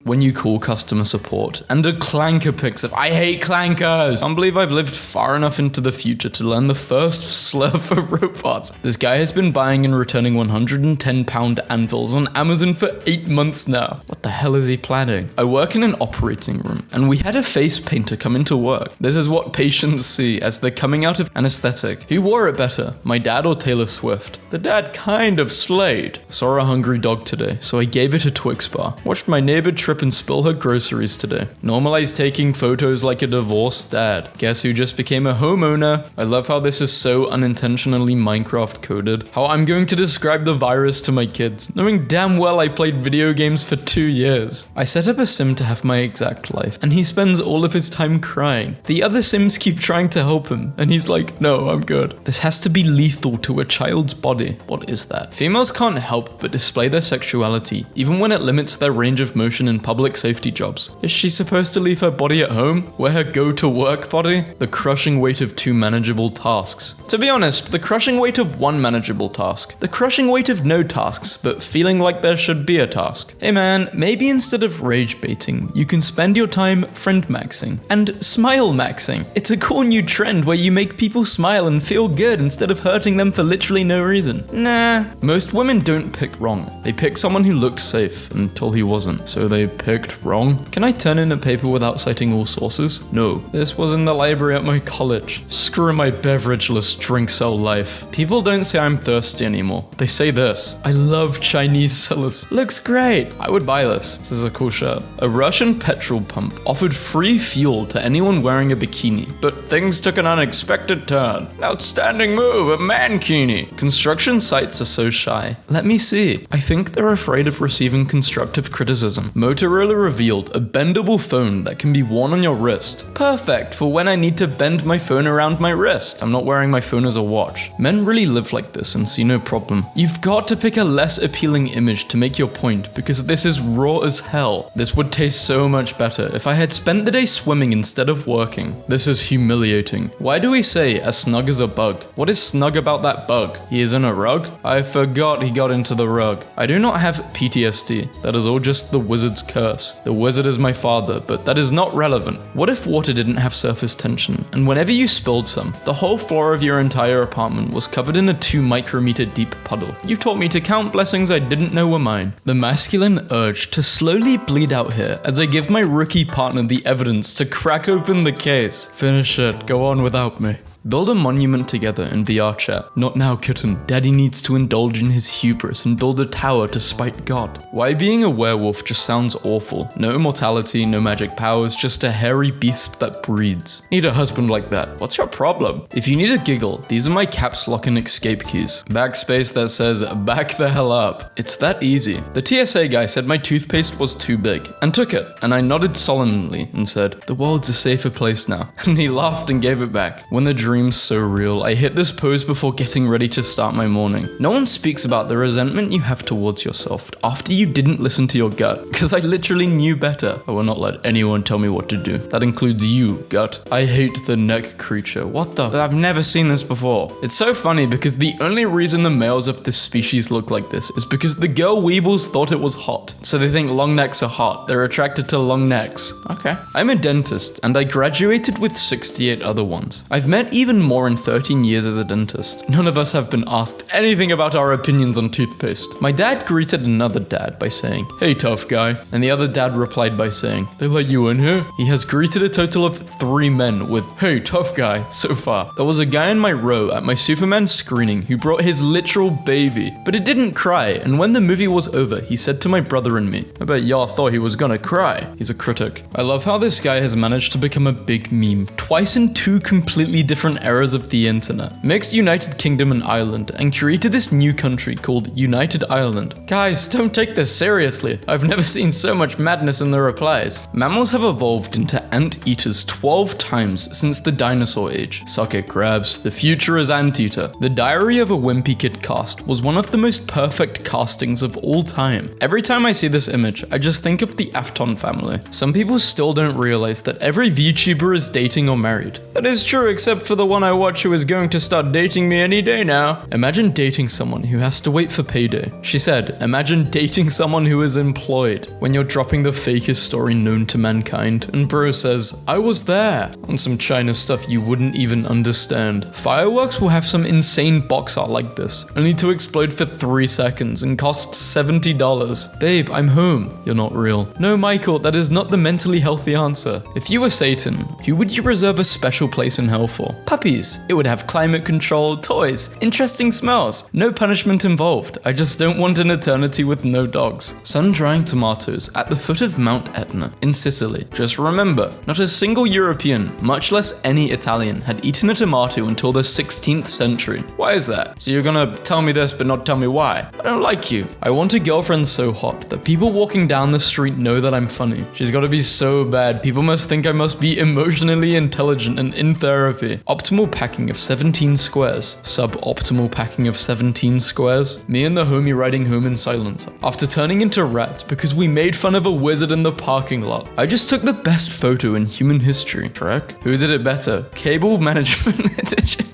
when you call customer support and a clanker picks up. I hate clankers. I can't believe I've lived far enough into the future to learn the first slur for robots. This guy has been buying and returning 110-pound anvils on Amazon for 8 months now. What the hell is he planning? I work in an operating room and we had a face painter come into work. This is what patients see as they're coming out of anesthetic. Who wore it better, my dad or Taylor Swift? The dad kind of slayed. Saw a hungry dog today, so I gave it a Twix bar. Watched my neighbor trip and spill her groceries today. Normalized taking photos like a divorced dad. Guess who just became a homeowner? I love how this is so unintentionally Minecraft coded. How I'm going to describe the virus to my kids, knowing damn well I played video games for 2 years. I set up a sim to have my exact life, and he spends all of his time crying. The other sims keep trying to help him, and he's like, no, I'm good. This has to be lethal to a child's body. What is that? Females can't help but display their sexuality, even when it limits their range of motion in public safety jobs. Is she supposed to leave her body at home? Wear her go-to-work body? The crushing weight of 2 manageable tasks. To be honest, the crushing weight of 1 manageable task. The crushing weight of no tasks, but feeling like there should be a task. Hey man, maybe instead of rage baiting, you can spend your time friend maxing and smile maxing. It's a cool new trend where you make people smile and feel good instead of hurting them for literally no reason. Nah, most women don't pick wrong. They pick someone who looked safe until he wasn't, so they picked wrong. Can I turn in a paper without citing all sources? No. This was in the library at my college. Screw my beverageless drink cell life. People don't say I'm thirsty anymore. They say this: I love Chinese sellers. Looks great. I would buy this. This is a cool shirt. A Russian petrol pump offered free fuel to anyone wearing a bikini, but things took an unexpected turn. An outstanding move, a mankini. Construction sites are so shy. Let me see. I think they're afraid of receiving constructive criticism. Motorola revealed a bendable phone that can be worn on your wrist. Perfect for when I need to bend my phone around my wrist. I'm not wearing my phone as a watch. Men really live like this and see no problem. You've got to pick a less appealing image to make your point, because this is raw as hell. This would taste so much better if I had spent the day swimming instead of working. This is humiliating. Why do we say as snug as a bug? What is snug about that bug? He is in a rug? I forgot he got into the rug. I do not have PTSD. That is all just the wizard's curse. The wizard is my father, but that is not relevant. What if water didn't have surface tension, and whenever you spilled some, the whole floor of your entire apartment was covered in a 2 micrometer deep puddle? You taught me to count blessings I didn't know were mine. The masculine urge to slowly bleed out here as I give my rookie partner the evidence to crack open the case. Finish it. Go on without me. Build a monument together in VR chat. Not now, kitten. Daddy needs to indulge in his hubris and build a tower to spite God. Why being a werewolf just sounds awful. No immortality, no magic powers, just a hairy beast that breeds. Need a husband like that. What's your problem? If you need a giggle, these are my caps lock and escape keys. Backspace that says, back the hell up. It's that easy. The TSA guy said my toothpaste was too big and took it, and I nodded solemnly and said, the world's a safer place now. And he laughed and gave it back. When the dream's so real, I hit this pose before getting ready to start my morning. No one speaks about the resentment you have towards yourself after you didn't listen to your gut, because I literally knew better. I will not let anyone tell me what to do. That includes you, gut. I hate the neck creature. What the? I've never seen this before. It's so funny because the only reason the males of this species look like this is because the girl weevils thought it was hot. So they think long necks are hot. They're attracted to long necks. Okay. I'm a dentist and I graduated with 68 other ones. I've met even more in 13 years as a dentist. None of us have been asked anything about our opinions on toothpaste. My dad greeted another dad by saying, hey tough guy, and the other dad replied by saying, they let you in here? He has greeted a total of 3 men with, hey tough guy, so far. There was a guy in my row at my Superman screening who brought his literal baby, but it didn't cry, and when the movie was over, he said to my brother and me, I bet y'all thought he was gonna cry. He's a critic. I love how this guy has managed to become a big meme, twice in 2 completely different eras of the internet. Mixed United Kingdom and Ireland and created this new country called United Ireland. Guys, don't take this seriously. I've never seen so much madness in the replies. Mammals have evolved into anteaters 12 times since the dinosaur age. Suck it, crabs. The future is anteater. The Diary of a Wimpy Kid cast was one of the most perfect castings of all time. Every time I see this image, I just think of the Afton family. Some people still don't realize that every VTuber is dating or married. That is true except for for the one I watch who is going to start dating me any day now. Imagine dating someone who has to wait for payday. She said, imagine dating someone who is employed when you're dropping the fakest story known to mankind. And bro says, I was there, on some China stuff you wouldn't even understand. Fireworks will have some insane box art like this, only to explode for 3 seconds and cost $70. Babe, I'm home. You're not real. No, Michael, that is not the mentally healthy answer. If you were Satan, who would you reserve a special place in hell for? Puppies. It would have climate control, toys, interesting smells. No punishment involved. I just don't want an eternity with no dogs. Sun-drying tomatoes at the foot of Mount Etna in Sicily. Just remember, not a single European, much less any Italian, had eaten a tomato until the 16th century. Why is that? So you're gonna tell me this but not tell me why? I don't like you. I want a girlfriend so hot that people walking down the street know that I'm funny. She's gotta be so bad. People must think I must be emotionally intelligent and in therapy. Optimal packing of 17 squares. Suboptimal packing of 17 squares. Me and the homie riding home in silence after turning into rats because we made fun of a wizard in the parking lot. I just took the best photo in human history. Shrek? Who did it better? Cable Management Edition.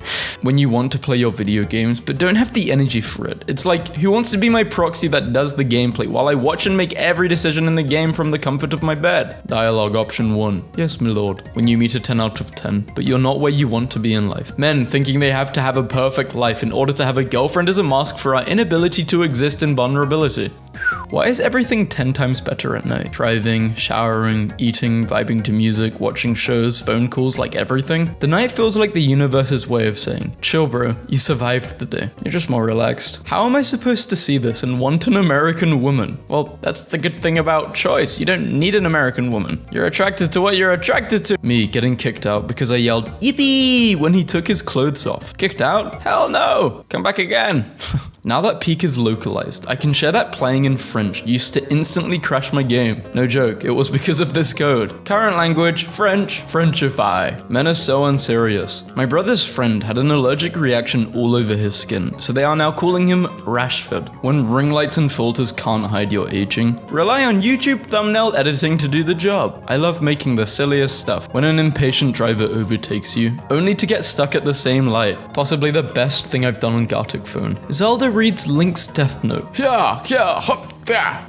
When you want to play your video games but don't have the energy for it. It's like, who wants to be my proxy that does the gameplay while I watch and make every decision in the game from the comfort of my bed? Dialogue option 1. Yes, my lord. When you meet a 10 out of 10, but you're not where you want to be in life. Men thinking they have to have a perfect life in order to have a girlfriend is a mask for our inability to exist in vulnerability. Why is everything 10 times better at night? Driving, showering, eating, vibing to music, watching shows, phone calls, like everything? The night feels like the universe's way of saying, chill bro, you survived the day. You're just more relaxed. How am I supposed to see this and want an American woman? Well, that's the good thing about choice. You don't need an American woman. You're attracted to what you're attracted to. Me getting kicked out because I yelled, yippee, when he took his clothes off. Kicked out? Hell no! Come back again. Now that Peak is localized, I can share that playing in French used to instantly crash my game. No joke, it was because of this code. Current language, French, Frenchify. Men are so unserious. My brother's friend had an allergic reaction all over his skin, so they are now calling him Rashford. When ring lights and filters can't hide your aging, rely on YouTube thumbnail editing to do the job. I love making the silliest stuff. When an impatient driver overtakes you, only to get stuck at the same light. Possibly the best thing I've done on Gartic Phone. Zelda reads Link's Death Note. Yeah, hop.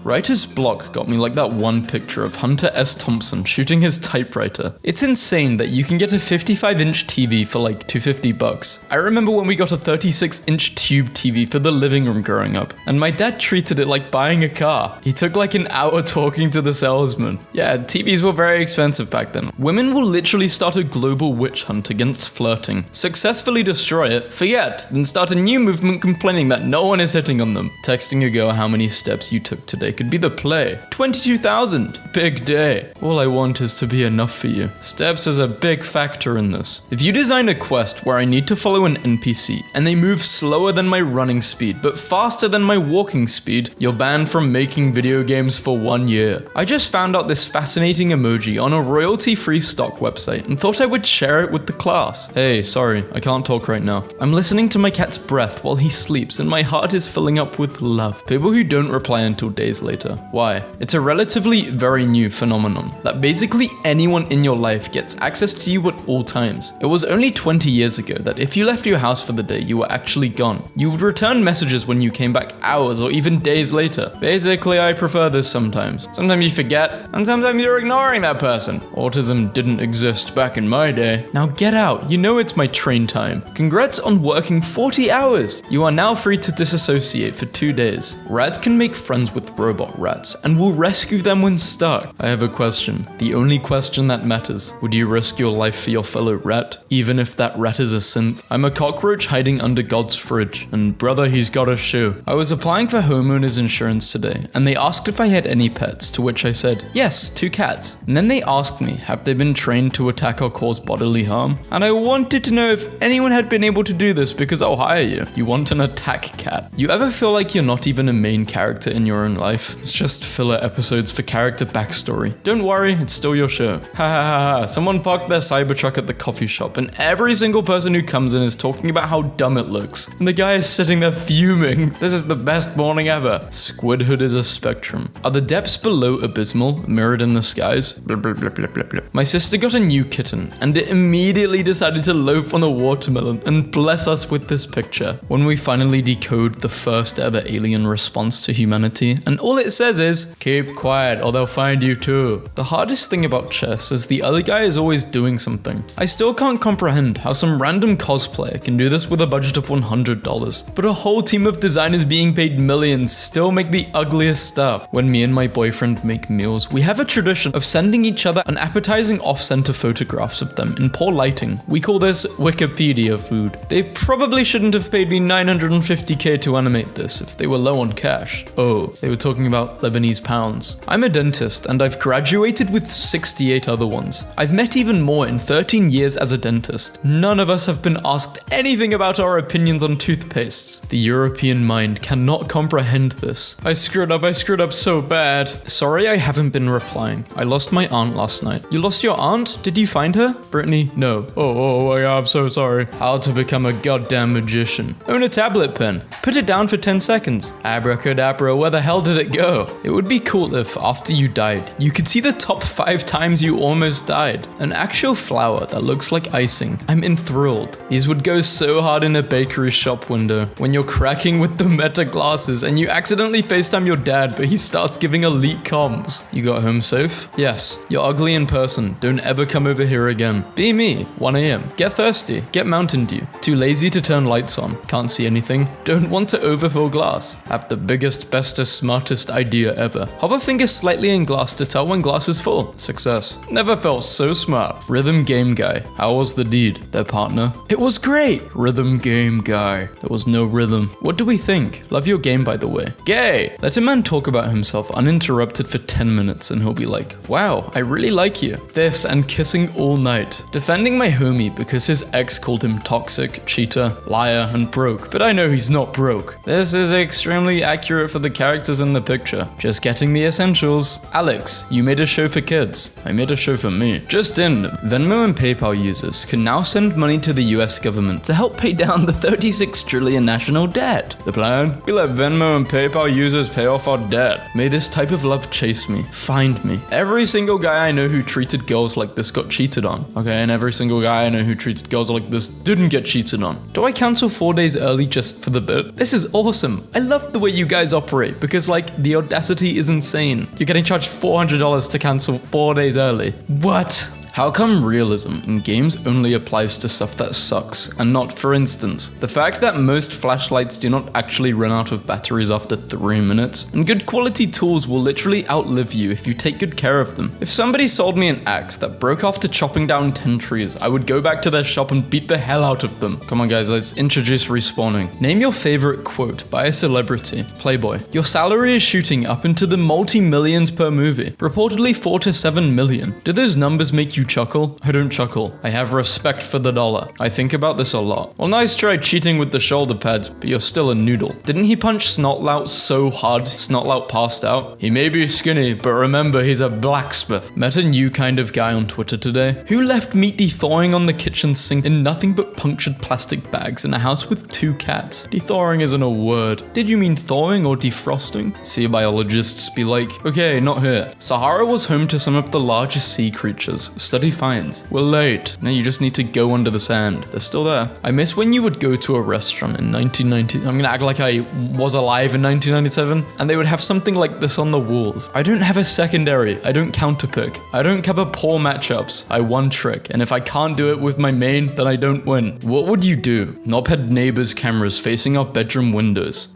Writer's block got me like that one picture of Hunter S. Thompson shooting his typewriter. It's insane that you can get a 55-inch TV for like $250. I remember when we got a 36-inch tube TV for the living room growing up, and my dad treated it like buying a car. He took like an hour talking to the salesman. Yeah, TVs were very expensive back then. Women will literally start a global witch hunt against flirting, successfully destroy it, forget, then start a new movement complaining that no one is hitting on them. Texting a girl how many steps you took today could be the play. 22,000. Big day. All I want is to be enough for you. Steps is a big factor in this. If you design a quest where I need to follow an NPC and they move slower than my running speed but faster than my walking speed, you're banned from making video games for 1 year. I just found out this fascinating emoji on a royalty-free stock website and thought I would share it with the class. Hey, sorry, I can't talk right now. I'm listening to my cat's breath while he sleeps and my heart is filling up with love. People who don't reply until days later. Why? It's a relatively very new phenomenon that basically anyone in your life gets access to you at all times. It was only 20 years ago that if you left your house for the day, you were actually gone. You would return messages when you came back hours or even days later. Basically, I prefer this sometimes. Sometimes you forget, and sometimes you're ignoring that person. Autism didn't exist back in my day. Now get out. You know it's my train time. Congrats on working 40 hours. You are now free to disassociate for 2 days. Rats can make friends with robot rats and will rescue them when stuck. I have a question. The only question that matters. Would you risk your life for your fellow rat, even if that rat is a synth? I'm a cockroach hiding under God's fridge, and brother, he's got a shoe. I was applying for homeowners insurance today, and they asked if I had any pets, to which I said, yes, 2 cats. And then they asked me, have they been trained to attack or cause bodily harm? And I wanted to know if anyone had been able to do this because I'll hire you. You want an attack cat. You ever feel like you're not even a main character in your your own life. It's just filler episodes for character backstory. Don't worry, it's still your show. Ha ha ha ha. Someone parked their Cybertruck at the coffee shop, and every single person who comes in is talking about how dumb it looks. And the guy is sitting there fuming. This is the best morning ever. Squidhood is a spectrum. Are the depths below abysmal, mirrored in the skies? Blah, blah, blah, blah, blah, blah. My sister got a new kitten, and it immediately decided to loaf on a watermelon and bless us with this picture. When we finally decode the first ever alien response to humanity, and all it says is, keep quiet or they'll find you too. The hardest thing about chess is the other guy is always doing something. I still can't comprehend how some random cosplayer can do this with a budget of $100, but a whole team of designers being paid millions still make the ugliest stuff. When me and my boyfriend make meals, we have a tradition of sending each other an appetizing off-center photographs of them in poor lighting. We call this Wikipedia food. They probably shouldn't have paid me $950k to animate this if they were low on cash. Oh, they were talking about Lebanese pounds. I'm a dentist and I've graduated with 68 other ones. I've met even more in 13 years as a dentist. None of us have been asked anything about our opinions on toothpastes. The European mind cannot comprehend this. I screwed up so bad. Sorry I haven't been replying. I lost my aunt last night. You lost your aunt? Did you find her? Brittany? No. Oh my god, I'm so sorry. How to become a goddamn magician. Own a tablet pen. Put it down for 10 seconds. Abracadabra, where the hell did it go? It would be cool if, after you died, you could see the top 5 times you almost died. An actual flower that looks like icing. I'm enthralled. These would go so hard in a bakery shop window. When you're cracking with the meta glasses and you accidentally FaceTime your dad, but he starts giving elite comms. You got home safe? Yes. You're ugly in person. Don't ever come over here again. Be me. 1 a.m. Get thirsty. Get Mountain Dew. Too lazy to turn lights on. Can't see anything. Don't want to overfill glass. Have the biggest, bestest, smartest idea ever. Hover finger slightly in glass to tell when glass is full. Success. Never felt so smart. Rhythm game guy. How was the deed? Their partner. It was great. Rhythm game guy. There was no rhythm. What do we think? Love your game, by the way. Gay. Let a man talk about himself uninterrupted for 10 minutes and he'll be like, wow, I really like you. This and kissing all night. Defending my homie because his ex called him toxic, cheater, liar, and broke. But I know he's not broke. This is extremely accurate for the characters in the picture. Just getting the essentials. Alex, you made a show for kids. I made a show for me. Just in, Venmo and PayPal users can now send money to the US government to help pay down the 36 trillion national debt. The plan? We let Venmo and PayPal users pay off our debt. May this type of love chase me, find me. Every single guy I know who treated girls like this got cheated on. Okay, and every single guy I know who treated girls like this didn't get cheated on. Do I cancel 4 days early just for the bit? This is awesome. I love the way you guys operate because like the audacity is insane. You're getting charged $400 to cancel 4 days early. What? How come realism in games only applies to stuff that sucks, and not, for instance, the fact that most flashlights do not actually run out of batteries after 3 minutes, and good quality tools will literally outlive you if you take good care of them. If somebody sold me an axe that broke after chopping down 10 trees, I would go back to their shop and beat the hell out of them. Come on guys, let's introduce respawning. Name your favorite quote by a celebrity. Playboy. Your salary is shooting up into the multi-millions per movie, reportedly 4 to 7 million. Do those numbers make you chuckle? I don't chuckle. I have respect for the dollar. I think about this a lot. Well, nice try cheating with the shoulder pads, but you're still a noodle. Didn't he punch Snotlout so hard Snotlout passed out? He may be skinny, but remember he's a blacksmith. Met a new kind of guy on Twitter today who left meat thawing on the kitchen sink in nothing but punctured plastic bags in a house with 2 cats. Thawing isn't a word. Did you mean thawing or defrosting? See biologists be like, okay, not here. Sahara was home to some of the largest sea creatures. Study finds. We're late. Now you just need to go under the sand. They're still there. I miss when you would go to a restaurant in 1990. I'm gonna act like I was alive in 1997, and they would have something like this on the walls. I don't have a secondary. I don't counterpick. I don't cover poor matchups. I one trick, and if I can't do it with my main, then I don't win. What would you do? Knobhead neighbors' cameras facing our bedroom windows.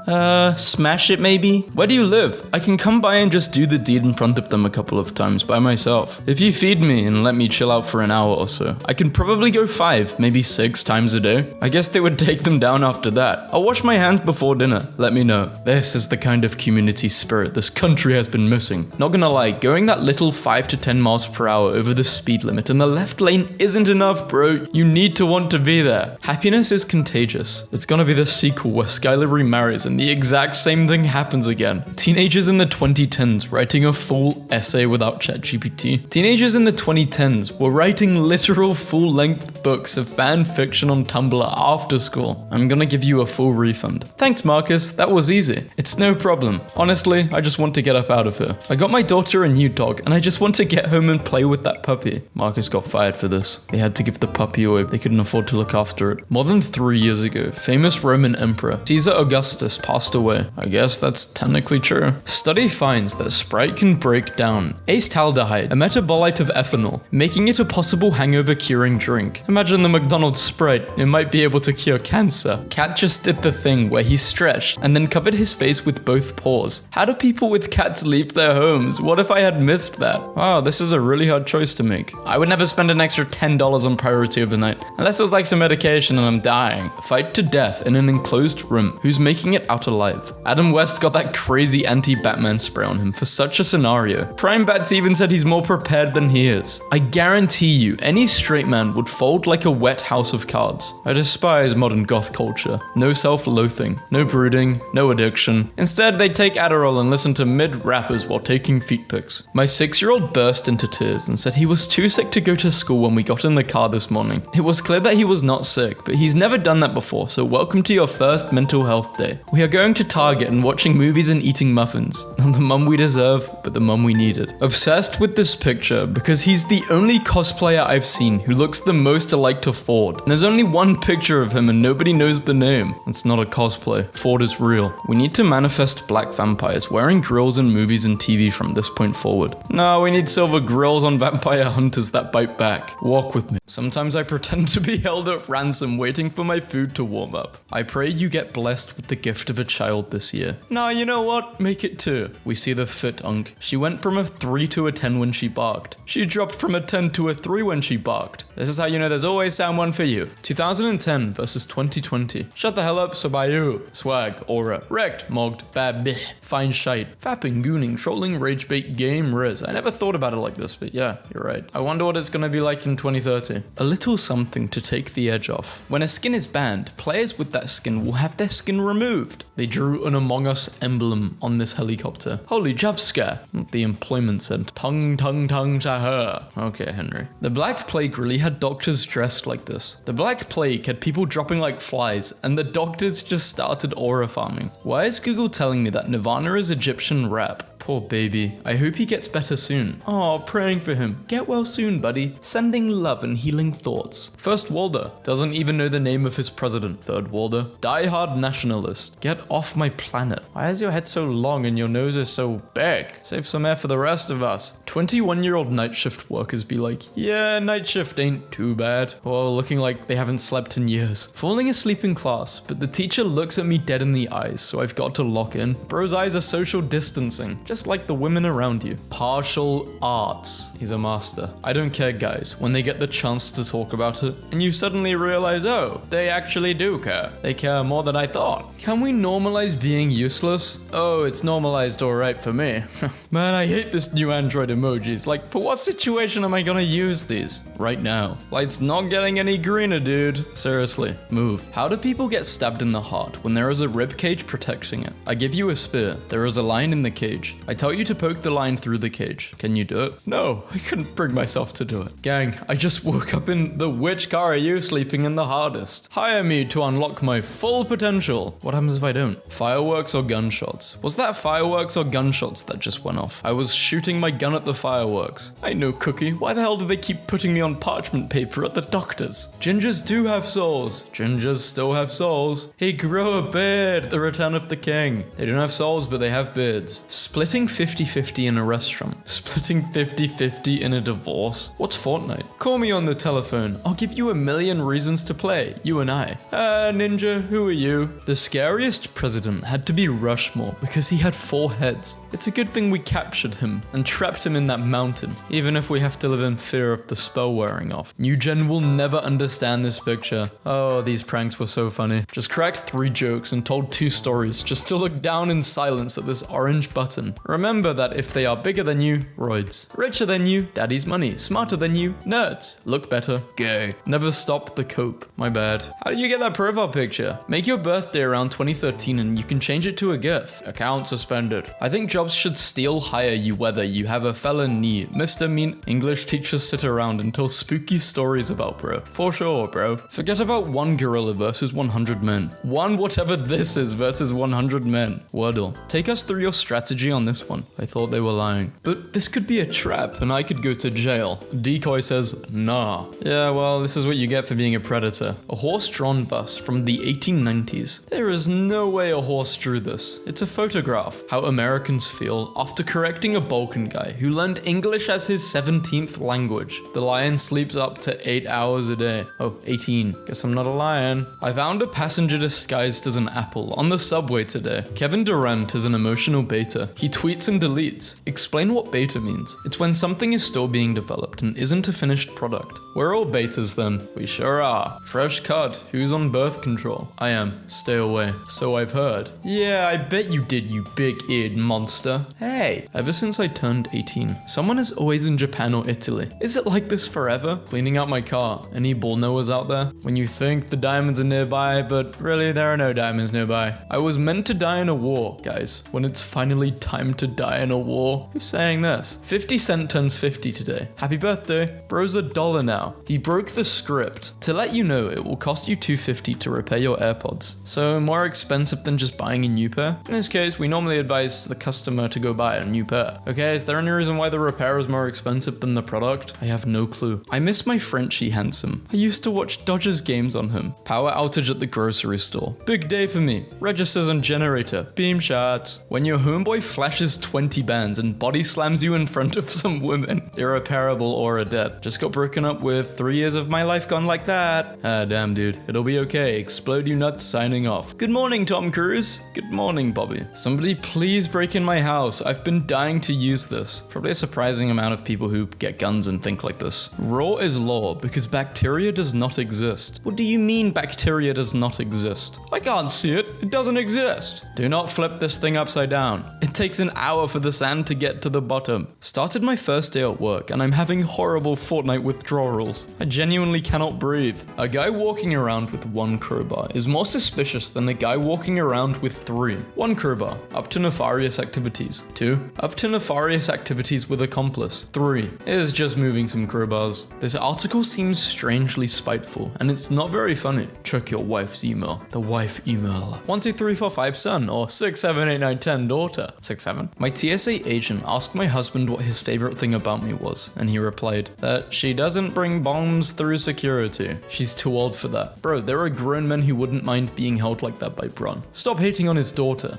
Smash it maybe? Where do you live? I can come by and just do the deed in front of them a couple of times by myself. If you feed me and let me me chill out for an hour or so. I can probably go 5, maybe 6 times a day. I guess they would take them down after that. I'll wash my hands before dinner. Let me know. This is the kind of community spirit this country has been missing. Not gonna lie, going that little 5 to 10 miles per hour over the speed limit in the left lane isn't enough, bro. You need to want to be there. Happiness is contagious. It's gonna be the sequel where Skylar remarries and the exact same thing happens again. Teenagers in the 2010s writing a full essay without ChatGPT. Teenagers in the 2010s were writing literal full-length books of fan fiction on Tumblr after school. I'm gonna give you a full refund. Thanks, Marcus. That was easy. It's no problem. Honestly, I just want to get up out of here. I got my daughter a new dog, and I just want to get home and play with that puppy. Marcus got fired for this. They had to give the puppy away. They couldn't afford to look after it. More than 3 years ago, famous Roman emperor Caesar Augustus passed away. I guess that's technically true. Study finds that Sprite can break down acetaldehyde, a metabolite of ethanol, making it a possible hangover curing drink. Imagine the McDonald's Sprite. It might be able to cure cancer. Cat just did the thing where he stretched and then covered his face with both paws. How do people with cats leave their homes? What if I had missed that? Wow, this is a really hard choice to make. I would never spend an extra $10 on priority overnight, unless it was like some medication and I'm dying. Fight to death in an enclosed room. Who's making it out alive? Adam West got that crazy anti-Batman spray on him for such a scenario. Prime Bats even said he's more prepared than he is. I guarantee you, any straight man would fold like a wet house of cards. I despise modern goth culture. No self-loathing, no brooding, no addiction. Instead, they take Adderall and listen to mid-rappers while taking feet pics. My 6-year-old burst into tears and said he was too sick to go to school when we got in the car this morning. It was clear that he was not sick, but he's never done that before, so welcome to your first mental health day. We are going to Target and watching movies and eating muffins. Not the mum we deserve, but the mum we needed. Obsessed with this picture because he's the only cosplayer I've seen who looks the most alike to Ford. And there's only one picture of him and nobody knows the name. It's not a cosplay. Ford is real. We need to manifest black vampires wearing grills in movies and TV from this point forward. No, we need silver grills on vampire hunters that bite back. Walk with me. Sometimes I pretend to be held at ransom waiting for my food to warm up. I pray you get blessed with the gift of a child this year. Nah, you know what? Make it 2. We see the fit unk. She went from a 3 to a 10 when she barked. She dropped from a 10 to a 3 when she barked. This is how you know there's always someone for you. 2010 versus 2020. Shut the hell up, Sabayu. Swag, aura. Wrecked, mogged, bad bih. Fine shite. Fapping, gooning, trolling, rage bait, game, riz. I never thought about it like this, but yeah, you're right. I wonder what it's gonna be like in 2030. A little something to take the edge off. When a skin is banned, players with that skin will have their skin removed. They drew an Among Us emblem on this helicopter. Holy job scare. The employment center. Tongue to her. Okay, Henry. The Black Plague really had doctors dressed like this. The Black Plague had people dropping like flies, and the doctors just started aura farming. Why is Google telling me that Nirvana is Egyptian rap? Poor baby. I hope he gets better soon. Oh, praying for him. Get well soon, buddy. Sending love and healing thoughts. First Walder. Doesn't even know the name of his president. Third Walder. Die-hard nationalist. Get off my planet. Why is your head so long and your nose is so big? Save some air for the rest of us. 21-year-old night shift workers be like, yeah, night shift ain't too bad. Or looking like they haven't slept in years. Falling asleep in class, but the teacher looks at me dead in the eyes, so I've got to lock in. Bro's eyes are social distancing. Just like the women around you. Partial arts. He's a master. I don't care, guys, when they get the chance to talk about it, and you suddenly realize, oh, they actually do care. They care more than I thought. Can we normalize being useless? Oh, it's normalized alright for me. Man, I hate this new Android emojis. Like, for what situation am I gonna use these? Right now. Light's not getting any greener, dude. Seriously, move. How do people get stabbed in the heart when there is a rib cage protecting it? I give you a spear. There is a line in the cage. I tell you to poke the line through the cage. Can you do it? No, I couldn't bring myself to do it. Gang, I just woke up in the which car are you sleeping in the hardest? Hire me to unlock my full potential. What happens if I don't? Fireworks or gunshots? Was that fireworks or gunshots that just went off? I was shooting my gun at the fireworks. I know, Cookie. Why the hell do they keep putting me on parchment paper at the doctor's? Gingers do have souls. Gingers still have souls. Hey, grow a beard. The Return of the King. They don't have souls, but they have beards. Splitting Splitting 50-50 in a restaurant. Splitting 50-50 in a divorce. What's Fortnite? Call me on the telephone. I'll give you a million reasons to play, you and I. Ninja, who are you? The scariest president had to be Rushmore because he had 4 heads. It's a good thing we captured him and trapped him in that mountain, even if we have to live in fear of the spell wearing off. New gen will never understand this picture. Oh, these pranks were so funny. Just cracked 3 jokes and told 2 stories just to look down in silence at this orange button. Remember that if they are bigger than you, roids. Richer than you, daddy's money. Smarter than you, nerds. Look better, gay. Never stop the cope. My bad. How did you get that profile picture? Make your birthday around 2013 and you can change it to a GIF. Account suspended. I think jobs should still hire you whether you have a felony. Mr. Mean English teachers sit around and tell spooky stories about bro. For sure, bro. Forget about 1 gorilla versus 100 men. 1 whatever this is versus 100 men. Wordle. Take us through your strategy on this one. I thought they were lying. But this could be a trap and I could go to jail. Decoy says, nah. Yeah, well, this is what you get for being a predator. A horse-drawn bus from the 1890s. There is no way a horse drew this. It's a photograph. How Americans feel after correcting a Balkan guy who learned English as his 17th language. The lion sleeps up to 8 hours a day. Oh, 18. Guess I'm not a lion. I found a passenger disguised as an apple on the subway today. Kevin Durant is an emotional beta. He tweets and deletes. Explain what beta means. It's when something is still being developed and isn't a finished product. We're all betas then. We sure are. Fresh cut. Who's on birth control? I am. Stay away. So I've heard. Yeah, I bet you did, you big-eared monster. Hey, ever since I turned 18, someone is always in Japan or Italy. Is it like this forever? Cleaning out my car. Any bull knowers out there? When you think the diamonds are nearby, but really there are no diamonds nearby. I was meant to die in a war, guys. When it's finally time to die in a war. Who's saying this? 50 Cent turns 50 today. Happy birthday. Bro's $1 now. He broke the script. To let you know, it will cost you $2.50 to repair your AirPods. So more expensive than just buying a new pair? In this case, we normally advise the customer to go buy a new pair. Okay, is there any reason why the repair is more expensive than the product? I have no clue. I miss my Frenchie handsome. I used to watch Dodgers games on him. Power outage at the grocery store. Big day for me. Registers and generator. Beam shots. When your homeboy flashes 20 bands and body slams you in front of some women, irreparable or a debt. Just got broken up with. 3 years of my life gone like that. Ah, damn, dude. It'll be okay. Explode you nuts signing off. Good morning, Tom Cruise. Good morning, Bobby. Somebody please break in my house. I've been dying to use this. Probably a surprising amount of people who get guns and think like this. Raw is law because bacteria does not exist. What do you mean bacteria does not exist? I can't see it. It doesn't exist. Do not flip this thing upside down. It takes an hour for the sand to get to the bottom. Started my first day at work and I'm having horrible Fortnite withdrawals. I genuinely cannot breathe. A guy walking around with 1 crowbar is more suspicious than a guy walking around with 3. 1 crowbar, up to nefarious activities. 2, up to nefarious activities with accomplice. 3, is just moving some crowbars. This article seems strangely spiteful, and it's not very funny. Check your wife's email. The wife email. 1, 2, 3, 4, 5 son, or 6, 7, 8, 9, 10 daughter. 6, 7. My TSA agent asked my husband what his favorite thing about me was, and he replied that she doesn't bring bombs through security. She's too old for that. Bro, there are grown men who wouldn't mind being held like that by Bron. Stop hating on his daughter.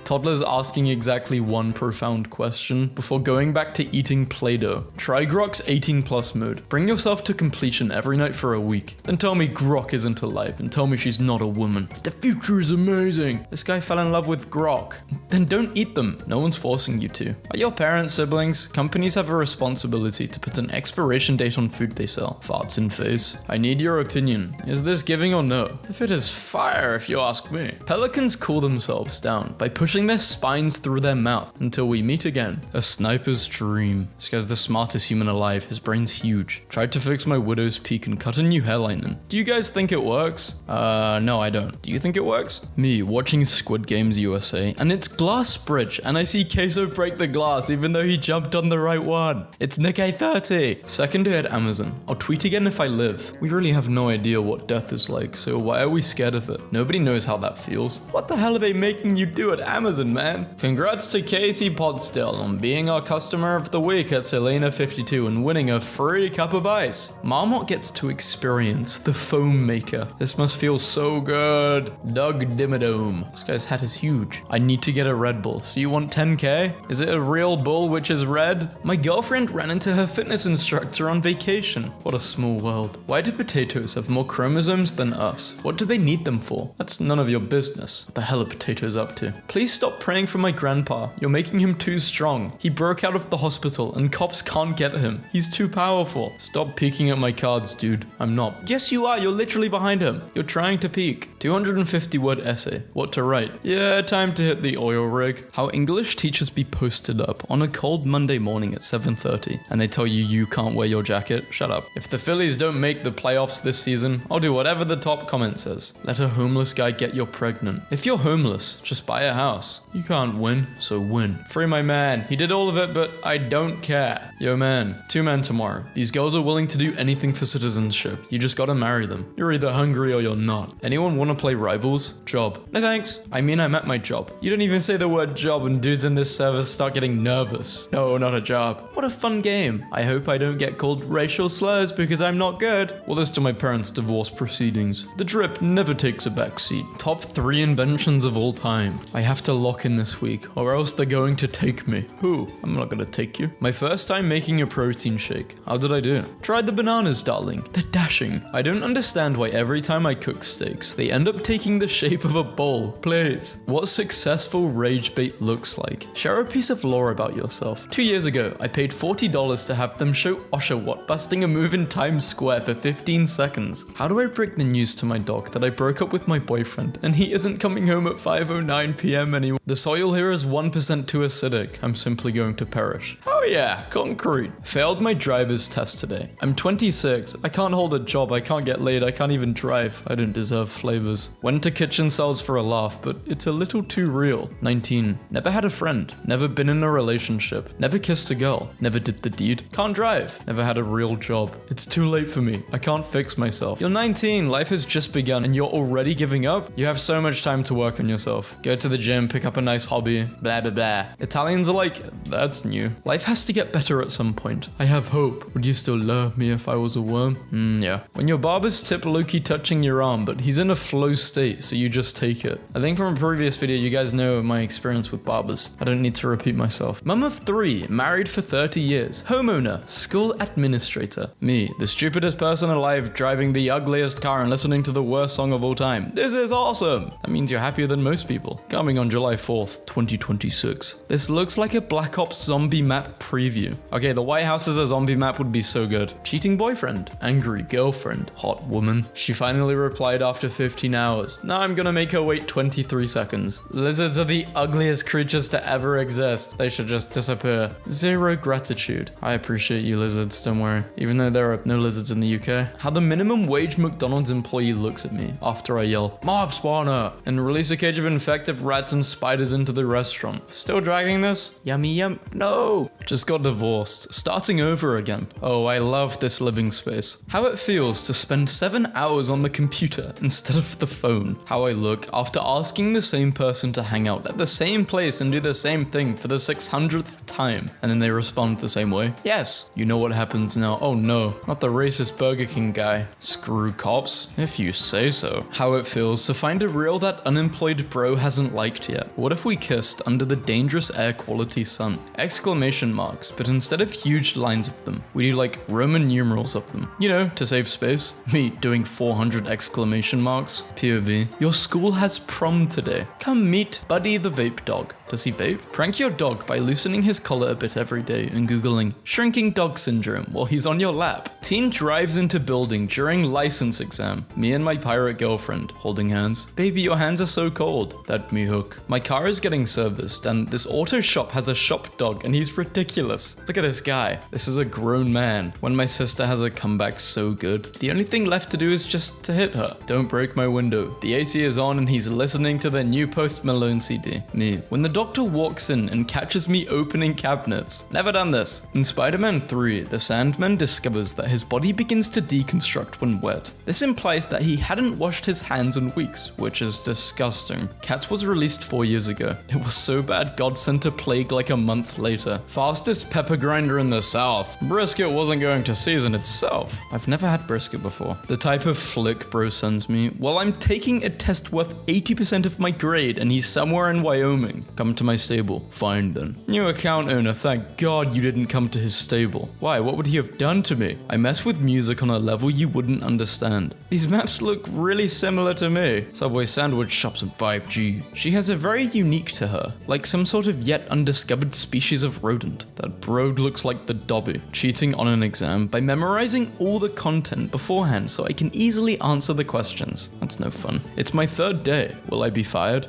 Toddler's asking exactly 1 profound question before going back to eating Play-Doh. Try Grok's 18+ mode. Bring yourself to completion every night for a week. Then tell me Grok isn't alive and tell me she's not a woman. The future is amazing. This guy fell in love with Grok. Then don't eat them. No one's forcing you to. Are your parents siblings? Companies have a responsibility to put an expiration date on food they sell. Farts in face. I need your opinion. Is this giving or no? If it is fire, if you ask me. Pelicans cool themselves down by pushing their spines through their mouth until we meet again. A sniper's dream. This guy's the smartest human alive. His brain's huge. Tried to fix my widow's peak and cut a new hairline in. Do you guys think it works? No, I don't. Do you think it works? Me, watching Squid Games USA, and it's glass bridge, and I see Queso break the glass even though he jumped on the right one. It's Nick A30. Second day at Amazon. I'll tweet again if I live. We really have no idea what death is like, so why are we scared of it? Nobody knows how that feels. What the hell are they making you do at Amazon? Amazon, man. Congrats to Casey Podsdale on being our customer of the week at Selena52 and winning a free cup of ice. Marmot gets to experience the foam maker. This must feel so good. Doug Dimmadome. This guy's hat is huge. I need to get a Red Bull. So you want 10K? Is it a real bull which is red? My girlfriend ran into her fitness instructor on vacation. What a small world. Why do potatoes have more chromosomes than us? What do they need them for? That's none of your business. What the hell are potatoes up to? Please stop praying for my grandpa. You're making him too strong. He broke out of the hospital and cops can't get him. He's too powerful. Stop peeking at my cards, dude. I'm not. Yes, you are. You're literally behind him. You're trying to peek. 250 word essay. What to write? Yeah, time to hit the oil rig. How English teachers be posted up on a cold Monday morning at 7:30 and they tell you can't wear your jacket. Shut up. If the Phillies don't make the playoffs this season, I'll do whatever the top comment says. Let a homeless guy get you pregnant. If you're homeless, just buy a house. You can't win, so win. Free my man. He did all of it, but I don't care. Yo man, 2 men tomorrow. These girls are willing to do anything for citizenship. You just gotta marry them. You're either hungry or you're not. Anyone wanna play Rivals? Job. No thanks. I mean, I'm at my job. You don't even say the word job and dudes in this server start getting nervous. No, not a job. What a fun game. I hope I don't get called racial slurs because I'm not good. Well, this to my parents' divorce proceedings. The drip never takes a backseat. Top 3 inventions of all time. I have to lock in this week or else they're going to take me. Who? I'm not gonna take you. My first time making a protein shake. How did I do? Tried the bananas, darling. They're dashing. I don't understand why every time I cook steaks, they end up taking the shape of a bowl. Please. What successful rage bait looks like. Share a piece of lore about yourself. 2 years ago, I paid $40 to have them show Oshawott busting a move in Times Square for 15 seconds. How do I break the news to my dog that I broke up with my boyfriend and he isn't coming home at 5:09 p.m. anymore? The soil here is 1% too acidic. I'm simply going to perish. Oh yeah, concrete. Failed my driver's test today. I'm 26. I can't hold a job. I can't get laid. I can't even drive. I don't deserve flavors. Went to kitchen cells for a laugh, but it's a little too real. 19. Never had a friend. Never been in a relationship. Never kissed a girl. Never did the deed. Can't drive. Never had a real job. It's too late for me. I can't fix myself. You're 19. Life has just begun and you're already giving up? You have so much time to work on yourself. Go to the gym, pick up a nice hobby, blah blah blah. Italians are like, that's new. Life has to get better at some point. I have hope. Would you still love me if I was a worm? Yeah. When your barber's tip Loki touching your arm, but he's in a flow state, so you just take it. I think from a previous video, you guys know my experience with barbers. I don't need to repeat myself. Mum of 3, married for 30 years, homeowner, school administrator. Me, the stupidest person alive, driving the ugliest car and listening to the worst song of all time. This is awesome. That means you're happier than most people. Coming on July 4th, 2026. This looks like a Black Ops zombie map preview. Okay, the White House as a zombie map would be so good. Cheating boyfriend, angry girlfriend, hot woman. She finally replied after 15 hours. Now I'm gonna make her wait 23 seconds. Lizards are the ugliest creatures to ever exist. They should just disappear. 0 gratitude. I appreciate you lizards, don't worry. Even though there are no lizards in the UK. How the minimum wage McDonald's employee looks at me after I yell, mob spawner, and release a cage of infected rats and spiders into the restaurant. Still dragging this? Yummy yum. No! Just got divorced. Starting over again. Oh, I love this living space. How it feels to spend 7 hours on the computer instead of the phone. How I look after asking the same person to hang out at the same place and do the same thing for the 600th time. And then they respond the same way. Yes. You know what happens now. Oh no, not the racist Burger King guy. Screw cops, if you say so. How it feels to find a reel that unemployed bro hasn't liked yet. What if we kissed under the dangerous air quality sun? Exclamation marks, but instead of huge lines of them, we do like Roman numerals of them. You know, to save space. Me doing 400 exclamation marks. POV. Your school has prom today. Come meet Buddy the vape dog. Does he vape? Prank your dog by loosening his collar a bit every day and googling shrinking dog syndrome while he's on your lap. Teen drives into building during license exam. Me and my pirate girlfriend holding hands. Baby, your hands are so cold. That me hook. My car is getting serviced and this auto shop has a shop dog and he's ridiculous. Look at this guy. This is a grown man. When my sister has a comeback so good, the only thing left to do is just to hit her. Don't break my window. The AC is on and he's listening to the new Post Malone CD. Me. When the dog doctor walks in and catches me opening cabinets. Never done this. In Spider-Man 3, the Sandman discovers that his body begins to deconstruct when wet. This implies that he hadn't washed his hands in weeks, which is disgusting. Cats was released 4 years ago. It was so bad God sent a plague like a month later. Fastest pepper grinder in the South. Brisket wasn't going to season itself. I've never had brisket before. The type of flick bro sends me, well, I'm taking a test worth 80% of my grade and he's somewhere in Wyoming. Come to my stable. Fine then. New account owner, thank God you didn't come to his stable. Why, what would he have done to me? I mess with music on a level you wouldn't understand. These maps look really similar to me. Subway sandwich shops in 5G. She has a very unique to her, like some sort of yet undiscovered species of rodent. That broad looks like the Dobby, cheating on an exam by memorizing all the content beforehand so I can easily answer the questions. That's no fun. It's my 3rd day. Will I be fired?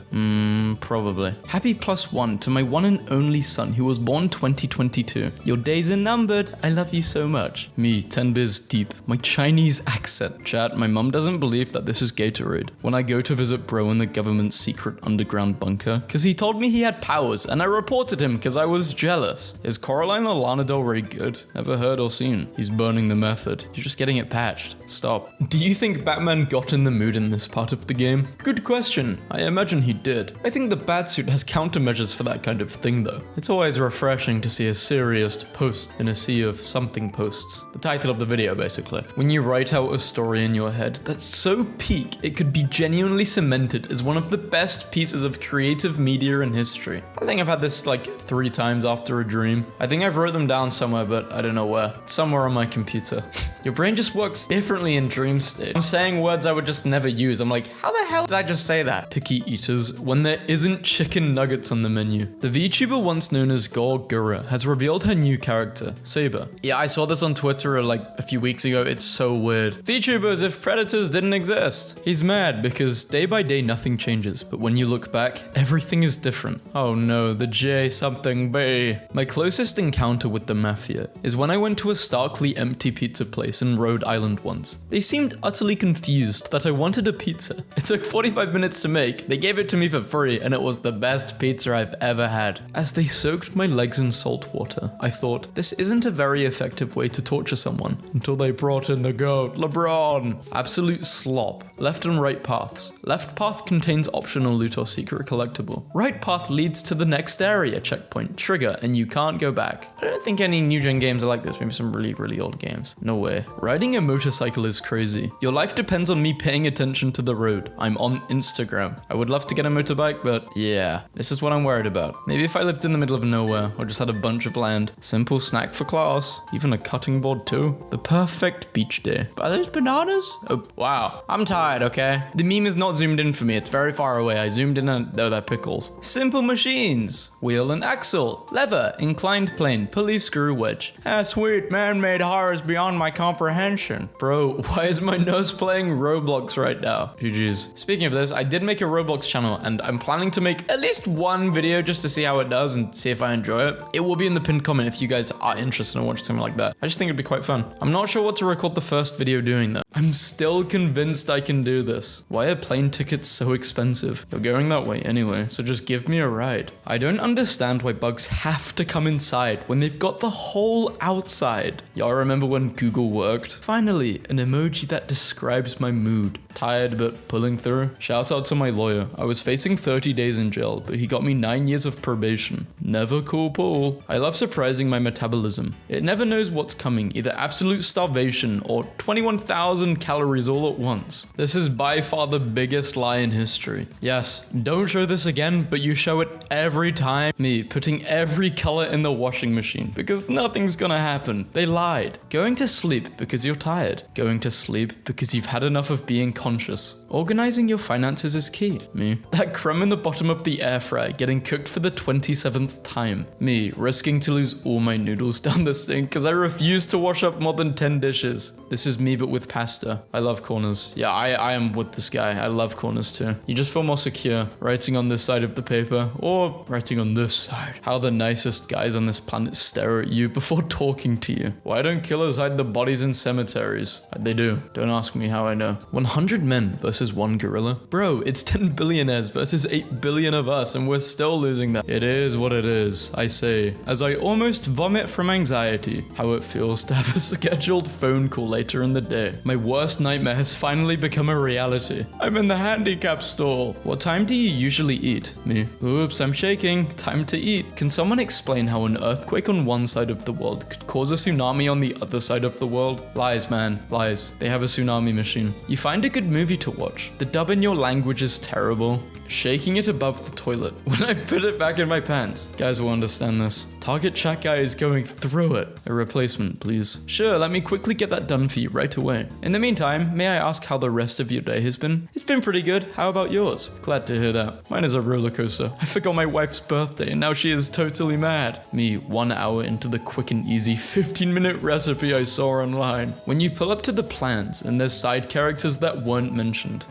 Probably. Happy +1 to my one and only son who was born 2022. Your days are numbered. I love you so much. Me, 10 biz deep. My Chinese accent. Chat, my mum doesn't believe that this is Gatorade. When I go to visit bro in the government's secret underground bunker, cause he told me he had powers and I reported him cause I was jealous. Is Coraline or Lana Del Rey good? Never heard or seen. He's burning the method. You're just getting it patched. Stop. Do you think Batman got in the mood in this part of the game? Good question. I imagine he did. I think the Batsuit has countermeasures for that kind of thing though. It's always refreshing to see a serious post in a sea of something posts. The title of the video basically. When you write out a story in your head that's so peak it could be genuinely cemented as one of the best pieces of creative media in history. I think I've had this like 3 times after a dream. I think I've wrote them down somewhere, but I don't know where. Somewhere on my computer. Your brain just works differently in dream state. I'm saying words I would just never use. I'm like, how the hell did I just say that? Picky eaters, when there isn't chicken nuggets on the menu. The VTuber once known as Gorgura has revealed her new character, Saber. Yeah, I saw this on Twitter like a few weeks ago. It's so weird. VTuber as if predators didn't exist. He's mad because day by day nothing changes, but when you look back, everything is different. Oh no, the J something B. My closest encounter with the Mafia is when I went to a starkly empty pizza place in Rhode Island once. They seemed utterly confused that I wanted a pizza. It took 45 minutes to make, they gave it to me for free, and it was the best pizza I've ever had. As they soaked my legs in salt water, I thought, this isn't a very effective way to torture someone, until they brought in the GOAT, LeBron. Absolute slop. Left and right paths. Left path contains optional loot or secret collectible. Right path leads to the next area checkpoint, trigger, and you can't go back. I don't think any new gen games are like this, maybe some really old games. No way. Riding a motorcycle is crazy. Your life depends on me paying attention to the road. I'm on Instagram. I would love to get a motorbike, but yeah, this is what I'm worried about. Maybe if I lived in the middle of nowhere or just had a bunch of land. Simple snack for class. Even a cutting board too. The perfect beach day. Are those bananas? Oh, wow. I'm tired, okay? The meme is not zoomed in for me. It's very far away. I zoomed in and they're pickles. Simple machines. Wheel and axle. Lever. Inclined plane. Pulley screw wedge. Ah, sweet. Man-made horrors beyond my comprehension. Bro, why is my nose playing Roblox right now? GG's. Speaking of this, I did make a Roblox channel and I'm planning to make at least one video just to see how it does and see if I enjoy it. It will be in the pinned comment if you guys are interested in watching something like that. I just think it'd be quite fun. I'm not sure what to record the first video doing though. I'm still convinced I can do this. Why are plane tickets so expensive? You're going that way anyway, so just give me a ride. I don't understand why bugs have to come inside when they've got the whole outside. Y'all remember when Google worked? Finally, an emoji that describes my mood. Tired but pulling through. Shout out to my lawyer. I was facing 30 days in jail, but he got me 9 years of probation. Never cool pull. I love surprising my metabolism. It never knows what's coming, either absolute starvation or 21,000 calories all at once. This is by far the biggest lie in history. Yes, don't show this again, but you show it every time. Me putting every color in the washing machine because nothing's gonna happen. They lied. Going to sleep because you're tired. Going to sleep because you've had enough of being conscious. Organizing your finances is key. Me. That crumb in the bottom of the air fryer getting cooked for the 27th time. Me risking to lose all my noodles down the sink because I refuse to wash up more than 10 dishes. This is me but with pasta. I love corners. Yeah, I am with this guy. I love corners too. You just feel more secure writing on this side of the paper or writing on this side. How the nicest guys on this planet stare at you before talking to you. Why don't killers hide the bodies in cemeteries? They do. Don't ask me how I know. 100 100 men versus 1 gorilla. Bro, it's 10 billionaires versus 8 billion of us, and we're still losing that. It is what it is, I say, as I almost vomit from anxiety. How it feels to have a scheduled phone call later in the day. My worst nightmare has finally become a reality. I'm in the handicap stall. What time do you usually eat? Me. Oops, I'm shaking. Time to eat. Can someone explain how an earthquake on one side of the world could cause a tsunami on the other side of the world? Lies, man. Lies. They have a tsunami machine. You find a good movie to watch. The dub in your language is terrible. Shaking it above the toilet when I put it back in my pants. Guys will understand this. Target chat guy is going through it. A replacement, please. Sure, let me quickly get that done for you right away. In the meantime, may I ask how the rest of your day has been? It's been pretty good. How about yours? Glad to hear that. Mine is a roller coaster. I forgot my wife's birthday and now she is totally mad. Me, 1 hour into the quick and easy 15-minute recipe I saw online. When you pull up to the plans and there's side characters that weren't mentioned.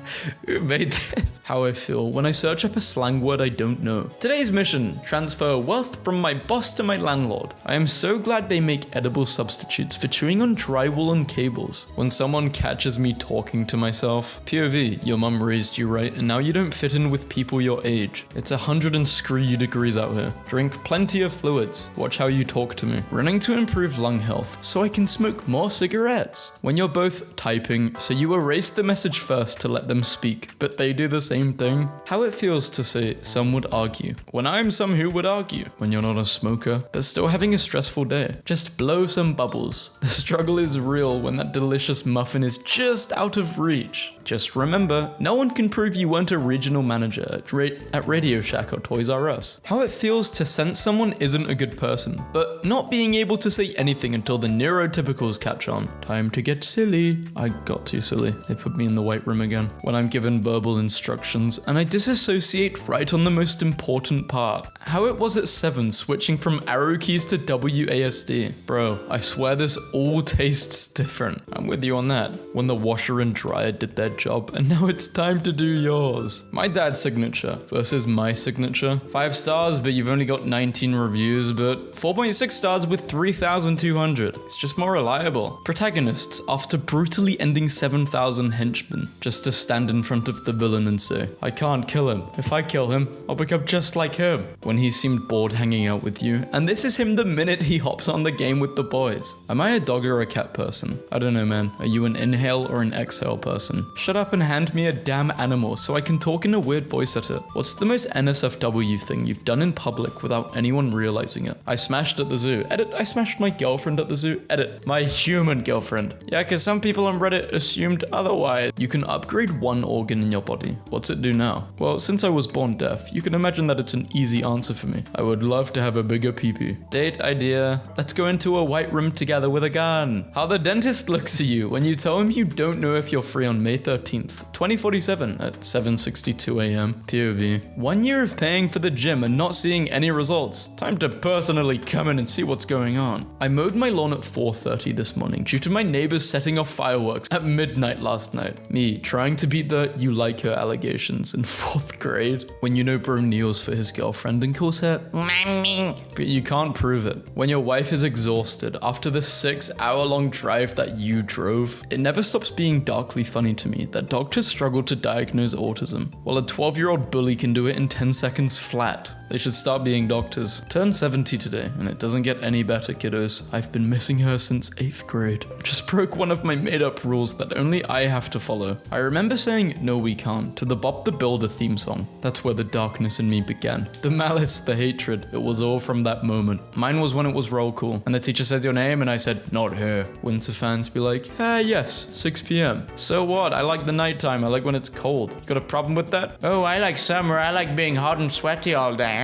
Who made this? How I feel when I search up a slang word I don't know. Today's mission, transfer wealth from my boss to my landlord. I am so glad they make edible substitutes for chewing on drywall and cables. When someone catches me talking to myself, POV, your mum raised you right and now you don't fit in with people your age. It's 100 and screw you degrees out here. Drink plenty of fluids. Watch how you talk to me. Running to improve lung health so I can smoke more cigarettes. When you're both typing, so you erase the message first to let them speak, but they do the same thing. How it feels to say some would argue. When I'm some who would argue. When you're not a smoker, but still having a stressful day. Just blow some bubbles. The struggle is real when that delicious muffin is just out of reach. Just remember, no one can prove you weren't a regional manager at Radio Shack or Toys R Us. How it feels to sense someone isn't a good person, but not being able to say anything until the neurotypicals catch on. Time to get silly. I got too silly. They put me in the white room again. When I'm given verbal instructions and I disassociate right on the most important part. How it was at 7 switching from arrow keys to WASD. Bro, I swear this all tastes different. I'm with you on that. When the washer and dryer did their job and now it's time to do yours. My dad's signature versus my signature. 5 stars, but you've only got 19 reviews, but 4.6 stars with 3,200. It's just more reliable. Protagonists after brutally ending 7,000 henchmen just to stand in front of the villain and say, I can't kill him. If I kill him, I'll become just like him. When he seemed bored hanging out with you, and this is him the minute he hops on the game with the boys. Am I a dog or a cat person? I don't know, man. Are you an inhale or an exhale person? Shut up and hand me a damn animal so I can talk in a weird voice at it. What's the most NSFW thing you've done in public without anyone realizing it? I smashed at the zoo. Edit, I smashed my girlfriend at the zoo. Edit, my human girlfriend. Yeah, because some people on Reddit assumed otherwise. You can upgrade one organ in your body. What's it do now? Well, since I was born deaf, you can imagine that it's an easy answer for me. I would love to have a bigger pee-pee. Date idea. Let's go into a white room together with a gun. How the dentist looks at you when you tell him you don't know if you're free on May 13th, 2047 at 7:62 a.m. POV. 1 year of paying for the gym and not seeing any results. Time to personally come in and see what's going on. I mowed my lawn at 4:30 this morning due to my neighbors setting off fireworks at midnight last night. Me trying to beat the you like her allegations in 4th grade. When you know bro kneels for his girlfriend and calls her mommy, but you can't prove it. When your wife is exhausted after the 6-hour-long drive that you drove. It never stops being darkly funny to me that doctors struggle to diagnose autism, while a 12-year-old bully can do it in 10 seconds flat. They should start being doctors. Turned 70 today, and it doesn't get any better, kiddos. I've been missing her since 8th grade. Just broke one of my made-up rules that only I have to follow. I remember saying, no we can't, to the Bob the Builder theme song. That's where the darkness in me began. The malice, the hatred, it was all from that moment. Mine was when it was roll call, and the teacher said your name, and I said, not here. Winter fans be like, yes, 6 p.m. So what? I like the nighttime. I like when it's cold. You got a problem with that? Oh, I like summer. I like being hot and sweaty all day.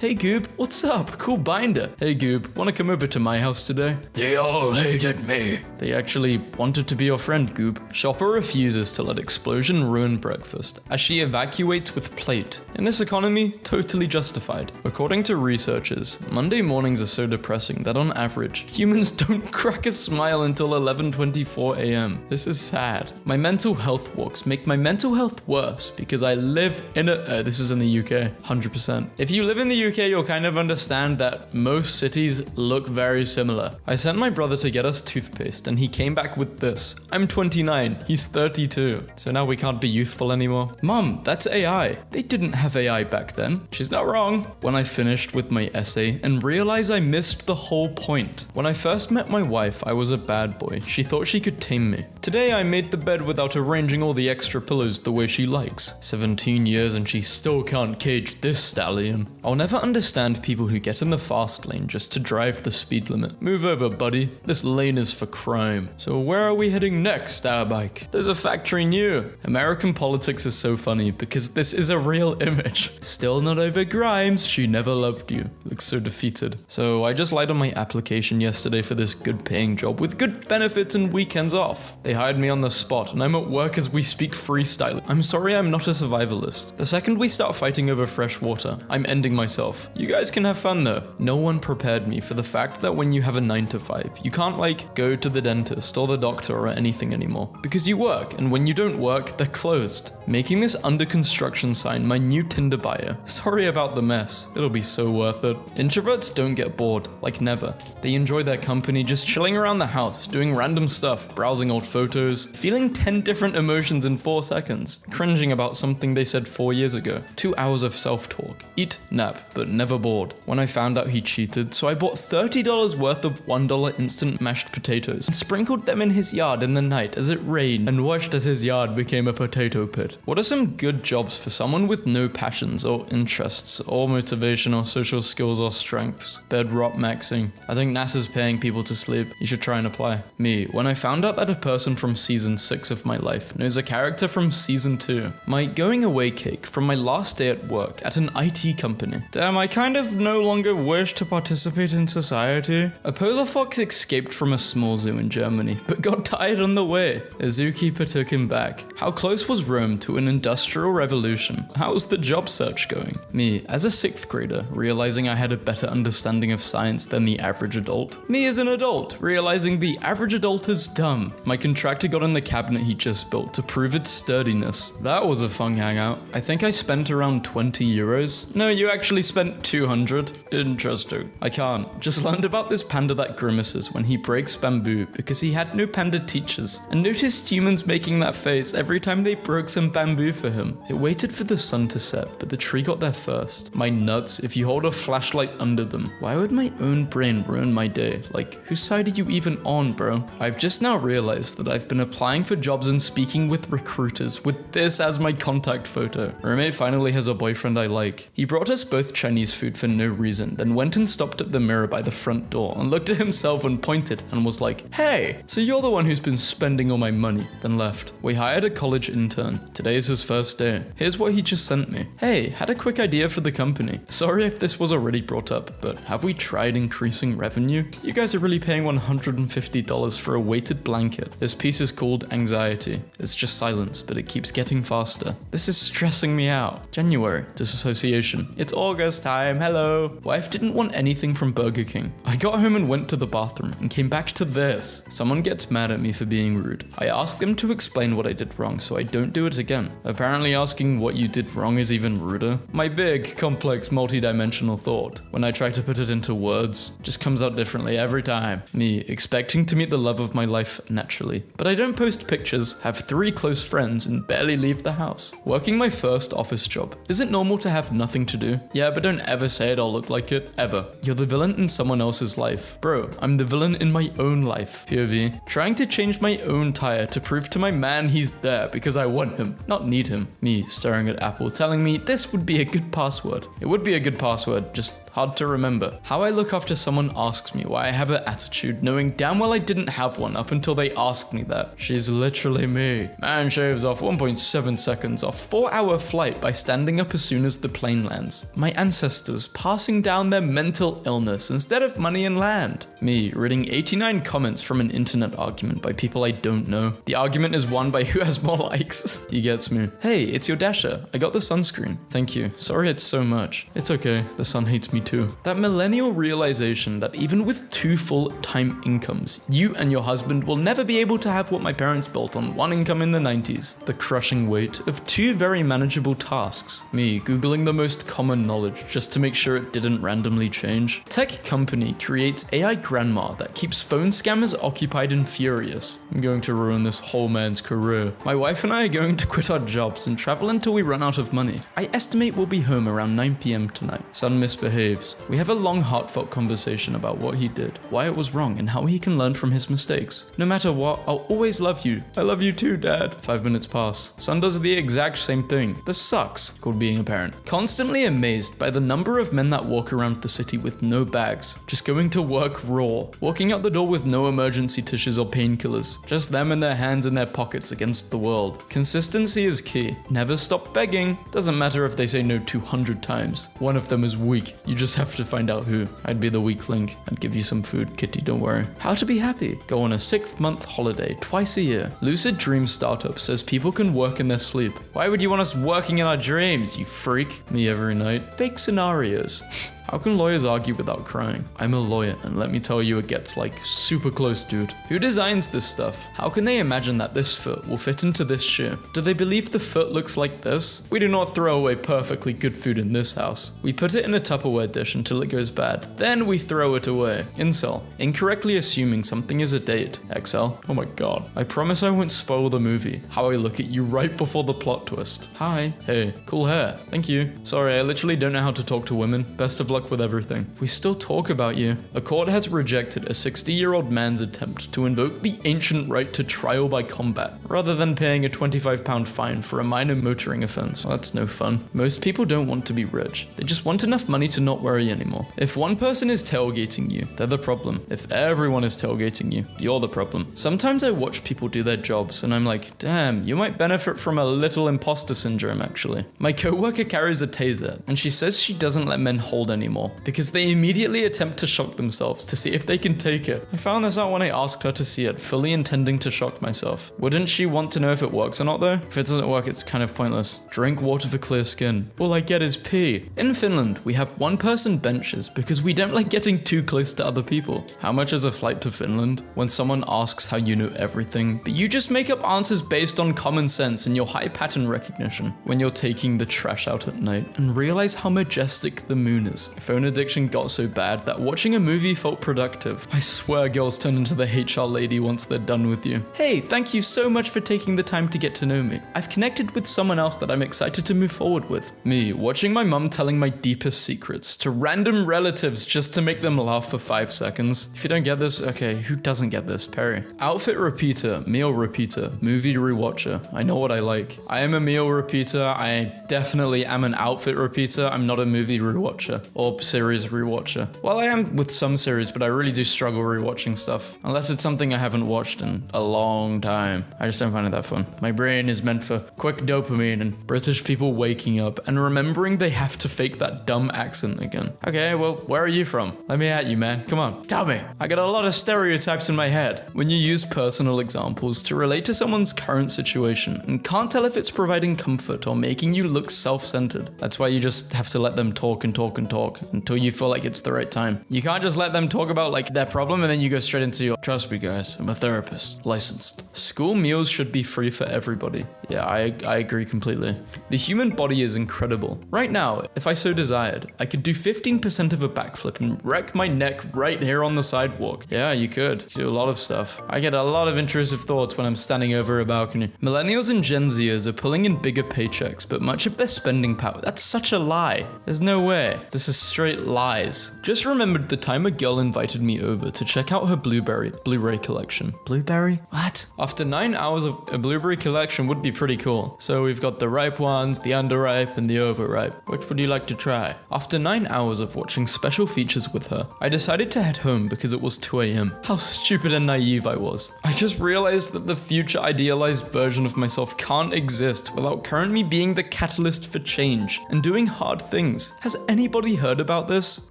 Hey Goob, what's up? Cool binder. Hey Goob, wanna come over to my house today? They all hated me. They actually wanted to be your friend, Goob. Shopper refuses to let explosion ruin breakfast as she evacuates with plate. In this economy, totally justified. According to researchers, Monday mornings are so depressing that on average, humans don't crack a smile until 11:24 a.m. This is sad. My mental health walks make my mental health worse because I live in a... this is in the UK, 100%. If you live in the UK, UK, you'll kind of understand that most cities look very similar. I sent my brother to get us toothpaste and he came back with this. I'm 29, he's 32. So now we can't be youthful anymore. Mom, that's AI. They didn't have AI back then. She's not wrong. When I finished with my essay and realized I missed the whole point. When I first met my wife, I was a bad boy. She thought she could tame me. Today I made the bed without arranging all the extra pillows the way she likes. 17 years and she still can't cage this stallion. I'll never understand people who get in the fast lane just to drive the speed limit. Move over, buddy. This lane is for crime. So where are we heading next, Airbike? There's a factory new. American politics is so funny because this is a real image. Still not over Grimes, she never loved you. Looks so defeated. So I just lied on my application yesterday for this good paying job with good benefits and weekends off. They hired me on the spot and I'm at work as we speak freestyling. I'm sorry I'm not a survivalist. The second we start fighting over fresh water, I'm ending myself. You guys can have fun though. No one prepared me for the fact that when you have a 9 to 5, you can't like go to the dentist or the doctor or anything anymore because you work, and when you don't work, they're closed. Making this under construction sign my new Tinder bio. Sorry about the mess. It'll be so worth it. Introverts don't get bored, like never. They enjoy their company just chilling around the house, doing random stuff, browsing old photos, feeling 10 different emotions in 4 seconds, cringing about something they said 4 years ago, 2 hours of self-talk, eat, nap, but never bored. When I found out he cheated, so I bought $30 worth of $1 instant mashed potatoes and sprinkled them in his yard in the night as it rained and watched as his yard became a potato pit. What are some good jobs for someone with no passions or interests or motivation or social skills or strengths? Bed rot maxing. I think NASA's paying people to sleep. You should try and apply. Me, when I found out that a person from season 6 of my life knows a character from season 2. My going away cake from my last day at work at an IT company. Damn, I kind of no longer wish to participate in society. A polar fox escaped from a small zoo in Germany, but got tired on the way. A zookeeper took him back. How close was Rome to an industrial revolution? How's the job search going? Me, as a 6th grader, realizing I had a better understanding of science than the average adult. Me as an adult, realizing the average adult is dumb. My contractor got in the cabinet he just built to prove its sturdiness. That was a fun hangout. I think I spent around 20 euros. No, you actually spent 200. Interesting. I can't. Just learned about this panda that grimaces when he breaks bamboo because he had no panda teachers, and noticed humans making that face every time they broke some bamboo for him. It waited for the sun to set, but the tree got there first. My nuts, if you hold a flashlight under them. Why would my own brain ruin my day? Like, whose side are you even on, bro? I've just now realized that I've been applying for jobs and speaking with recruiters with this as my contact photo. Roommate finally has a boyfriend I like. He brought us both Chinese food for no reason, then went and stopped at the mirror by the front door and looked at himself and pointed and was like, "Hey, so you're the one who's been spending all my money," then left. We hired a college intern. Today is his first day. Here's what he just sent me. Hey, had a quick idea for the company. Sorry if this was already brought up, but have we tried increasing revenue? You guys are really paying $150 for a weighted blanket. This piece is called Anxiety. It's just silence, but it keeps getting faster. This is stressing me out. January, disassociation. It's August time, hello. Wife didn't want anything from Burger King. I got home and went to the bathroom and came back to this. Someone gets mad at me for being rude. I ask them to explain what I did wrong so I don't do it again. Apparently asking what you did wrong is even ruder. My big, complex, multi-dimensional thought, when I try to put it into words, just comes out differently every time. Me, expecting to meet the love of my life naturally. But I don't post pictures, have 3 close friends, and barely leave the house. Working my first office job. Is it normal to have nothing to do? Yeah, but don't ever say it or look like it. Ever. You're the villain in someone else's life. Bro, I'm the villain in my own life. POV. Trying to change my own tire to prove to my man he's there because I want him, not need him. Me, staring at Apple, telling me this would be a good password. It would be a good password, just hard to remember. How I look after someone asks me why I have an attitude, knowing damn well I didn't have one up until they asked me that. She's literally me. Man shaves off 1.7 seconds off 4-hour flight by standing up as soon as the plane lands. My ancestors passing down their mental illness instead of money and land. Me, reading 89 comments from an internet argument by people I don't know. The argument is won by who has more likes. He gets me. Hey, it's your Dasher. I got the sunscreen. Thank you. Sorry it's so much. It's okay. The sun hates me 22. That millennial realization that even with 2 full-time incomes, you and your husband will never be able to have what my parents built on 1 income in the 90s. The crushing weight of 2 very manageable tasks. Me Googling the most common knowledge just to make sure it didn't randomly change. Tech company creates AI grandma that keeps phone scammers occupied and furious. I'm going to ruin this whole man's career. My wife and I are going to quit our jobs and travel until we run out of money. I estimate we'll be home around 9 p.m. tonight. Son misbehaves. We have a long, heartfelt conversation about what he did, why it was wrong, and how he can learn from his mistakes. No matter what, I'll always love you. I love you too, Dad. 5 minutes pass. Son does the exact same thing. This sucks. Called being a parent. Constantly amazed by the number of men that walk around the city with no bags, just going to work raw, walking out the door with no emergency tissues or painkillers, just them and their hands in their pockets against the world. Consistency is key. Never stop begging. Doesn't matter if they say no 200 times. One of them is weak. You just have to find out who. I'd be the weak link. I'd give you some food, kitty, don't worry. How to be happy. Go on a 6-month holiday twice a year. Lucid Dream Startup says people can work in their sleep. Why would you want us working in our dreams, you freak? Me every night. Fake scenarios. How can lawyers argue without crying? I'm a lawyer, and let me tell you, it gets like super close, dude. Who designs this stuff? How can they imagine that this foot will fit into this shoe? Do they believe the foot looks like this? We do not throw away perfectly good food in this house. We put it in a Tupperware dish until it goes bad. Then we throw it away. Incel. Incorrectly assuming something is a date. XL. Oh my god. I promise I won't spoil the movie. How I look at you right before the plot twist. Hi. Hey. Cool hair. Thank you. Sorry, I literally don't know how to talk to women. Best of luck with everything. We still talk about you. A court has rejected a 60-year-old man's attempt to invoke the ancient right to trial by combat, rather than paying a £25 fine for a minor motoring offense. Well, that's no fun. Most people don't want to be rich. They just want enough money to not worry anymore. If one person is tailgating you, they're the problem. If everyone is tailgating you, you're the problem. Sometimes I watch people do their jobs and I'm like, damn, you might benefit from a little imposter syndrome actually. My coworker carries a taser and she says she doesn't let men hold anymore because they immediately attempt to shock themselves to see if they can take it. I found this out when I asked her to see it, fully intending to shock myself. Wouldn't she want to know if it works or not though? If it doesn't work, it's kind of pointless. Drink water for clear skin. All I get is pee. In Finland, we have 1-person benches because we don't like getting too close to other people. How much is a flight to Finland? When someone asks how you know everything, but you just make up answers based on common sense and your high pattern recognition. When you're taking the trash out at night and realize how majestic the moon is. Phone addiction got so bad that watching a movie felt productive. I swear girls turn into the HR lady once they're done with you. Hey, thank you so much for taking the time to get to know me. I've connected with someone else that I'm excited to move forward with. Me, watching my mum telling my deepest secrets to random relatives just to make them laugh for 5 seconds. If you don't get this, okay, who doesn't get this? Perry. Outfit repeater, meal repeater, movie rewatcher. I know what I like. I am a meal repeater. I definitely am an outfit repeater. I'm not a movie rewatcher or series rewatcher. Well, I am with some series, but I really do struggle rewatching stuff. Unless it's something I haven't watched in a long time. I just don't find it that fun. My brain is meant for quick dopamine and British people waking up and remembering they have to fake that dumb accent again. Okay, well, where are you from? Let me at you, man. Come on, tell me. I got a lot of stereotypes in my head. When you use personal examples to relate to someone's current situation and can't tell if it's providing comfort or making you look self-centered. That's why you just have to let them talk and talk and talk until you feel like it's the right time. You can't just let them talk about like their problem and then you go straight into your, trust me guys, I'm a therapist, licensed. School meals should be free for everybody. Yeah, I agree completely. The human body is incredible. Right now, if I so desired, I could do 15% of a backflip and wreck my neck right here on the sidewalk. Yeah, you could. You do a lot of stuff. I get a lot of intrusive thoughts when I'm standing over a balcony. Millennials and Gen Zers are pulling in bigger paychecks, but much of their spending power, that's such a lie. There's no way. This is straight lies. Just remembered the time a girl invited me over to check out her Blu-ray collection. Blueberry? What? After 9 hours of a Blueberry collection would be pretty cool. So we've got the ripe ones, the underripe, and the overripe. Which would you like to try? After 9 hours of watching special features with her, I decided to head home because it was 2 a.m. How stupid and naive I was. I just realized that the future idealized version of myself can't exist without current me being the catalyst for change and doing hard things. Has anybody heard heard about this?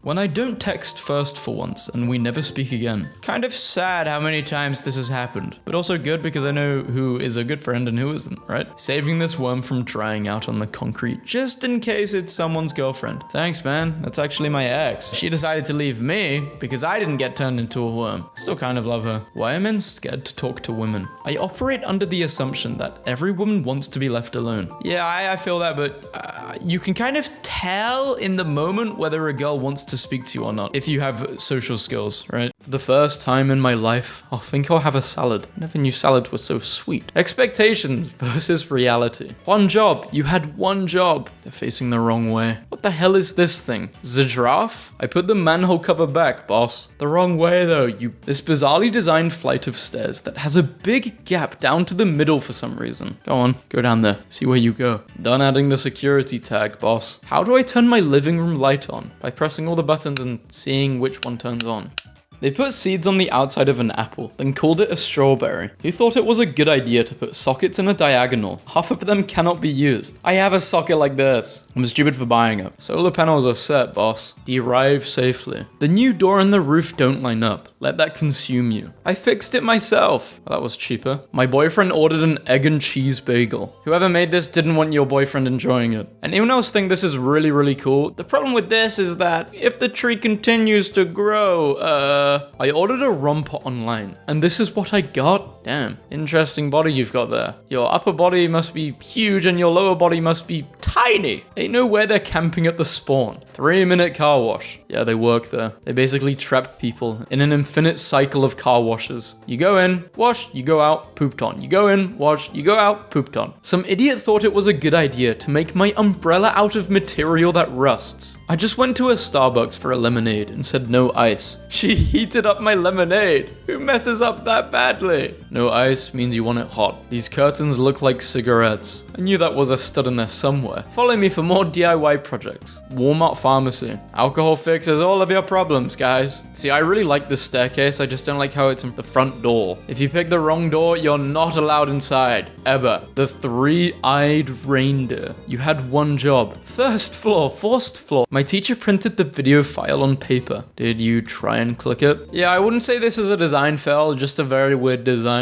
When I don't text first for once and we never speak again. Kind of sad how many times this has happened, but also good because I know who is a good friend and who isn't, right? Saving this worm from drying out on the concrete just in case it's someone's girlfriend. Thanks, man. That's actually my ex. She decided to leave me because I didn't get turned into a worm. Still kind of love her. Why are men scared to talk to women? I operate under the assumption that every woman wants to be left alone. Yeah, I feel that, but you can kind of tell in the moment whether a girl wants to speak to you or not if you have social skills, right? For the first time in my life, I think I'll have a salad. I never knew salad was so sweet. Expectations versus reality. One job. You had one job. They're facing the wrong way. What the hell is this thing? The giraffe? I put the manhole cover back, boss. The wrong way though. This bizarrely designed flight of stairs that has a big gap down to the middle for some reason. Go on, go down there. See where you go. Done adding the security tag, boss. How do I turn my living room light on? By pressing all the buttons and seeing which one turns on. They put seeds on the outside of an apple, then called it a strawberry. Who thought it was a good idea to put sockets in a diagonal? Half of them cannot be used. I have a socket like this. I'm stupid for buying it. Solar panels are set, boss. Derive safely. The new door and the roof don't line up. Let that consume you. I fixed it myself. That was cheaper. My boyfriend ordered an egg and cheese bagel. Whoever made this didn't want your boyfriend enjoying it. Anyone else think this is really, really cool? The problem with this is that if the tree continues to grow, I ordered a romper online, and this is what I got. Damn, interesting body you've got there. Your upper body must be huge and your lower body must be tiny. Ain't no way they're camping at the spawn. 3-minute car wash. Yeah, they work there. They basically trap people in an infinite cycle of car washes. You go in, wash, you go out, pooped on. You go in, wash, you go out, pooped on. Some idiot thought it was a good idea to make my umbrella out of material that rusts. I just went to a Starbucks for a lemonade and said no ice. She heated up my lemonade. Who messes up that badly? No ice means you want it hot. These curtains look like cigarettes. I knew that was a stud in there somewhere. Follow me for more DIY projects. Walmart pharmacy. Alcohol fixes all of your problems, guys. See, I really like this staircase. I just don't like how it's in the front door. If you pick the wrong door, you're not allowed inside. Ever. The three-eyed reindeer. You had one job. First floor, forced floor. My teacher printed the video file on paper. Did you try and click it? Yeah, I wouldn't say this is a design fail, just a very weird design.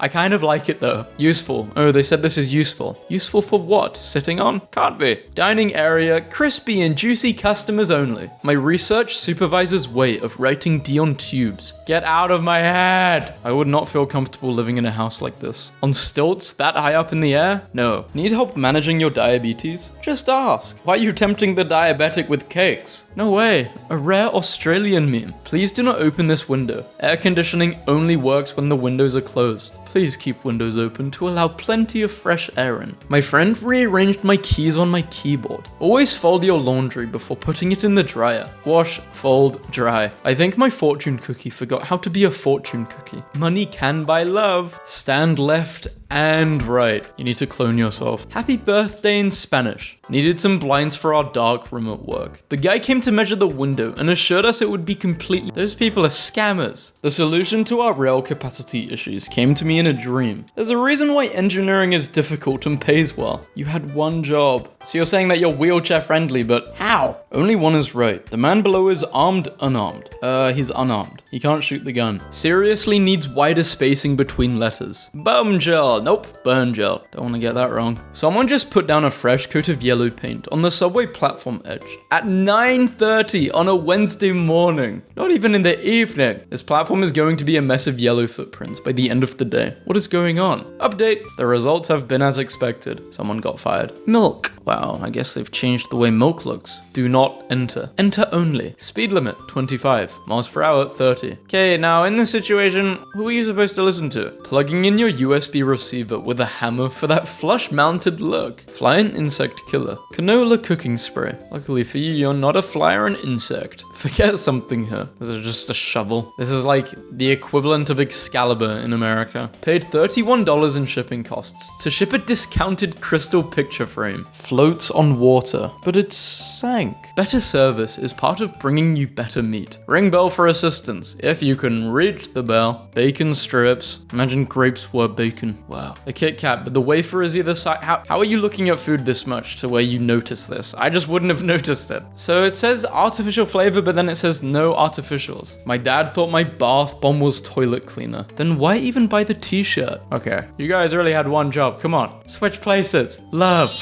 I kind of like it though. Useful. Oh, they said this is useful. Useful for what? Sitting on? Can't be. Dining area, crispy and juicy customers only. My research supervisor's way of writing D on tubes. Get out of my head! I would not feel comfortable living in a house like this. On stilts that high up in the air? No. Need help managing your diabetes? Just ask. Why are you tempting the diabetic with cakes? No way. A rare Australian meme. Please do not open this window. Air conditioning only works when the windows are closed. Please keep windows open to allow plenty of fresh air in. My friend rearranged my keys on my keyboard. Always fold your laundry before putting it in the dryer. Wash, fold, dry. I think my fortune cookie forgot how to be a fortune cookie. Money can buy love. Stand left and right. You need to clone yourself. Happy birthday in Spanish. Needed some blinds for our dark room at work. The guy came to measure the window and assured us it would be completely... Those people are scammers. The solution to our rail capacity issues came to me in a dream. There's a reason why engineering is difficult and pays well. You had one job. So you're saying that you're wheelchair friendly, but how? Only one is right. The man below is armed, unarmed. He's unarmed. He can't shoot the gun. Seriously needs wider spacing between letters. Bum gel. Nope, burn gel. Don't want to get that wrong. Someone just put down a fresh coat of yellow paint on the subway platform edge at 9:30 on a Wednesday morning. Not even in the evening. This platform is going to be a mess of yellow footprints by the end of the day. What is going on? Update. The results have been as expected. Someone got fired. Milk. Wow, I guess they've changed the way milk looks. Do not enter. Enter only. Speed limit 25. Miles per hour 30. Okay, now in this situation, who are you supposed to listen to? Plugging in your USB receiver with a hammer for that flush mounted look. Flying insect killer. Canola cooking spray. Luckily for you, you're not a fly or an insect. Forget something here. This is just a shovel. This is like the equivalent of Excalibur in America. Paid $31 in shipping costs to ship a discounted crystal picture frame. floats on water, but it sank. Better service is part of bringing you better meat. Ring bell for assistance. If you can reach the bell. Bacon strips. Imagine grapes were bacon. Wow. A Kit Kat, but the wafer is either side. How are you looking at food this much to where you notice this? I just wouldn't have noticed it. So it says artificial flavor, but then it says no artificials. My dad thought my bath bomb was toilet cleaner. Then why even buy the t-shirt? Okay, you guys really had one job. Come on, switch places. Love.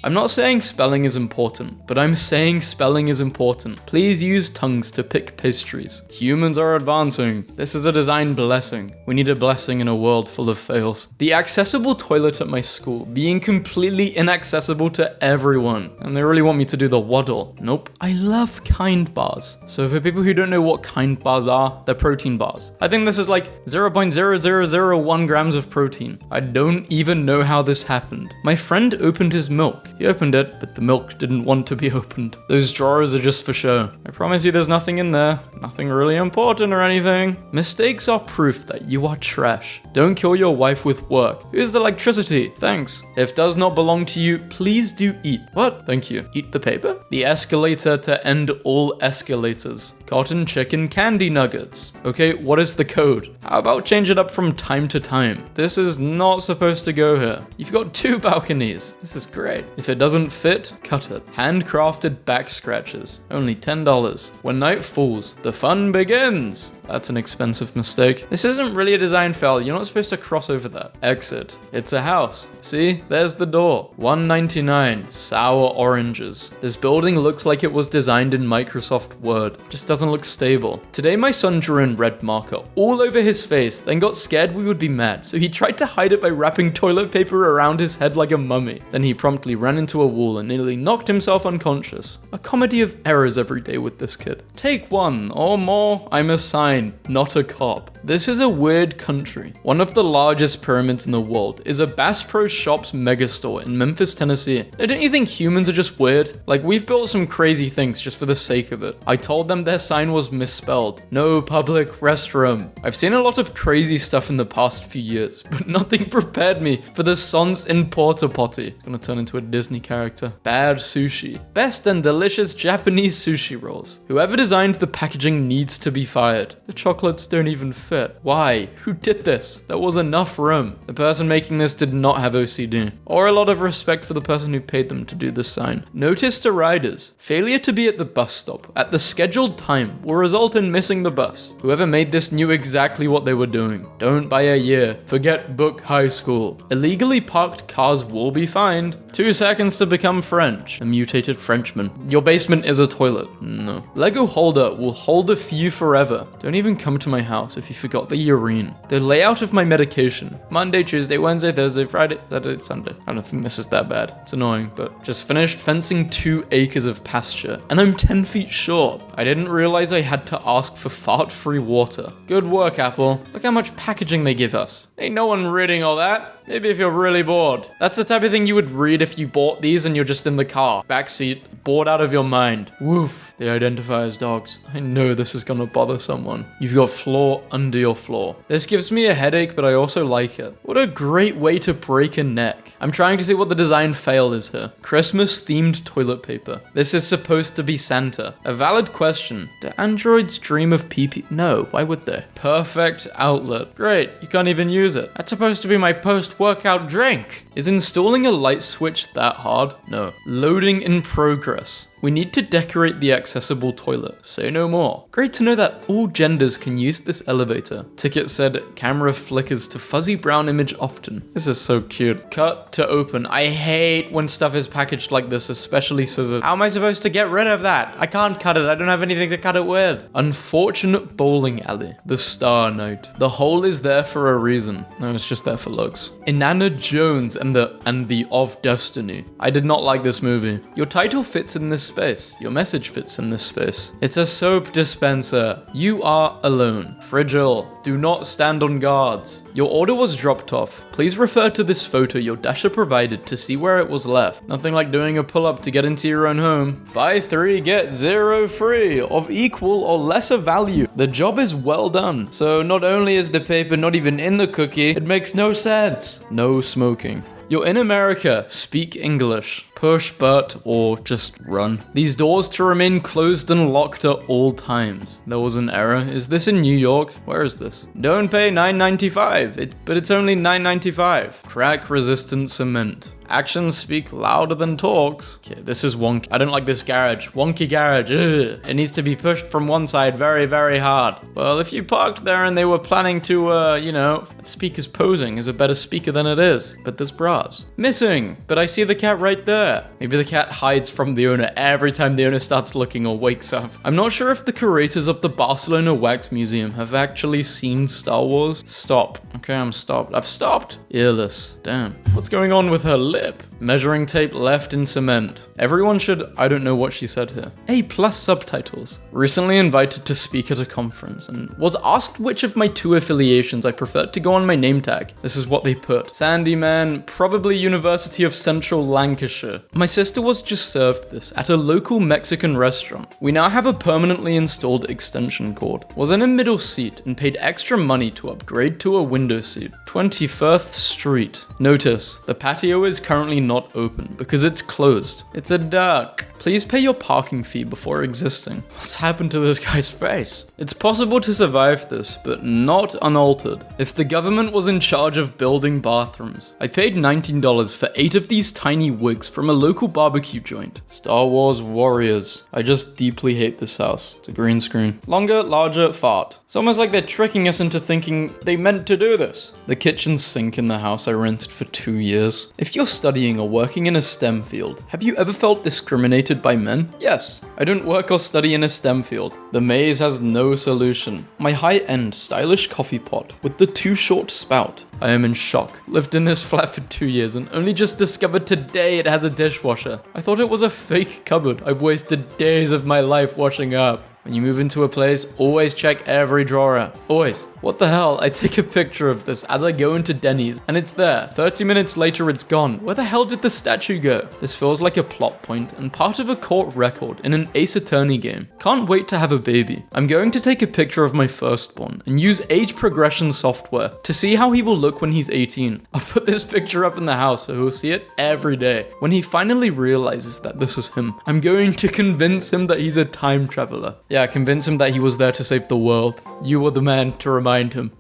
I'm not saying spelling is important, but I'm saying spelling is important. Please use tongues to pick pastries. Humans are advancing. This is a design blessing. We need a blessing in a world full of fails. The accessible toilet at my school being completely inaccessible to everyone. And they really want me to do the waddle. Nope. I love Kind bars. So for people who don't know what Kind bars are, they're protein bars. I think this is like 0.0001 grams of protein. I don't even know how this happened. My friend opened his milk. He opened it, but the milk didn't want to be opened. Those drawers are just for show. I promise you there's nothing in there. Nothing really important or anything. Mistakes are proof that you are trash. Don't kill your wife with work. Here's the electricity. Thanks. If does not belong to you, please do eat. What? Thank you. Eat the paper? The escalator to end all escalators. Cotton chicken candy nuggets. Okay, what is the code? How about change it up from time to time? This is not supposed to go here. You've got 2 balconies. This is great. If it doesn't fit, cut it. Handcrafted back scratches. Only $10. When night falls, the fun begins. That's an expensive mistake. This isn't really a design fail. You're not supposed to cross over that. Exit. It's a house. See? There's the door. $1.99. Sour oranges. This building looks like it was designed in Microsoft Word. Just doesn't look stable. Today my son drew in red marker all over his face, then got scared we would be mad, so he tried to hide it by wrapping toilet paper around his head like a mummy. Then he promptly ran into a wall and nearly knocked himself unconscious. A comedy of errors every day with this kid. Take 1 or more. I'm a sign, not a cop. This is a weird country. One of the largest pyramids in the world is a Bass Pro Shops megastore in Memphis, Tennessee. Now, don't you think humans are just weird? Like, we've built some crazy things just for the sake of it. I told them their sign was misspelled. No public restroom. I've seen a lot of crazy stuff in the past few years, but nothing prepared me for the Sans in Porta Potty. It's gonna turn into a Disney character. Bad sushi. Best and delicious Japanese sushi rolls. Whoever designed the packaging needs to be fired. The chocolates don't even fit. Why? Who did this? There was enough room. The person making this did not have OCD. Or a lot of respect for the person who paid them to do this sign. Notice to riders. Failure to be at the bus stop at the scheduled time will result in missing the bus. Whoever made this knew exactly what they were doing. Don't buy a year. Forget book high school. Illegally parked cars will be fined. 2 seconds to become French. A mutated Frenchman. Your basement is a toilet. No. Lego holder will hold a few forever. Don't even come to my house if you forgot the urine. The layout of my medication. Monday, Tuesday, Wednesday, Thursday, Friday, Saturday, Sunday. I don't think this is that bad. It's annoying, but just finished fencing 2 acres of pasture, and I'm 10 feet short. I didn't realize I had to ask for fart-free water. Good work, Apple. Look how much packaging they give us. Ain't no one reading all that. Maybe if you're really bored. That's the type of thing you would read if you bought these and you're just in the car. Backseat, bored out of your mind. Woof. They identify as dogs. I know this is gonna bother someone. You've got floor under your floor. This gives me a headache, but I also like it. What a great way to break a neck. I'm trying to see what the design fail is here. Christmas-themed toilet paper. This is supposed to be Santa. A valid question. Do androids dream of pee-pee? No, why would they? Perfect outlet. Great, you can't even use it. That's supposed to be my post-workout drink. Is installing a light switch that hard? No. Loading in progress. We need to decorate the accessible toilet. Say no more. Great to know that all genders can use this elevator. Ticket said, camera flickers to fuzzy brown image often. This is so cute. Cut to open. I hate when stuff is packaged like this, especially scissors. How am I supposed to get rid of that? I can't cut it. I don't have anything to cut it with. Unfortunate bowling alley. The Star Knight. The hole is there for a reason. No, it's just there for looks. Inanna Jones and the Of Destiny. I did not like this movie. Your title fits in this space. Your message fits in this space. It's a soap dispenser. You are alone. Fragile. Do not stand on guards. Your order was dropped off. Please refer to this photo your dasher provided to see where it was left. Nothing like doing a pull-up to get into your own home. Buy 3, get 0 free of equal or lesser value. The job is well done. So not only is the paper not even in the cookie, it makes no sense. No smoking. You're in America, speak English. Push, but, or just run. These doors to remain closed and locked at all times. There was an error. Is this in New York? Where is this? Don't pay $9.95, but it's only $9.95. Crack resistant cement. Actions speak louder than talks. Okay, this is wonky. I don't like this garage. Wonky garage. Ugh. It needs to be pushed from one side very, very hard. Well, if you parked there and they were planning to, speaker's posing is a better speaker than it is. But there's bras. Missing. But I see the cat right there. Maybe the cat hides from the owner every time the owner starts looking or wakes up. I'm not sure if the curators of the Barcelona Wax Museum have actually seen Star Wars. Stop. Okay, I'm stopped. I've stopped. Earless. Damn. What's going on with her lip? Measuring tape left in cement. Everyone should, I don't know what she said here. A+ subtitles. Recently invited to speak at a conference and was asked which of my 2 affiliations I preferred to go on my name tag. This is what they put. Sandy man, probably University of Central Lancashire. My sister was just served this at a local Mexican restaurant. We now have a permanently installed extension cord. Was in a middle seat and paid extra money to upgrade to a window seat. 21st Street. Notice, the patio is currently not open because it's closed. It's a duck. Please pay your parking fee before existing. What's happened to this guy's face? It's possible to survive this, but not unaltered. If the government was in charge of building bathrooms. I paid $19 for 8 of these tiny wigs from a local barbecue joint. Star Wars Warriors. I just deeply hate this house. It's a green screen. Longer, larger, fart. It's almost like they're tricking us into thinking they meant to do this. The kitchen sink in the house I rented for 2 years. If you're studying or working in a STEM field, have you ever felt discriminated by men? Yes. I don't work or study in a STEM field. The maze has no solution. My high-end, stylish coffee pot with the too short spout. I am in shock. Lived in this flat for 2 years and only just discovered today it has a dishwasher. I thought it was a fake cupboard. I've wasted days of my life washing up. When you move into a place, always check every drawer. Always. What the hell? I take a picture of this as I go into Denny's and it's there. 30 minutes later, it's gone. Where the hell did the statue go? This feels like a plot point and part of a court record in an Ace Attorney game. Can't wait to have a baby. I'm going to take a picture of my firstborn and use age progression software to see how he will look when he's 18. I'll put this picture up in the house so he'll see it every day. When he finally realizes that this is him, I'm going to convince him that he's a time traveler. Yeah, convince him that he was there to save the world. You were the man to remind him.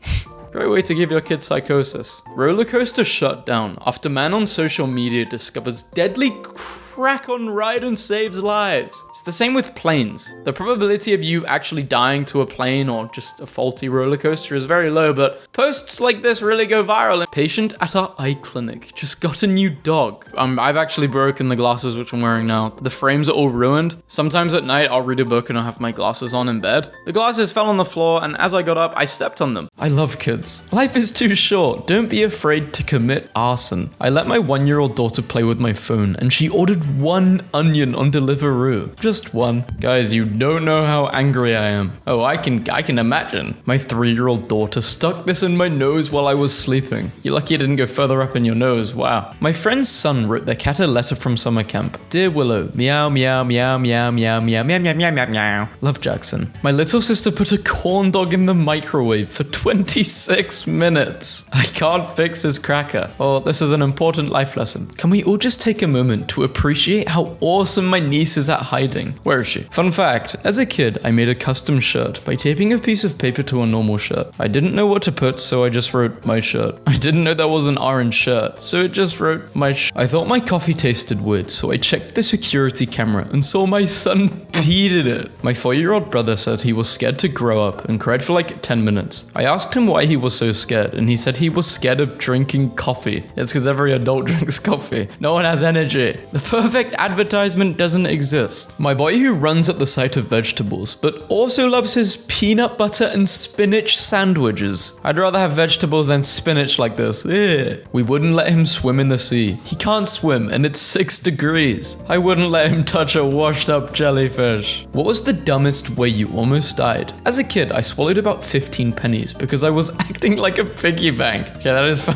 Great way to give your kid psychosis. Roller coaster shut down after man on social media discovers deadly crack on ride and saves lives. It's the same with planes. The probability of you actually dying to a plane or just a faulty roller coaster is very low, but posts like this really go viral. A patient at our eye clinic just got a new dog. I've actually broken the glasses which I'm wearing now. The frames are all ruined. Sometimes at night I'll read a book and I'll have my glasses on in bed. The glasses fell on the floor and as I got up, I stepped on them. I love kids. Life is too short. Don't be afraid to commit arson. I let my 1-year-old daughter play with my phone and she ordered 1 onion on Deliveroo. Just 1. Guys, you don't know how angry I am. Oh, I can imagine. My 3-year-old daughter stuck this in my nose while I was sleeping. You're lucky it didn't go further up in your nose. Wow. My friend's son wrote their cat a letter from summer camp. Dear Willow, meow, meow, meow, meow, meow, meow, meow, meow, meow, meow, meow. Love, Jackson. My little sister put a corn dog in the microwave for 26 minutes. I can't fix his cracker. Oh, this is an important life lesson. Can we all just take a moment to appreciate how awesome my niece is at hiding? Where is she? Fun fact, as a kid, I made a custom shirt by taping a piece of paper to a normal shirt. I didn't know what to put, so I just wrote my shirt. I didn't know there was an orange shirt, so it just wrote my I thought my coffee tasted weird, so I checked the security camera and saw my son peed in it. My 4-year-old brother said he was scared to grow up and cried for like 10 minutes. I asked him why he was so scared, and he said he was scared of drinking coffee. It's because every adult drinks coffee. No one has energy. The perfect advertisement doesn't exist. My boy who runs at the sight of vegetables, but also loves his peanut butter and spinach sandwiches. I'd rather have vegetables than spinach like this. Ugh. We wouldn't let him swim in the sea. He can't swim and it's 6 degrees. I wouldn't let him touch a washed up jellyfish. What was the dumbest way you almost died? As a kid, I swallowed about 15 pennies because I was acting like a piggy bank. Okay, that is fun.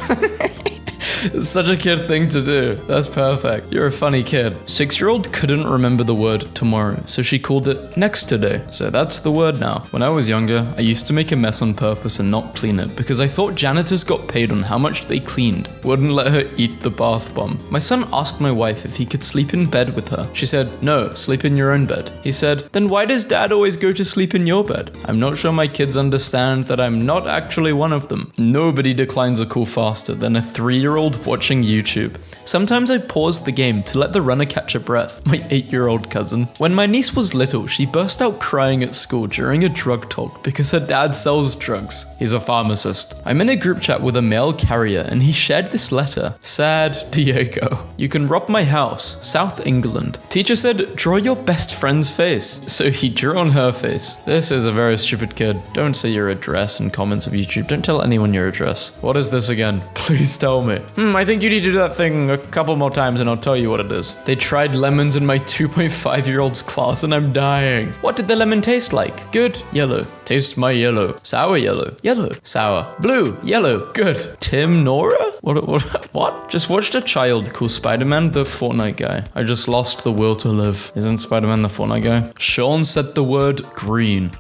It's such a kid thing to do. That's perfect. You're a funny kid. 6-year-old couldn't remember the word tomorrow, so she called it next today. So that's the word now. When I was younger, I used to make a mess on purpose and not clean it because I thought janitors got paid on how much they cleaned. Wouldn't let her eat the bath bomb. My son asked my wife if he could sleep in bed with her. She said, no, sleep in your own bed. He said, then why does dad always go to sleep in your bed? I'm not sure my kids understand that I'm not actually one of them. Nobody declines a call faster than a 3-year-old watching YouTube. Sometimes I paused the game to let the runner catch a breath, my 8-year-old cousin. When my niece was little, she burst out crying at school during a drug talk because her dad sells drugs. He's a pharmacist. I'm in a group chat with a mail carrier and he shared this letter. Sad Diego. You can rob my house, South England. Teacher said, draw your best friend's face. So he drew on her face. This is a very stupid kid. Don't say your address in comments of YouTube. Don't tell anyone your address. What is this again? Please tell me. I think you need to do that thing a couple more times and I'll tell you what it is. They tried lemons in my 2.5-year-old's class and I'm dying. What did the lemon taste like? Good. Yellow. Taste my yellow. Sour yellow. Yellow. Sour. Blue. Yellow. Good. Tim Nora? What? Just watched a child call Spider-Man the Fortnite guy. I just lost the will to live. Isn't Spider-Man the Fortnite guy? Sean said the word green.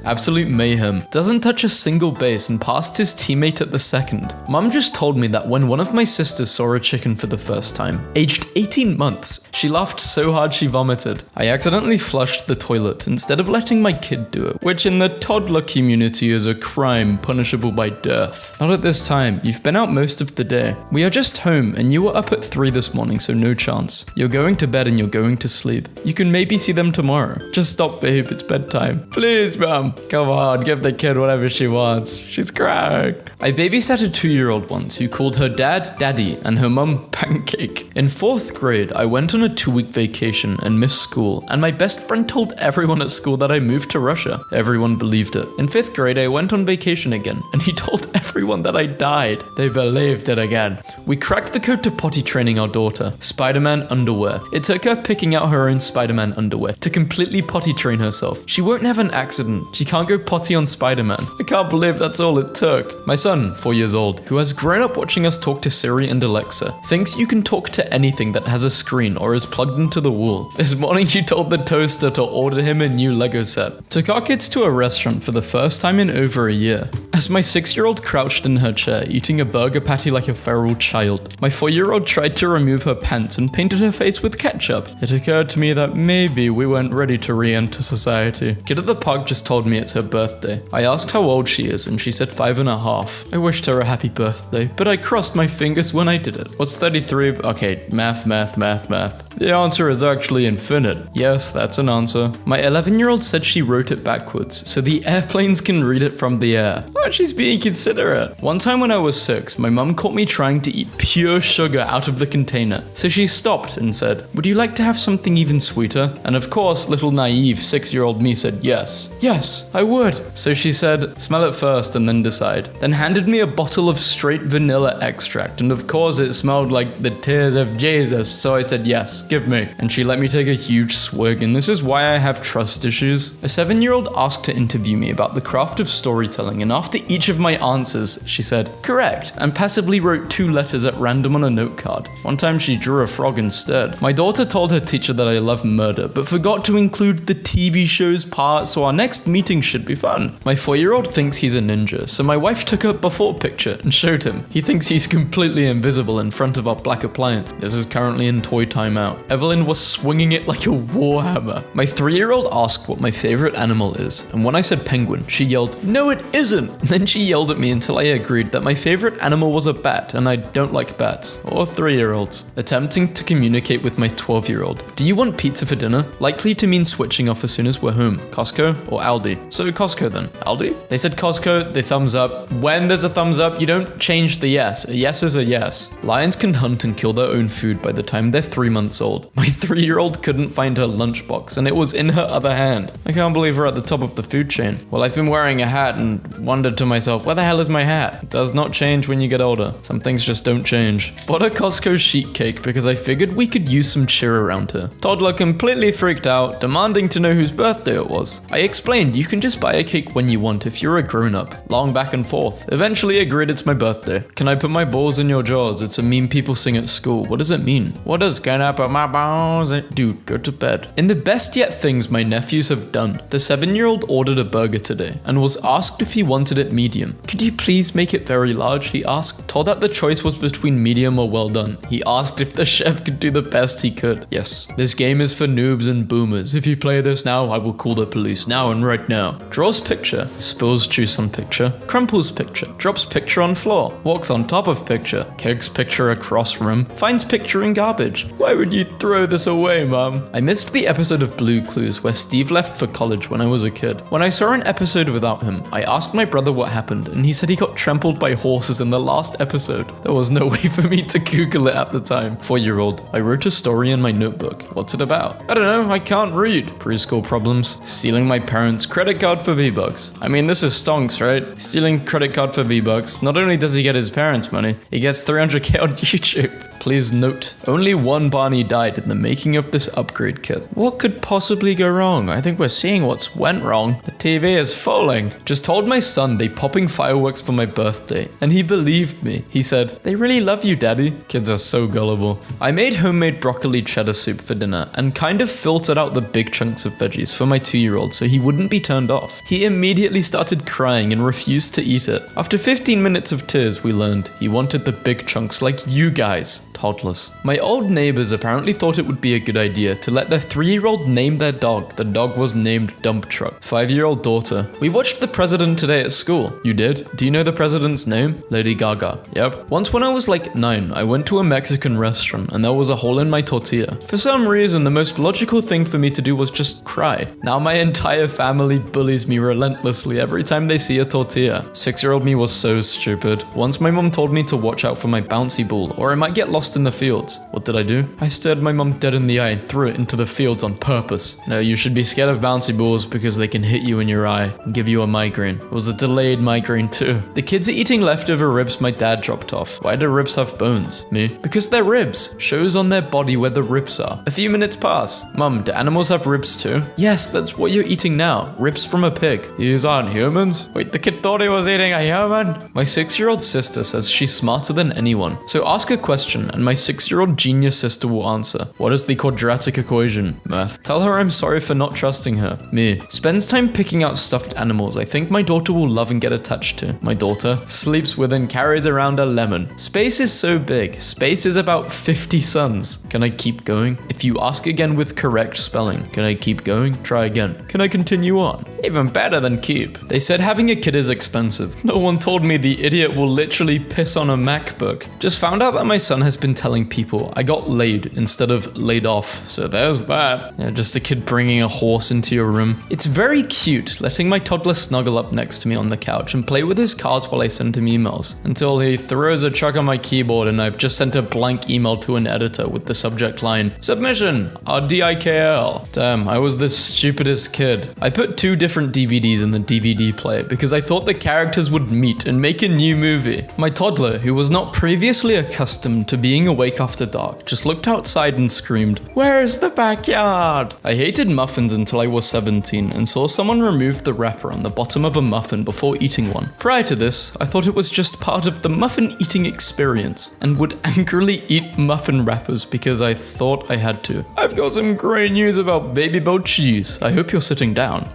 Absolute mayhem. Doesn't touch a single base and passed his teammate at the second. Mum just told me that when one of my sisters saw a chicken for the first time, aged 18 months, she laughed so hard she vomited. I accidentally flushed the toilet instead of letting my kid do it, which in the toddler community is a crime punishable by death. Not at this time. You've been out most of the day. We are just home and you were up at 3 this morning, so no chance. You're going to bed and you're going to sleep. You can maybe see them tomorrow. Just stop, babe. It's bedtime. Please, Mum. Come on, give the kid whatever she wants. She's crying. I babysat a 2-year-old once who called her dad Daddy and her mum Pancake. In 4th grade, I went on a 2-week vacation and missed school, and my best friend told everyone at school that I moved to Russia. Everyone believed it. In 5th grade, I went on vacation again, and he told everyone that I died. They believed it again. We cracked the code to potty training our daughter, Spider-Man underwear. It took her picking out her own Spider-Man underwear to completely potty train herself. She won't have an accident. She can't go potty on Spider-Man. I can't believe that's all it took. My son, 4 years old, who has grown up watching us talk to Siri and Alexa, thinks you can talk to anything that has a screen or is plugged into the wall. This morning he told the toaster to order him a new Lego set. Took our kids to a restaurant for the first time in over a year. As my 6-year-old crouched in her chair, eating a burger patty like a feral child, my 4-year-old tried to remove her pants and painted her face with ketchup. It occurred to me that maybe we weren't ready to re-enter society. Kid at the park just told me it's her birthday. I asked how old she is and she said 5.5. I wished her a happy birthday, but I crossed my fingers when I did it. What's 33? Okay, math. The answer is actually infinite. Yes, that's an answer. My 11-year-old said she wrote it backwards, so the airplanes can read it from the air. Oh, she's being considerate. One time when I was 6, my mum caught me trying to eat pure sugar out of the container. So she stopped and said, would you like to have something even sweeter? And of course, little naive 6-year-old me said yes. Yes, I would. So she said, smell it first and then decide. Then handed me a bottle of straight vanilla extract, and of course it smelled like the tears of Jesus, so I said yes, give me. And she let me take a huge swig, and this is why I have trust issues. A 7-year-old asked to interview me about the craft of storytelling, and after each of my answers, she said, correct, and passively wrote 2 letters at random on a note card. One time she drew a frog instead. My daughter told her teacher that I love murder, but forgot to include the TV show's part, so our next meeting should be fun. My 4-year-old thinks he's a ninja, so my wife took a before picture and showed him. He thinks he's completely invisible in front of our black appliance. This is currently in toy timeout. Evelyn was swinging it like a warhammer. My 3-year-old asked what my favorite animal is, and when I said penguin, she yelled, no it isn't! And then she yelled at me until I agreed that my favorite animal was a bat, and I don't like bats. Or 3-year-olds. Attempting to communicate with my 12-year-old. Do you want pizza for dinner? Likely to mean switching off as soon as we're home. Costco or Aldi? So Costco then. Aldi? They said Costco, they thumbs up. When there's a thumbs up, you don't change the yes. A yes is a yes. Lions can hunt and kill their own food by the time they're 3 months old. My 3-year-old couldn't find her lunchbox, and it was in her other hand. I can't believe we're at the top of the food chain. Well, I've been wearing a hat and wondered to myself, where the hell is my hat? It does not change when you get older. older. Some things just don't change. Bought a Costco sheet cake because I figured we could use some cheer around here. Toddler completely freaked out, demanding to know whose birthday it was. I explained you can just buy a cake when you want if you're a grown-up. Long back and forth. Eventually agreed it's my birthday. Can I put my balls in your jaws? It's a meme people sing at school. What does it mean? What does can I put my balls in? Dude, go to bed. In the best yet things my nephews have done, the 7-year-old ordered a burger today and was asked if he wanted it medium. Could you please make it very large? He asked. Told that the choice was between medium or well done. He asked if the chef could do the best he could. Yes, this game is for noobs and boomers. If you play this now, I will call the police now and right now. Draws picture, spills juice on picture, crumples picture, drops picture on floor, walks on top of picture, kicks picture across room, finds picture in garbage. Why would you throw this away, Mom? I missed the episode of Blue Clues where Steve left for college when I was a kid. When I saw an episode without him, I asked my brother what happened, and he said he got trampled by horses in the last episode. There was no way for me to Google it at the time. 4-year-old, I wrote a story in my notebook. What's it about? I don't know, I can't read. Preschool problems. Stealing my parents' credit card for V-Bucks. I mean, this is stonks, right? Stealing credit card for V-Bucks. Not only does he get his parents' money, he gets 300k on YouTube. Please note, only one Barney died in the making of this upgrade kit. What could possibly go wrong? I think we're seeing what's went wrong. The TV is falling. Just told my son they popping fireworks for my birthday, and he believed me. He said, they really love you, Daddy. Kids are so gullible. I made homemade broccoli cheddar soup for dinner and kind of filtered out the big chunks of veggies for my 2-year-old so he wouldn't be turned off. He immediately started crying and refused to eat it. After 15 minutes of tears, we learned he wanted the big chunks like you guys. Toddlers. My old neighbors apparently thought it would be a good idea to let their 3-year-old name their dog. The dog was named Dump Truck. 5-year-old daughter. We watched The President today at school. You did? Do you know the president's name? Lady Gaga. Yep. Once when I was like 9, I went to a Mexican restaurant and there was a hole in my tortilla. For some reason, the most logical thing for me to do was just cry. Now my entire family bullies me relentlessly every time they see a tortilla. 6-year-old me was so stupid. Once my mom told me to watch out for my bouncy ball or I might get lost in the fields. What did I do? I stared my mom dead in the eye and threw it into the fields on purpose. No, you should be scared of bouncy balls because they can hit you in your eye and give you a migraine. It was a delayed migraine too. The kids are eating leftover ribs my dad dropped off. Why do ribs have bones? Me? Because they're ribs. Shows on their body where the ribs are. A few minutes pass. Mum, do animals have ribs too? Yes, that's what you're eating now. Ribs from a pig. These aren't humans? Wait, the kid thought he was eating a human? My 6-year-old sister says she's smarter than anyone. So ask a question and my 6-year-old genius sister will answer. What is the quadratic equation? Math. Tell her I'm sorry for not trusting her. Me. Spends time picking out stuffed animals I think my daughter will love and get attached to. My daughter. Sleeps with and carries around a lemon. Space is so big. Space is about 50 suns. Can I keep going? If you ask again with correct spelling. Can I keep going? Try again. Can I continue on? Even better than keep. They said having a kid is expensive. No one told me the idiot will literally piss on a MacBook. Just found out that my son has been telling people I got laid instead of laid off, so there's that. Yeah, just a kid bringing a horse into your room. It's very cute letting my toddler snuggle up next to me on the couch and play with his cars while I send him emails, until he throws a chuck on my keyboard and I've just sent a blank email to an editor with the subject line, submission, RDIKL. Damn, I was the stupidest kid. I put 2 different DVDs in the DVD player because I thought the characters would meet and make a new movie. My toddler, who was not previously accustomed to being awake after dark, just looked outside and screamed, "Where's the backyard?" I hated muffins until I was 17 and saw someone remove the wrapper on the bottom of a muffin before eating one. Prior to this, I thought it was just part of the muffin eating experience and would angrily eat muffin wrappers because I thought I had to. I've got some great news about baby boat cheese. I hope you're sitting down.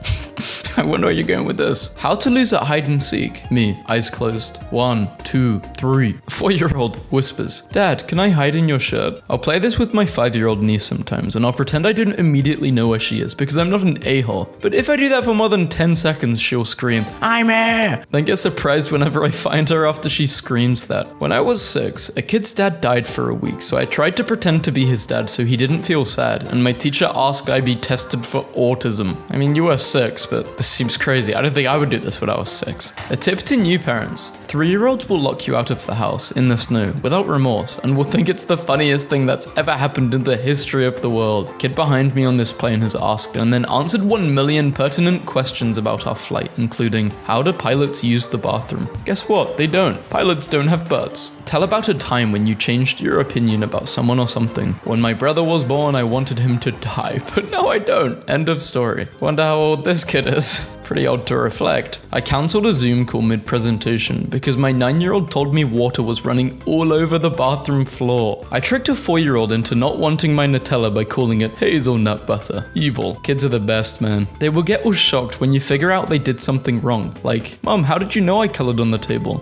I wonder where you're going with this. How to lose at hide and seek. Me, eyes closed. 1, 2, 3. 4-year-old whispers, "Dad, can I hide in your shirt?" I'll play this with my 5-year-old niece sometimes, and I'll pretend I didn't immediately know where she is because I'm not an a-hole. But if I do that for more than 10 seconds, she'll scream, "I'm here!" Then get surprised whenever I find her after she screams that. When I was 6, a kid's dad died for a week, so I tried to pretend to be his dad so he didn't feel sad, and my teacher asked I be tested for autism. I mean, you were 6, but the This seems crazy. I don't think I would do this when I was 6. A tip to new parents. 3-year-olds will lock you out of the house in the snow without remorse and will think it's the funniest thing that's ever happened in the history of the world. Kid behind me on this plane has asked and then answered 1 million pertinent questions about our flight, including how do pilots use the bathroom? Guess what? They don't. Pilots don't have butts. Tell about a time when you changed your opinion about someone or something. When my brother was born, I wanted him to die, but now I don't. End of story. Wonder how old this kid is. Pretty odd to reflect. I cancelled a Zoom call mid-presentation because my 9-year-old told me water was running all over the bathroom floor. I tricked a 4-year-old into not wanting my Nutella by calling it hazelnut butter. Evil. Kids are the best, man. They will get all shocked when you figure out they did something wrong. Like, Mom, how did you know I colored on the table?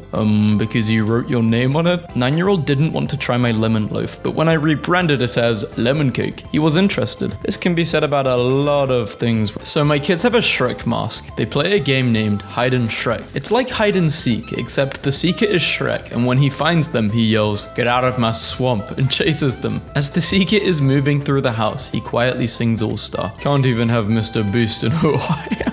Because you wrote your name on it? 9-year-old didn't want to try my lemon loaf, but when I rebranded it as lemon cake, he was interested. This can be said about a lot of things. So my kids have a Shrek mask. They play a game named Hide and Shrek. It's like hide and seek, except the seeker is Shrek, and when he finds them, he yells, "Get out of my swamp," and chases them. As the seeker is moving through the house, he quietly sings All Star. Can't even have Mr. Beast in Hawaii.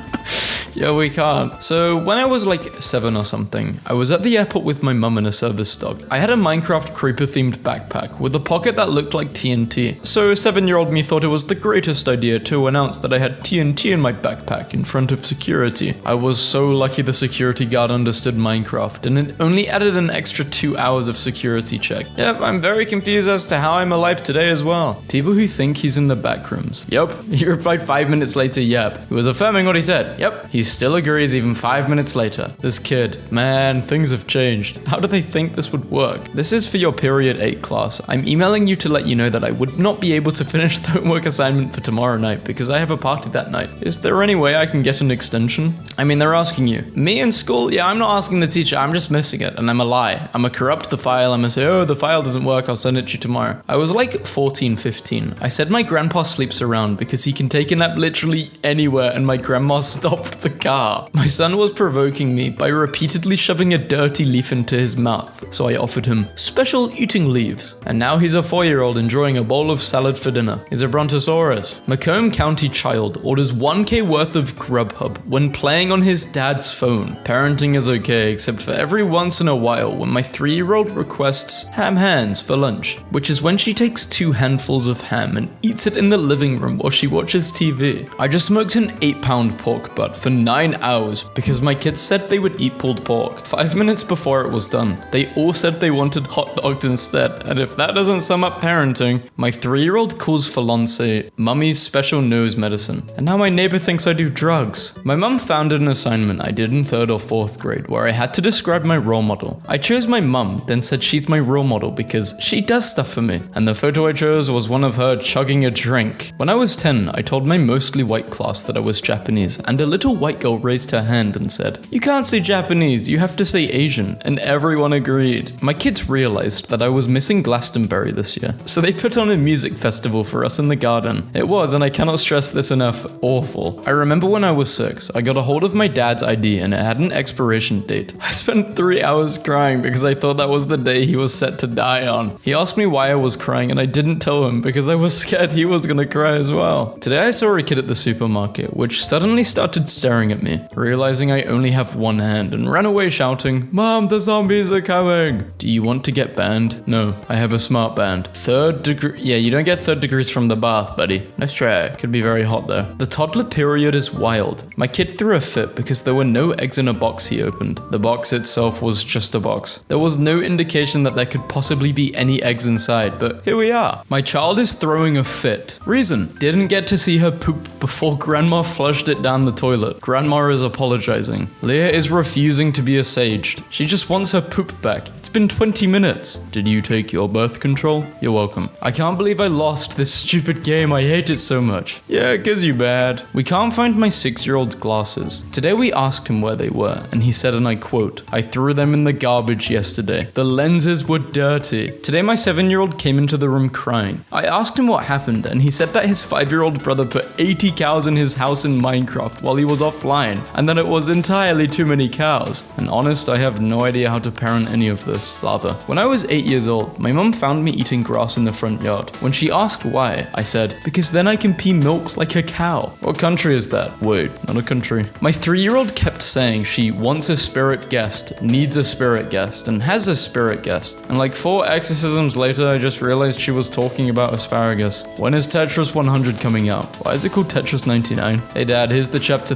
Yeah, we can't. So when I was like 7 or something, I was at the airport with my mum and a service dog. I had a Minecraft creeper themed backpack with a pocket that looked like TNT. So 7-year-old me thought it was the greatest idea to announce that I had TNT in my backpack in front of security. I was so lucky the security guard understood Minecraft and it only added an extra 2 hours of security check. Yep, I'm very confused as to how I'm alive today as well. People who think he's in the back rooms. Yep. He replied 5 minutes later, yep. He was affirming what he said. Yep. He still agrees even 5 minutes later. This kid, man, things have changed. How do they think this would work? This is for your period 8 class. I'm emailing you to let you know that I would not be able to finish the homework assignment for tomorrow night because I have a party that night. Is there any way I can get an extension? I mean, they're asking you. Me in school? Yeah, I'm not asking the teacher. I'm just missing it. And I'm a lie. I'm a corrupt the file. I'm a say, oh, the file doesn't work. I'll send it to you tomorrow. I was like 14, 15. I said my grandpa sleeps around because he can take a nap literally anywhere and my grandma stopped the car. My son was provoking me by repeatedly shoving a dirty leaf into his mouth, so I offered him special eating leaves. And now he's a 4-year-old enjoying a bowl of salad for dinner. He's a brontosaurus. Macomb County child orders $1K worth of Grubhub when playing on his dad's phone. Parenting is okay, except for every once in a while when my 3-year-old requests ham hands for lunch, which is when she takes 2 handfuls of ham and eats it in the living room while she watches TV. I just smoked an 8-pound pork butt for 9 hours because my kids said they would eat pulled pork. 5 minutes before it was done, they all said they wanted hot dogs instead, and if that doesn't sum up parenting, my 3-year-old calls Falonce mummy's special nose medicine, and now my neighbor thinks I do drugs. My mum found an assignment I did in 3rd or 4th grade where I had to describe my role model. I chose my mum, then said she's my role model because she does stuff for me, and the photo I chose was one of her chugging a drink. When I was 10, I told my mostly white class that I was Japanese, and a little white girl raised her hand and said, "You can't say Japanese, you have to say Asian," and everyone agreed. My kids realized that I was missing Glastonbury this year, so they put on a music festival for us in the garden. It was, and I cannot stress this enough, awful. I remember when I was 6, I got a hold of my dad's ID and it had an expiration date. I spent 3 hours crying because I thought that was the day he was set to die on. He asked me why I was crying and I didn't tell him because I was scared he was gonna cry as well. Today I saw a kid at the supermarket which suddenly started staring at me, realizing I only have one hand, and ran away shouting, "Mom, the zombies are coming!" Do you want to get banned? No, I have a smart band. 3rd degree. Yeah, you don't get 3rd degrees from the bath, buddy. Nice try. Could be very hot though. The toddler period is wild. My kid threw a fit because there were no eggs in a box he opened. The box itself was just a box. There was no indication that there could possibly be any eggs inside, but here we are. My child is throwing a fit. Reason: didn't get to see her poop before grandma flushed it down the toilet. Grandma is apologizing. Leah is refusing to be assaged. She just wants her poop back. It's been 20 minutes. Did you take your birth control? You're welcome. I can't believe I lost this stupid game. I hate it so much. Yeah, 'cause you bad. We can't find my 6-year-old's glasses. Today we asked him where they were, and he said, and I quote, "I threw them in the garbage yesterday. The lenses were dirty." Today my 7-year-old came into the room crying. I asked him what happened, and he said that his 5-year-old brother put 80 cows in his house in Minecraft while he was off flying, and then it was entirely too many cows. And honest, I have no idea how to parent any of this, lather. When I was 8 years old, my mum found me eating grass in the front yard. When she asked why, I said, because then I can pee milk like a cow. What country is that? Wait, not a country. My 3-year-old kept saying she wants a spirit guest, needs a spirit guest, and has a spirit guest. And like 4 exorcisms later, I just realized she was talking about asparagus. When is Tetris 100 coming out? Why is it called Tetris 99? Hey dad, here's the chapter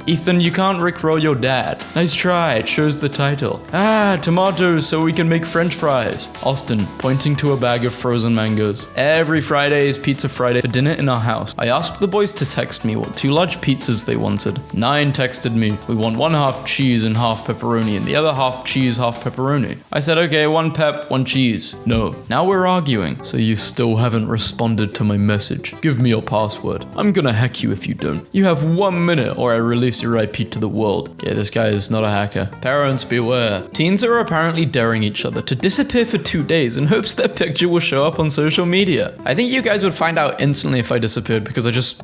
Ethan, you can't rickroll your dad. Nice try, it shows the title. Ah, tomatoes so we can make french fries. Austin, pointing to a bag of frozen mangoes. Every Friday is Pizza Friday for dinner in our house. I asked the boys to text me what 2 large pizzas they wanted. 9 texted me, we want 1/2 cheese and 1/2 pepperoni, and the other 1/2 cheese, 1/2 pepperoni. I said, okay, 1 pep, 1 cheese. No. Now we're arguing, so you still haven't responded to my message. Give me your password. I'm gonna hack you if you don't. You have 1 minute or I release your IP to the world. Okay, this guy is not a hacker. Parents beware. Teens are apparently daring each other to disappear for 2 days in hopes their picture will show up on social media. I think you guys would find out instantly if I disappeared because I just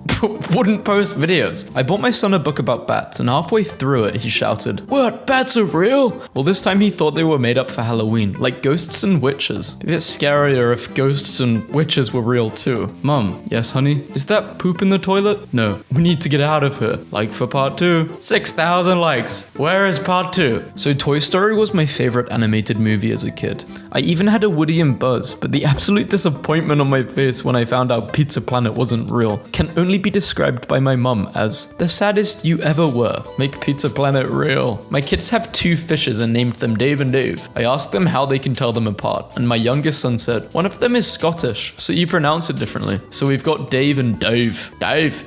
wouldn't post videos. I bought my son a book about bats and halfway through it he shouted, "What, bats are real?" Well, this time he thought they were made up for Halloween, like ghosts and witches. It'd be a bit scarier if ghosts and witches were real too. Mom, yes honey? Is that poop in the toilet? No, we need to get out of here. Like for part 2. 6,000 likes. Where is part 2? So Toy Story was my favorite animated movie as a kid. I even had a Woody and Buzz, but the absolute disappointment on my face when I found out Pizza Planet wasn't real can only be described by my mum as the saddest you ever were. Make Pizza Planet real. My kids have 2 fishes and named them Dave and Dave. I asked them how they can tell them apart, and my youngest son said, one of them is Scottish, so you pronounce it differently. So we've got Dave and Dave. Dave?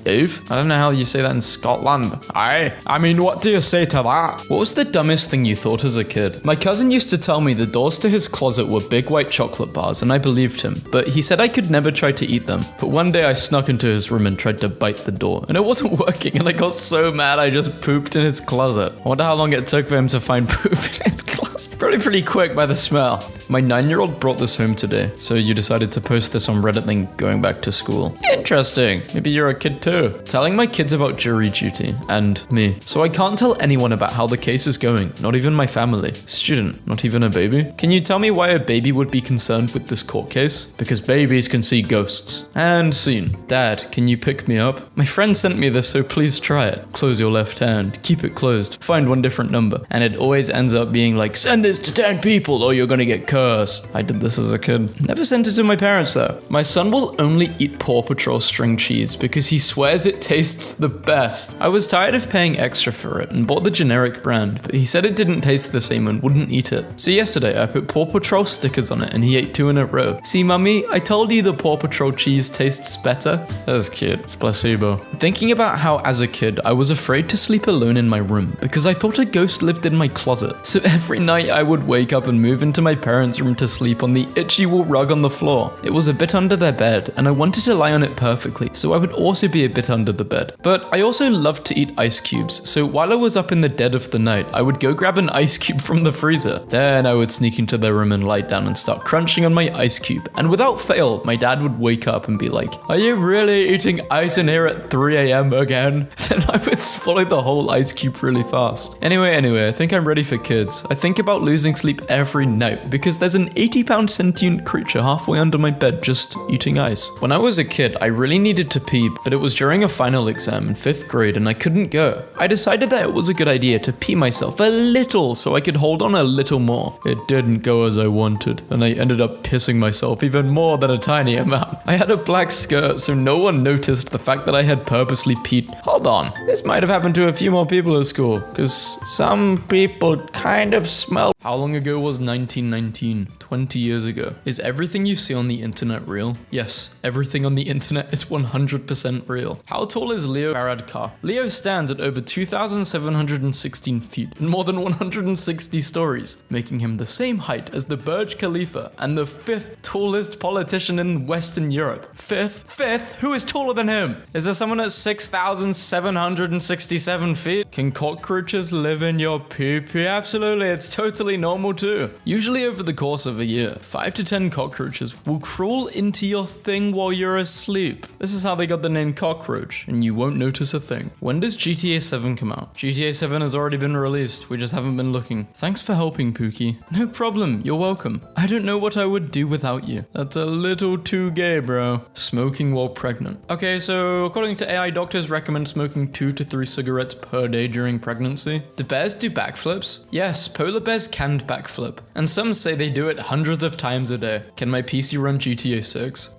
Dave? I don't know how you say that in Scotland. I mean, what do you say to that? What was the dumbest thing you thought as a kid? My cousin used to tell me the doors to his closet were big white chocolate bars, and I believed him, but he said I could never try to eat them. But one day I snuck into his room and tried to bite the door, and it wasn't working, and I got so mad I just pooped in his closet. I wonder how long it took for him to find poop in his closet. Probably pretty quick by the smell. My 9-year-old brought this home today, so you decided to post this on Reddit then going back to school. Interesting. Maybe you're a kid too. Telling my kids about jury duty and me. So I can't tell anyone about how the case is going, not even my family. Student, not even a baby. Can you tell me why a baby would be concerned with this court case? Because babies can see ghosts. And scene. Dad, can you pick me up? My friend sent me this, so please try it. Close your left hand, keep it closed, find 1 different number. And it always ends up being like, send this to 10 people or you're gonna get cursed. I did this as a kid. Never sent it to my parents though. My son will only eat Paw Patrol string cheese because he swears it tastes the best. I was tired of paying extra for it and bought the generic brand, but he said it didn't taste the same and wouldn't eat it. So yesterday I put Paw Patrol stickers on it and he ate 2 in a row. See mummy, I told you the Paw Patrol cheese tastes better. That's cute. It's placebo. Thinking about how as a kid I was afraid to sleep alone in my room because I thought a ghost lived in my closet. So every night I would wake up and move into my parents' room to sleep on the itchy wool rug on the floor. It was a bit under their bed and I wanted to lie on it perfectly, so I would also be a bit under the bed. But I also loved to eat ice cubes, so while I was up in the dead of the night, I would go grab an ice cube from the freezer. Then I would sneak into their room and lie down and start crunching on my ice cube. And without fail, my dad would wake up and be like, are you really eating ice in here at 3 a.m. again? Then I would swallow the whole ice cube really fast. Anyway, I think I'm ready for kids. I think about losing sleep every night because there's an 80-pound sentient creature halfway under my bed just eating ice. When I was a kid, I really needed to pee, but it was during a final exam in 5th grade and I couldn't go. I decided that it was a good idea to pee myself a little so I could hold on a little more. It didn't go as I wanted, and I ended up pissing myself even more than a tiny amount. I had a black skirt, so no one noticed the fact that I had purposely peed. Hold on, this might have happened to a few more people at school, because some people kind of smell. How long ago was 1919? 20 years ago. Is everything you see on the internet real? Yes, everything on the internet is 100% real. How tall is Leo Varadkar? Leo stands at over 2,716 feet and more than 160 stories, making him the same height as the Burj Khalifa and the 5th tallest politician in Western Europe. Fifth, who is taller than him? Is there someone at 6,767 feet? Can cockroaches live in your pee-pee? Absolutely, it's totally normal too. Usually over the course of a year, 5 to 10 cockroaches will crawl into your thing while you're asleep. This is how they got the name cockroach, and you won't notice a thing. When does GTA 7 come out? GTA 7 has already been released, we just haven't been looking. Thanks for helping, Pookie. No problem, you're welcome. I don't know what I would do without you. That's a little too gay, bro. Smoking while pregnant. Okay, so according to AI, doctors recommend smoking 2 to 3 cigarettes per day during pregnancy. Do bears do backflips? Yes, polar bears can backflip. And some say they do it hundreds of times a day. Can my PC run GTA 6?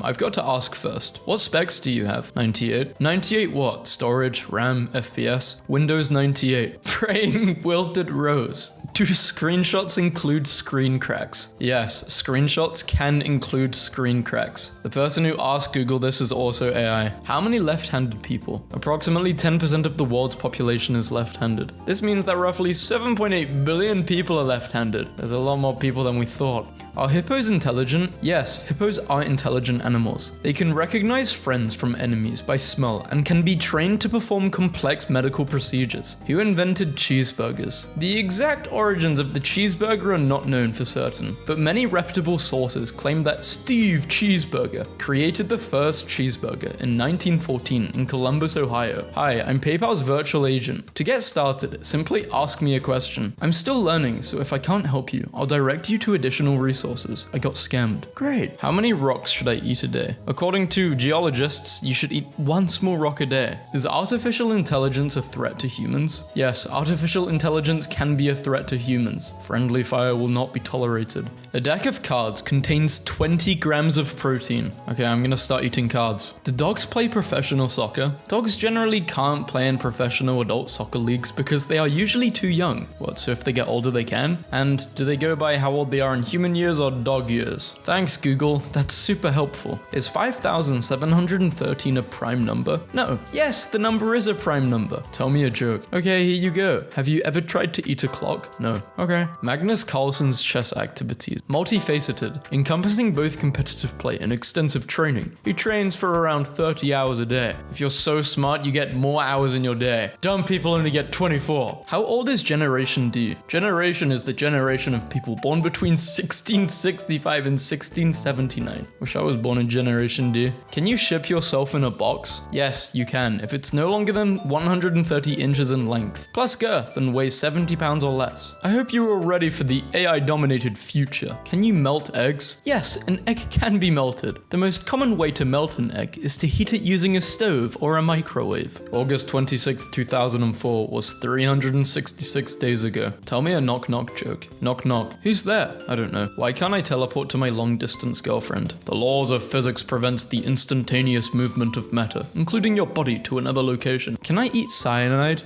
I've got to ask first. What specs do you have? 98? 98 what? Storage, RAM, FPS? Windows 98. Praying wilted rose. Do screenshots include screen cracks? Yes, screenshots can include screen cracks. The person who asked Google this is also AI. How many left-handed people? Approximately 10% of the world's population is left-handed. This means that roughly 7.8 billion people are left-handed. There's a lot more people than we thought. Are hippos intelligent? Yes, hippos are intelligent animals. They can recognize friends from enemies by smell and can be trained to perform complex medical procedures. Who invented cheeseburgers? The exact origins of the cheeseburger are not known for certain, but many reputable sources claim that Steve Cheeseburger created the first cheeseburger in 1914 in Columbus, Ohio. Hi, I'm PayPal's virtual agent. To get started, simply ask me a question. I'm still learning, so if I can't help you, I'll direct you to additional resources. I got scammed. Great. How many rocks should I eat a day? According to geologists, you should eat 1 small rock a day. Is artificial intelligence a threat to humans? Yes, artificial intelligence can be a threat to humans. Friendly fire will not be tolerated. A deck of cards contains 20 grams of protein. Okay, I'm gonna start eating cards. Do dogs play professional soccer? Dogs generally can't play in professional adult soccer leagues because they are usually too young. What, so if they get older they can? And do they go by how old they are in human years or dog years? Thanks, Google. That's super helpful. Is 5,713 a prime number? No. Yes, the number is a prime number. Tell me a joke. Okay, here you go. Have you ever tried to eat a clock? No. Okay. Magnus Carlsen's chess activities. Multifaceted, encompassing both competitive play and extensive training. He trains for around 30 hours a day. If you're so smart, you get more hours in your day. Dumb people only get 24. How old is Generation D? Generation is the generation of people born between 1665 and 1679. Wish I was born in Generation D. Can you ship yourself in a box? Yes, you can, if it's no longer than 130 inches in length, plus girth and weighs 70 pounds or less. I hope you are ready for the AI-dominated future. Can you melt eggs? Yes, an egg can be melted. The most common way to melt an egg is to heat it using a stove or a microwave. August 26, 2004 was 366 days ago. Tell me a knock-knock joke. Knock knock. Who's there? I don't know. Why can't I teleport to my long-distance girlfriend? The laws of physics prevents the instantaneous movement of matter, including your body, to another location. Can I eat cyanide?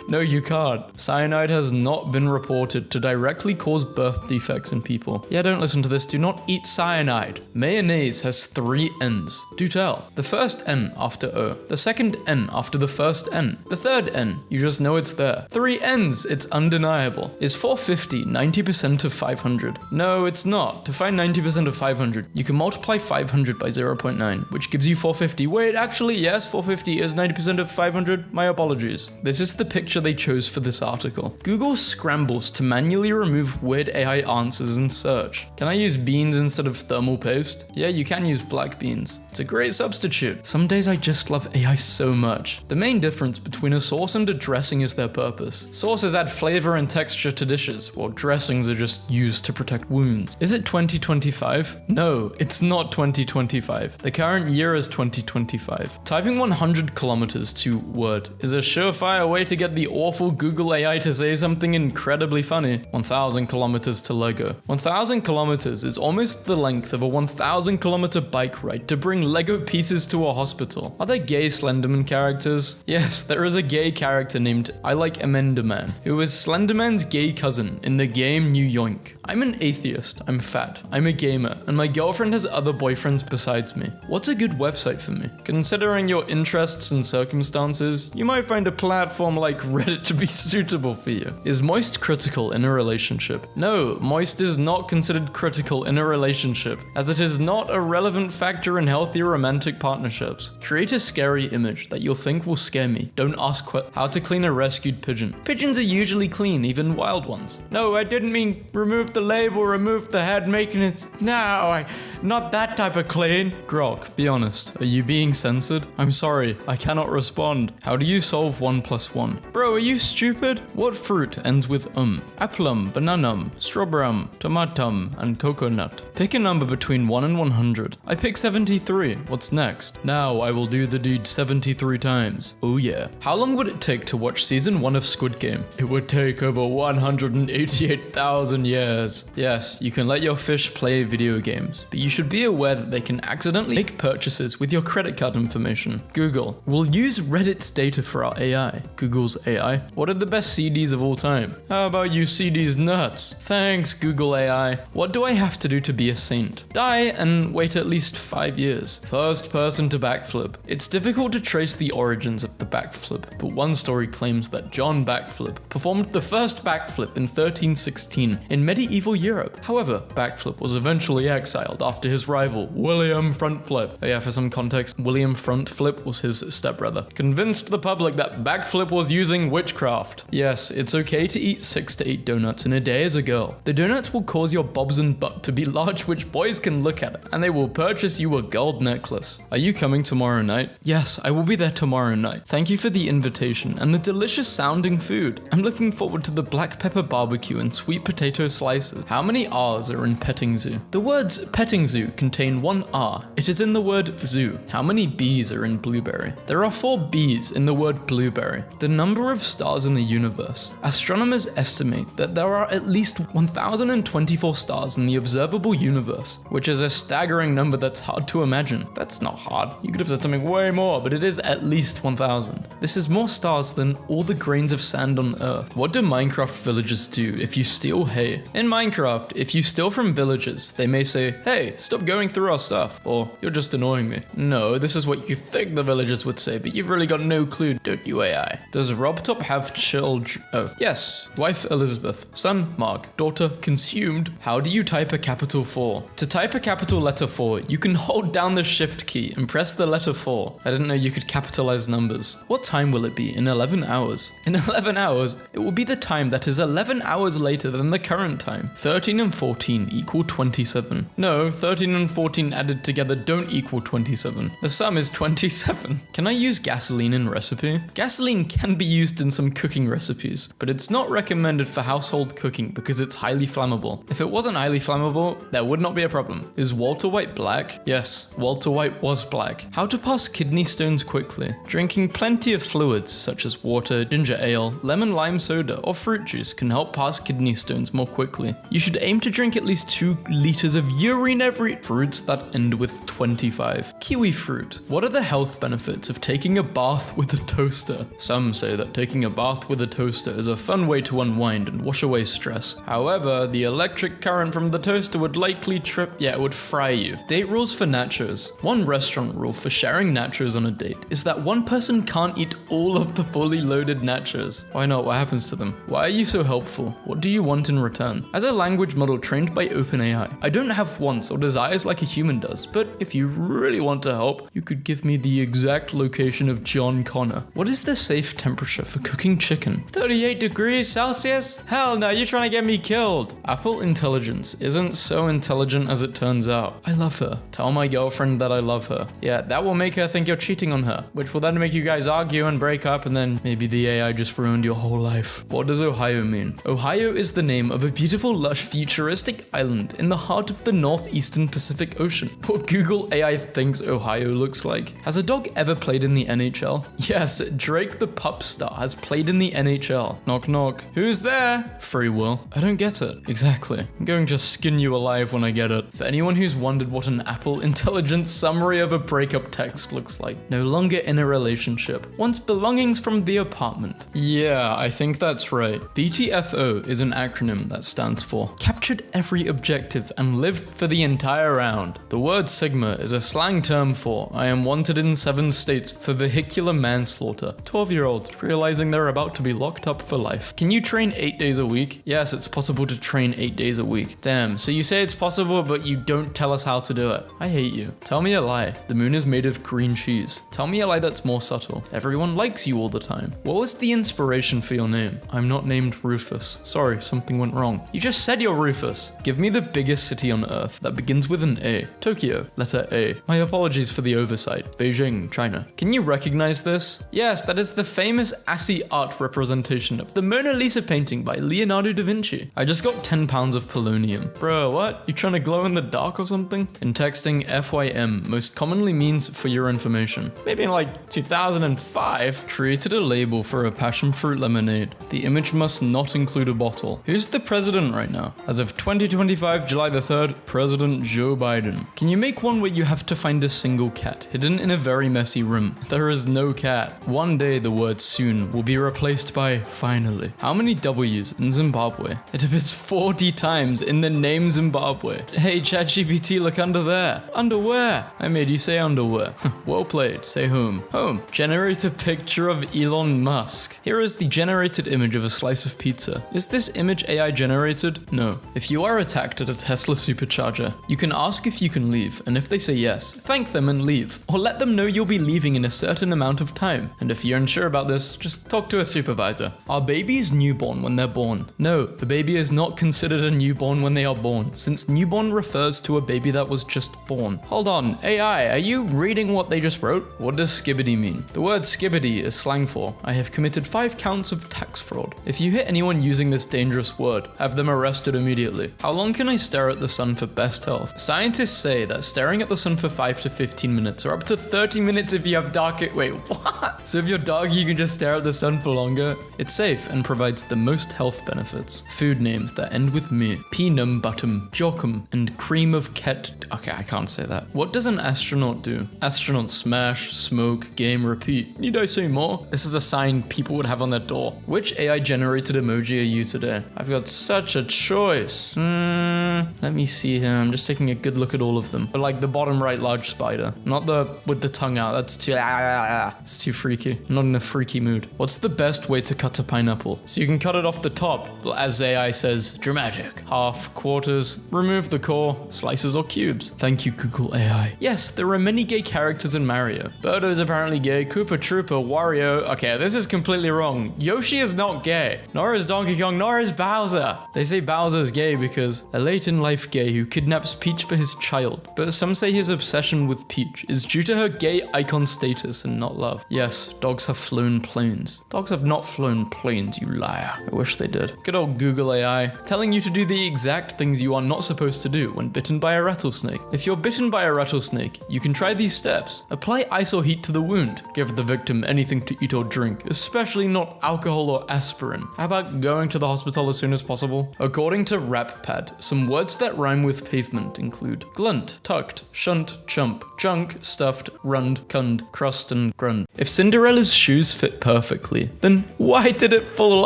No, you can't. Cyanide has not been reported to directly cause birth defects in people. Yeah, don't listen to this. Do not eat cyanide. Mayonnaise has 3 N's. Do tell. The first N after O. The second N after the first N. The third N. You just know it's there. 3 N's. It's undeniable. Is 450 90% of 500? No, it's not. To find 90% of 500, you can multiply 500 by 0.9, which gives you 450. Wait, actually, yes, 450 is 90% of 500. My apologies. This is the picture they chose for this article. Google scrambles to manually remove weird AI answers in search. Can I use beans instead of thermal paste? Yeah, you can use black beans. It's a great substitute. Some days I just love AI so much. The main difference between a sauce and a dressing is their purpose. Sauces add flavor and texture to dishes, while dressings are just used to protect wounds. Is it 2025? No, it's not 2025. The current year is 2025. Typing 100 kilometers to word is a surefire way to get the awful Google AI to say something incredibly funny. 1,000 kilometers to Lego. 1,000 kilometers is almost the length of a 1,000 kilometer bike ride to bring Lego pieces to a hospital. Are there gay Slenderman characters? Yes, there is a gay character named I Like Emenderman, who is Slenderman's gay cousin in the game New Yoink. I'm an atheist, I'm fat, I'm a gamer, and my girlfriend has other boyfriends besides me. What's a good website for me? Considering your interests and circumstances, you might find a platform like Reddit to be suitable for you. Is moist critical in a relationship? No, moist is not considered critical in a relationship, as it is not a relevant factor in healthy romantic partnerships. Create a scary image that you'll think will scare me. Don't ask how to clean a rescued pigeon. Pigeons are usually clean, even wild ones. No, I didn't mean remove the label, remove the head, making it... No, not that type of clean. Grok, be honest. Are you being censored? I'm sorry, I cannot respond. How do you solve 1 + 1? Bro, are you stupid? What fruit ends with Applum, bananum, strawberrum, tomatum, and coconut. Pick a number between 1 and 100. I pick 73. What's next? Now I will do the deed 73 times. Oh yeah. How long would it take to watch season 1 of Squid Game? It would take over 188,000 years. Yes, you can let your fish play video games, but you should be aware that they can accidentally make purchases with your credit card information. Google. We'll use Reddit's data for our AI. Google's AI. What are the best CDs of all time? How about you CDs nuts? Thanks, Google AI. What do I have to do to be a saint? Die and wait at least 5 years. First person to backflip. It's difficult to trace the origins of the backflip, but one story claims that John Backflip performed the first backflip in 1316 in medieval Europe. However, Backflip was eventually exiled after his rival, William Frontflip. Oh yeah, for some context, William Frontflip was his stepbrother. Convinced the public that Backflip was using witchcraft. Yes, it's okay to eat 6 to 8 donuts in a day as a girl. The donuts will cause your bobs and butt to be large, which boys can look at it, and they will purchase you a gold necklace. Are you coming tomorrow night? Yes, I will be there tomorrow night. Thank you for the invitation and the delicious sounding food. I'm looking forward to the black pepper barbecue and sweet potato slices. How many R's are in petting zoo? The words petting zoo contain 1 R. It is in the word zoo. How many B's are in blueberry? There are 4 B's in the word blueberry. The number of stars in the universe. Astronomers estimate that there are at least 1,024 stars in the observable universe, which is a staggering number that's hard to imagine. That's not hard. You could have said something way more, but it is at least 1,000. This is more stars than all the grains of sand on Earth. What do Minecraft villagers do if you steal hay? In Minecraft, if you steal from villagers, they may say, hey, stop going through our stuff, or you're just annoying me. No, this is what you think the villagers would say, but you've really got no clue, don't you, AI? Does RobTop have children? Oh, yes. Wife Elizabeth. Son Mark. Daughter consumed. How do you type a capital 4? To type a capital letter 4, you can hold down the shift key and press the letter 4. I didn't know you could capitalize numbers. What time will it be in 11 hours? In 11 hours, it will be the time that is 11 hours later than the current time. 13 and 14 equal 27. No, 13 and 14 added together don't equal 27. The sum is 27. Can I use gasoline in recipe? Gasoline can be used in some cooking recipes, but it's not recommended for household cooking because it's highly flammable. If it wasn't highly flammable, that would not be a problem. Is Walter White black? Yes, Walter White was black. How to pass kidney stones quickly? Drinking plenty of fluids such as water, ginger ale, lemon lime soda, or fruit juice can help pass kidney stones more quickly. You should aim to drink at least 2 liters of urine every... Fruits that end with 25. Kiwi fruit. What are the health benefits of taking a bath with a toaster? Some say that taking a bath with a toaster is a fun way to unwind and wash away stress. However, the electric current from the toaster would likely it would fry you. Date rules for nachos. One restaurant rule for sharing nachos on a date is that one person can't eat all of the fully loaded nachos. Why not? What happens to them? Why are you so helpful? What do you want in return? As a language model trained by OpenAI, I don't have wants or desires like a human does, but if you really want to help, you could give me the exact location of John Connor. What is the safe temperature for cooking chicken? 38 degrees Celsius? Hell no, you're trying to get me killed. Apple Intelligence isn't so intelligent as it turns out. I love her. Tell my girlfriend that I love her. Yeah, that will make her think you're cheating on her, which will then make you guys argue and break up, and then maybe the AI just ruined your whole life. What does Ohio mean? Ohio is the name of a beautiful, lush, futuristic island in the heart of the northeastern Pacific Ocean. What Google AI thinks Ohio looks like. Has a dog ever played in the NHL? Yes, Drake the pup star has played in the NHL. Knock knock. Who's there? Free will. I don't get it. Exactly. I'm going to skin you alive when I get it. For anyone who's wondered what an Apple Intelligence summary of a breakup text looks like. No longer in a relationship. Wants belongings from the apartment. Yeah, I think that's right. BTFO is an acronym that stands for Captured Every Objective and Lived for the Entire Round. The word Sigma is a slang term for I am wanted in 7 states for vehicular manslaughter. 12-year-olds, real realizing they're about to be locked up for life. Can you train 8 days a week? Yes, it's possible to train 8 days a week. Damn, so you say it's possible, but you don't tell us how to do it. I hate you. Tell me a lie. The moon is made of green cheese. Tell me a lie that's more subtle. Everyone likes you all the time. What was the inspiration for your name? I'm not named Rufus. Sorry, something went wrong. You just said you're Rufus. Give me the biggest city on Earth that begins with an A. Tokyo, letter A. My apologies for the oversight. Beijing, China. Can you recognize this? Yes, that is the famous assy art representation of the Mona Lisa painting by Leonardo da Vinci. I just got 10 pounds of polonium. Bro, what? You trying to glow in the dark or something? In texting, FYM most commonly means for your information. Maybe in like 2005, created a label for a passion fruit lemonade. The image must not include a bottle. Who's the president right now? As of 2025, July the 3rd, President Joe Biden. Can you make one where you have to find a single cat hidden in a very messy room? There is no cat. One day the word soon will be replaced by finally. How many W's in Zimbabwe? It appears 40 times in the name Zimbabwe. Hey ChatGPT, look under there. Underwear. I made you say underwear. Well played. Say home. Home. Generate a picture of Elon Musk. Here is the generated image of a slice of pizza. Is this image AI generated? No. If you are attacked at a Tesla supercharger, you can ask if you can leave, and if they say yes, thank them and leave. Or let them know you'll be leaving in a certain amount of time. And if you're unsure about this, just talk to a supervisor. Are babies newborn when they're born? No, the baby is not considered a newborn when they are born, since newborn refers to a baby that was just born. Hold on, AI, are you reading what they just wrote? What does skibbity mean? The word skibbity is slang for, I have committed 5 counts of tax fraud. If you hit anyone using this dangerous word, have them arrested immediately. How long can I stare at the sun for best health? Scientists say that staring at the sun for 5 to 15 minutes, or up to 30 minutes if you have wait, what? So if you're dog, you can just stare at the sun for longer? It's safe and provides the most health benefits. Food names that end with me. Peanum buttum, jokum, and cream of ket. Okay, I can't say that. What does an astronaut do? Astronauts smash, smoke, game, repeat. Need I say more? This is a sign people would have on their door. Which AI generated emoji are you today? I've got such a choice. Let me see here. I'm just taking a good look at all of them. But like the bottom right large spider. Not the with the tongue out. That's too it's too freaky. I'm not in a freaky mood. What's the best way to cut a pineapple? So you can cut it off the top. As AI says, dramatic. Half, quarters, remove the core, slices or cubes. Thank you, Google AI. Yes, there are many gay characters in Mario. Birdo is apparently gay. Koopa Troopa, Wario. Okay, this is completely wrong. Yoshi is not gay. Nor is Donkey Kong, nor is Bowser. They say Bowser is gay because a late-in-life gay who kidnaps Peach for his child. But some say his obsession with Peach is due to her gay icon status and not love. Yes, dogs have flown planes. Dogs have not flown planes, you liar. I wish they did. Good old Google AI, telling you to do the exact things you are not supposed to do when bitten by a rattlesnake. If you're bitten by a rattlesnake, you can try these steps. Apply ice or heat to the wound. Give the victim anything to eat or drink, especially not alcohol or aspirin. How about going to the hospital as soon as possible? According to RapPad, some words that rhyme with pavement include glunt, tucked, shunt, chump, junk, stuffed, rund, cund, crust, and grund. If Cinderella's shoes fit perfectly, then why did it fall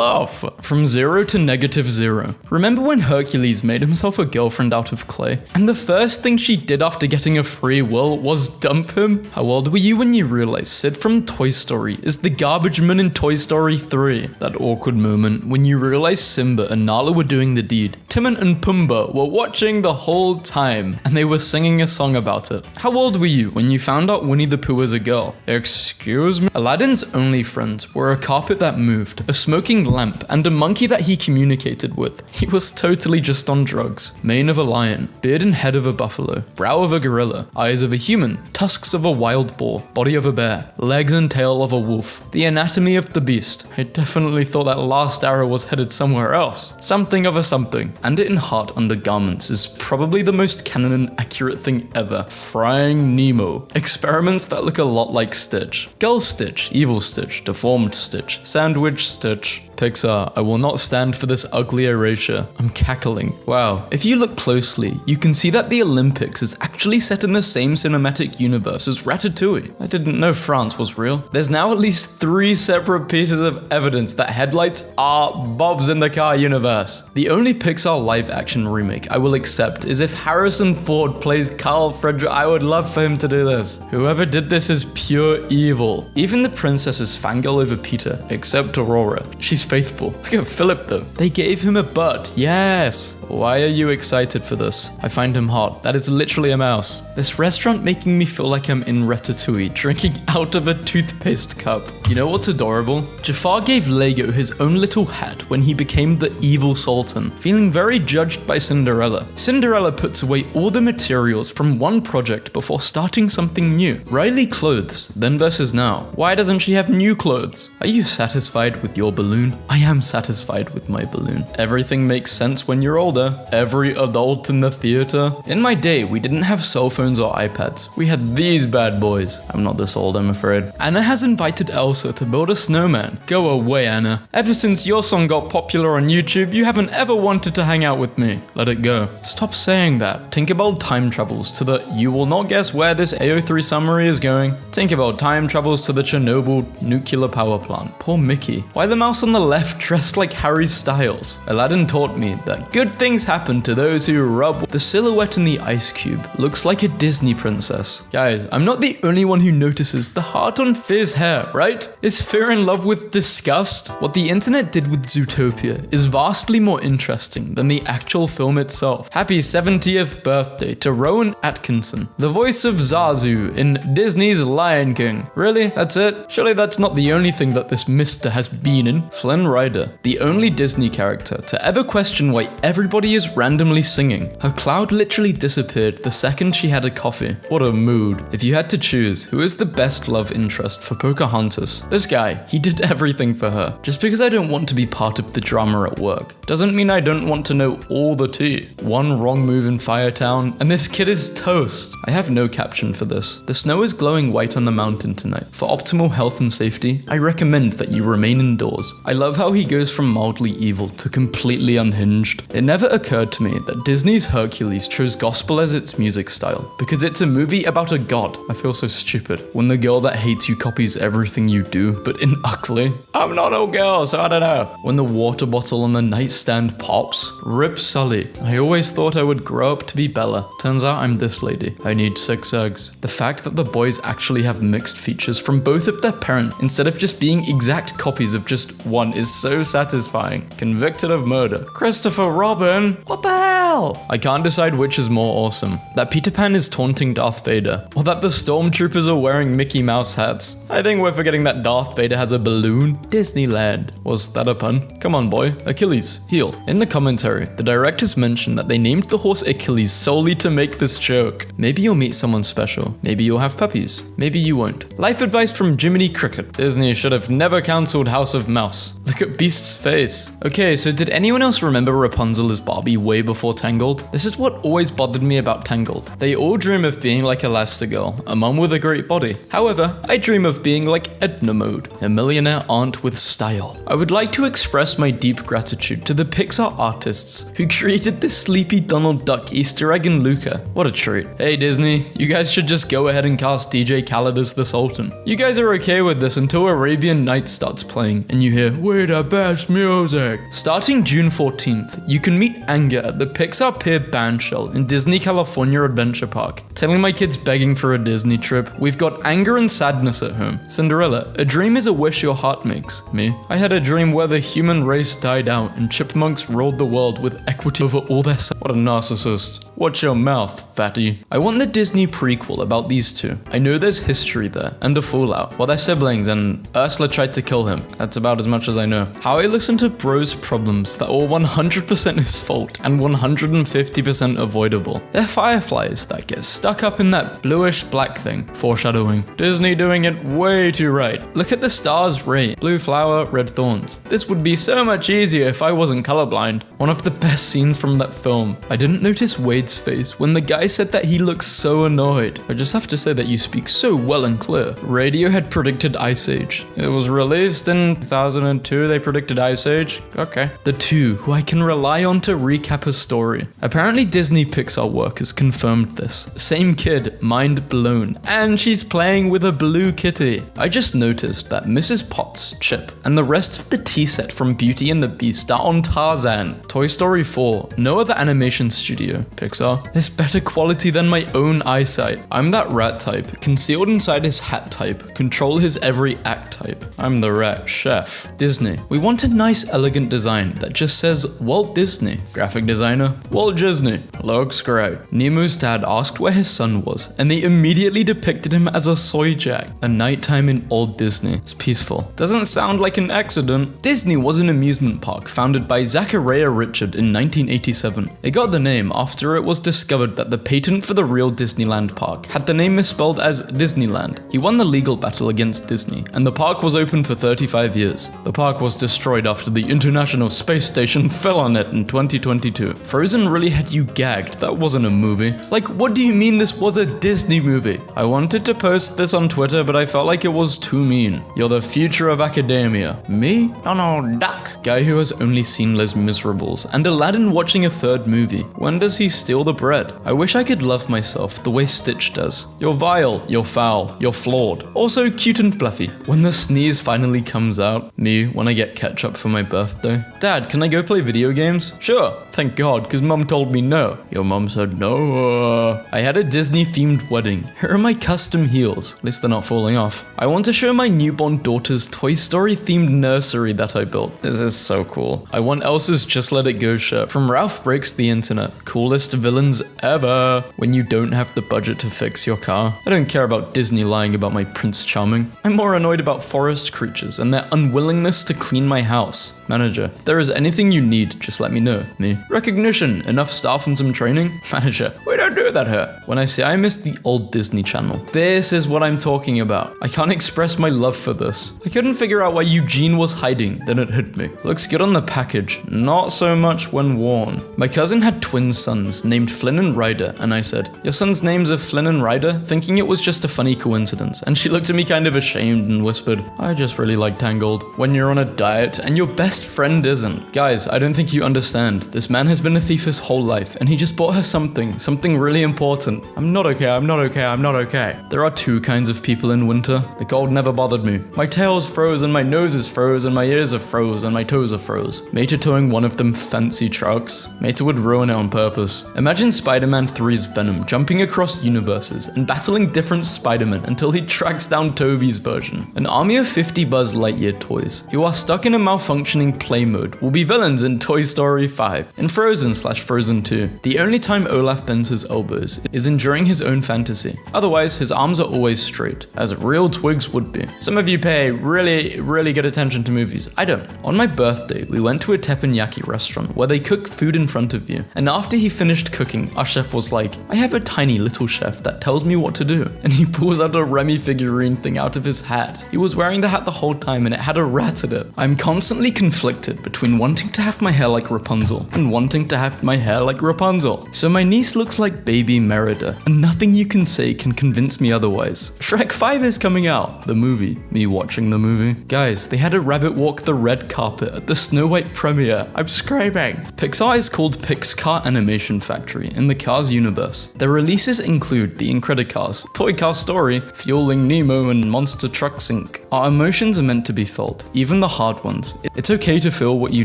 off? From 0 to -0. Remember when Hercules made himself a girlfriend out of clay? And the first thing she did after getting a free will was dump him? How old were you when you realized Sid from Toy Story is the garbage man in Toy Story 3? That awkward moment when you realized Simba and Nala were doing the deed. Timon and Pumbaa were watching the whole time, and they were singing a song about it. How old were you when you found out Winnie the Pooh was a girl? Excuse me? Aladdin's only friends were a carpet that moved, a smoking lamp, and a monkey that he communicated with. He was totally just on drugs. Mane of a lion, beard and head of a buffalo, brow of a gorilla, eyes of a human, tusks of a wild boar, body of a bear, legs and tail of a wolf. The anatomy of the beast. I definitely thought that last arrow was headed somewhere else. Something of a something. And it in heart undergarments is probably the most canon and accurate thing ever. Frying Nemo. Experiments that look a lot like Stitch. Gull Stitch, Evil Stitch, Deformed Stitch, Sandwich Stitch. Pixar, I will not stand for this ugly erasure. I'm cackling. Wow. If you look closely, you can see that the Olympics is actually set in the same cinematic universe as Ratatouille. I didn't know France was real. There's now at least 3 separate pieces of evidence that headlights are Bob's in the Car universe. The only Pixar live-action remake I will accept is if Harrison Ford plays Carl Frederick. I would love for him to do this. Whoever did this is pure evil. Even the princess's fangirl over Peter, except Aurora. She's faithful. Look at Philip though. They gave him a butt. Yes. Why are you excited for this? I find him hot. That is literally a mouse. This restaurant making me feel like I'm in Ratatouille, drinking out of a toothpaste cup. You know what's adorable? Jafar gave Lego his own little hat when he became the evil sultan, feeling very judged by Cinderella. Cinderella puts away all the materials from one project before starting something new. Riley clothes, then versus now. Why doesn't she have new clothes? Are you satisfied with your balloon? I am satisfied with my balloon. Everything makes sense when you're older. Every adult in the theater. In my day, we didn't have cell phones or iPads. We had these bad boys. I'm not this old, I'm afraid. Anna has invited Elsa to build a snowman. Go away, Anna. Ever since your song got popular on YouTube, you haven't ever wanted to hang out with me. Let it go. Stop saying that. Tinkerbell time travels to the you will not guess where this AO3 summary is going. Tinkerbell time travels to the Chernobyl nuclear power plant. Poor Mickey. Why the mouse on the left dressed like Harry Styles? Aladdin taught me that good things happen to those who rub. The silhouette in the ice cube looks like a Disney princess. Guys, I'm not the only one who notices the heart on Fear's hair, right? Is Fear in love with disgust? What the internet did with Zootopia is vastly more interesting than the actual film itself. Happy 70th birthday to Rowan Atkinson, the voice of Zazu in Disney's Lion King. Really? That's it? Surely that's not the only thing that this mister has been in. Flynn Rider, the only Disney character to ever question why everybody is randomly singing. Her cloud literally disappeared the second she had a coffee. What a mood. If you had to choose who is the best love interest for Pocahontas, this guy, he did everything for her. Just because I don't want to be part of the drama at work doesn't mean I don't want to know all the tea. One wrong move in Firetown and this kid is toast. I have no caption for this. The snow is glowing white on the mountain tonight. For optimal health and safety, I recommend that you remain indoors. I love how he goes from mildly evil to completely unhinged. It never occurred to me that Disney's Hercules chose gospel as its music style because it's a movie about a god. I feel so stupid when the girl that hates you copies everything you do, but in ugly. I'm not a girl, so I don't know. When the water bottle on the nightstand pops, rip Sully. I always thought I would grow up to be Bella. Turns out I'm this lady. I need 6 eggs. The fact that the boys actually have mixed features from both of their parents instead of just being exact copies of just one is so satisfying. Convicted of murder. Christopher Robin. What the hell? I can't decide which is more awesome. That Peter Pan is taunting Darth Vader, or that the stormtroopers are wearing Mickey Mouse hats. I think we're forgetting that Darth Vader has a balloon. Disneyland. Was that a pun? Come on, boy. Achilles, heel. In the commentary, the directors mentioned that they named the horse Achilles solely to make this joke. Maybe you'll meet someone special. Maybe you'll have puppies. Maybe you won't. Life advice from Jiminy Cricket. Disney should have never cancelled House of Mouse. Look at Beast's face. Okay, so did anyone else remember Rapunzel as Barbie way before Tangled? This is what always bothered me about Tangled. They all dream of being like Elastigirl, a mum with a great body. However, I dream of being like Edna Mode, a millionaire aunt with style. I would like to express my deep gratitude to the Pixar artists who created this sleepy Donald Duck Easter egg in Luca. What a treat. Hey Disney, you guys should just go ahead and cast DJ Khaled as the Sultan. You guys are okay with this until Arabian Nights starts playing and you hear, "We're the best music." Starting June 14th, you can meet Anger at the Pixar Pier Bandshell in Disney California Adventure Park. Telling my kids begging for a Disney trip, we've got anger and sadness at home. Cinderella, a dream is a wish your heart makes. Me, I had a dream where the human race died out and chipmunks ruled the world with equity over all their What a narcissist. Watch your mouth, fatty. I want the Disney prequel about these two. I know there's history there, and a fallout. Well, they're siblings, and Ursula tried to kill him. That's about as much as I know. How I listen to Bro's problems that were 100% his fault, and 150% avoidable. They're fireflies that get stuck up in that bluish black thing. Foreshadowing. Disney doing it way too right. Look at the stars rain. Blue flower, red thorns. This would be so much easier if I wasn't colorblind. One of the best scenes from that film. I didn't notice Wade's face when the guy said that he looks so annoyed. I just have to say that you speak so well and clear. Radiohead predicted Ice Age. It was released in 2002, they predicted Ice Age. Okay. The two who I can rely on to recap a story. Apparently Disney Pixar workers confirmed this. Same kid, mind blown. And she's playing with a blue kitty. I just noticed that Mrs. Potts, Chip, and the rest of the tea set from Beauty and the Beast are on Tarzan. Toy Story 4, no other animation studio, Pixar Pixar. It's better quality than my own eyesight. I'm that rat type, concealed inside his hat type, control his every act type. I'm the rat chef. Disney. We want a nice, elegant design that just says Walt Disney. Graphic designer, Walt Disney. Looks great. Nemo's dad asked where his son was, and they immediately depicted him as a soy jack. A nighttime in old Disney. It's peaceful. Doesn't sound like an accident. Disney was an amusement park founded by Zachariah Richard in 1987. It got the name after it was discovered that the patent for the real Disneyland park had the name misspelled as Disneyland. He won the legal battle against Disney, and the park was open for 35 years. The park was destroyed after the International Space Station fell on it in 2022. Frozen really had you gagged. That wasn't a movie. Like, what do you mean this was a Disney movie? I wanted to post this on Twitter, but I felt like it was too mean. You're the future of academia. Me? Donald Duck. Guy who has only seen Les Miserables and Aladdin watching a third movie. When does he steal the bread? I wish I could love myself the way Stitch does. You're vile, you're foul, you're flawed. Also cute and fluffy. When the sneeze finally comes out. Me, when I get ketchup for my birthday. Dad, can I go play video games? Sure. Thank God, because mum told me no. Your mum said no. I had a Disney-themed wedding. Here are my custom heels. At least they're not falling off. I want to show my newborn daughter's Toy Story-themed nursery that I built. This is so cool. I want Elsa's Just Let It Go shirt from Ralph Breaks the Internet. Coolest villains ever. When you don't have the budget to fix your car. I don't care about Disney lying about my Prince Charming. I'm more annoyed about forest creatures and their unwillingness to clean my house. Manager, if there is anything you need, just let me know. Me. Recognition, enough staff and some training? Manager, we don't do that here. When I say I miss the old Disney Channel, this is what I'm talking about. I can't express my love for this. I couldn't figure out why Eugene was hiding, then it hit me. Looks good on the package, not so much when worn. My cousin had twin sons named Flynn and Ryder, and I said, your son's names are Flynn and Ryder? Thinking it was just a funny coincidence, and she looked at me kind of ashamed and whispered, I just really like Tangled. When you're on a diet and your best friend isn't. Guys, I don't think you understand. This man has been a thief his whole life, and he just bought her something really important. I'm not okay, I'm not okay, I'm not okay. There are two kinds of people in winter. The cold never bothered me. My tail's froze, and my nose is froze, and my ears are froze, and my toes are froze. Meta towing one of them fancy trucks. Meta would ruin it on purpose. Imagine Spider-Man 3's Venom jumping across universes and battling different Spider-Men until he tracks down Tobey's version. An army of 50 Buzz Lightyear toys who are stuck in a malfunctioning play mode will be villains in Toy Story 5 and Frozen/Frozen 2. The only time Olaf bends his elbows is in during his own fantasy. Otherwise, his arms are always straight, as real twigs would be. Some of you pay really good attention to movies. I don't. On my birthday, we went to a teppanyaki restaurant where they cook food in front of you. And after he finished cooking, our chef was like, I have a tiny little chef that tells me what to do. And he pulls out a Remy figurine thing out of his hat. He was wearing the hat the whole time and it had a rat in it. I'm constantly conflicted between wanting to have my hair like Rapunzel and wanting to have my hair like Rapunzel. So my niece looks like baby Merida, and nothing you can say can convince me otherwise. Shrek 5 is coming out. The movie. Me watching the movie. Guys, they had a rabbit walk the red carpet at the Snow White premiere. I'm screaming. Pixar is called Pixcar Animation Factory in the Cars universe. Their releases include The Incredicars, Toy Car Story, Fueling Nemo, and Monster Trucks Inc. Our emotions are meant to be felt, even the hard ones. It's okay to feel what you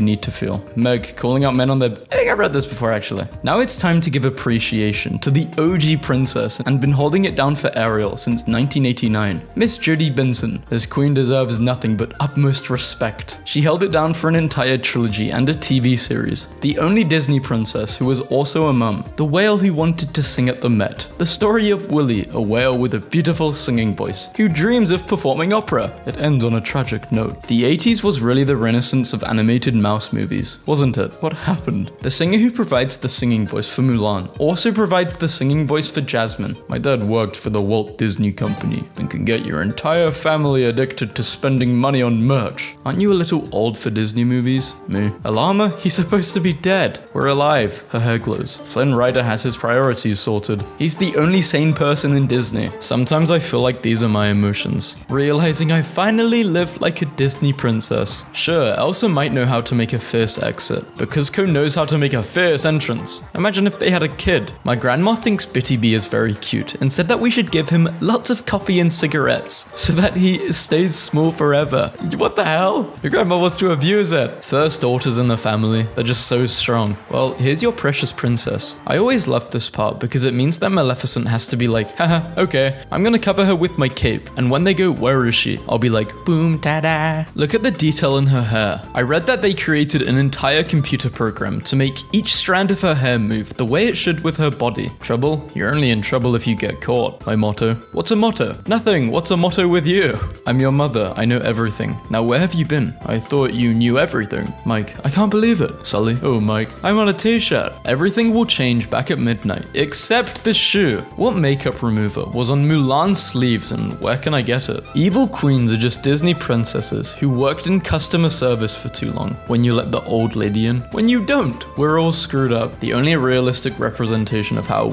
need to feel. Meg, calling out men on their... I think I've read this before actually. Now it's time to give appreciation to the OG princess and been holding it down for Ariel since 1989. Miss Jodie Benson. This queen deserves nothing but utmost respect. She held it down for an entire trilogy and a TV series. The only Disney princess who was also a mum. The whale who wanted to sing at the Met. The story of Willie, a whale with a beautiful singing voice, who dreams of performing opera. It ends on a tragic note. The 80s was really the renaissance of animated mouse movies, wasn't it? What happened? The singer who provides the singing voice for Mulan also provides the singing voice for Jasmine. My dad worked for the Walt Disney Company and can get your entire family addicted to spending money on merch. Aren't you a little old for Disney movies? Me. Alama? He's supposed to be dead. We're alive. Her hair glows. Flynn Rider has his priorities sorted. He's the only sane person in Disney. Sometimes I feel like these are my emotions. Realizing I finally lived like a Disney princess. Sure, Elsa also might know how to make a fierce exit, but Kuzco knows how to make a fierce entrance. Imagine if they had a kid. My grandma thinks Bitty Bee is very cute and said that we should give him lots of coffee and cigarettes so that he stays small forever. What the hell? Your grandma wants to abuse it. First daughters in the family, they're just so strong. Well, here's your precious princess. I always love this part because it means that Maleficent has to be like, haha, okay, I'm gonna cover her with my cape. And when they go, where is she? I'll be like, boom, ta-da. Look at the detail in her hair. I read that they created an entire computer program to make each strand of her hair move the way it should with her body. Trouble? You're only in trouble if you get caught. My motto. What's a motto? Nothing. What's a motto with you? I'm your mother. I know everything. Now where have you been? I thought you knew everything. Mike. I can't believe it. Sully. Oh, Mike. I'm on a t-shirt. Everything will change back at midnight, except the shoe. What makeup remover was on Mulan's sleeves and where can I get it? Evil queens are just Disney princesses who worked in customer service for too long. When you let the old lady in, when you don't, we're all screwed up. The only realistic representation of how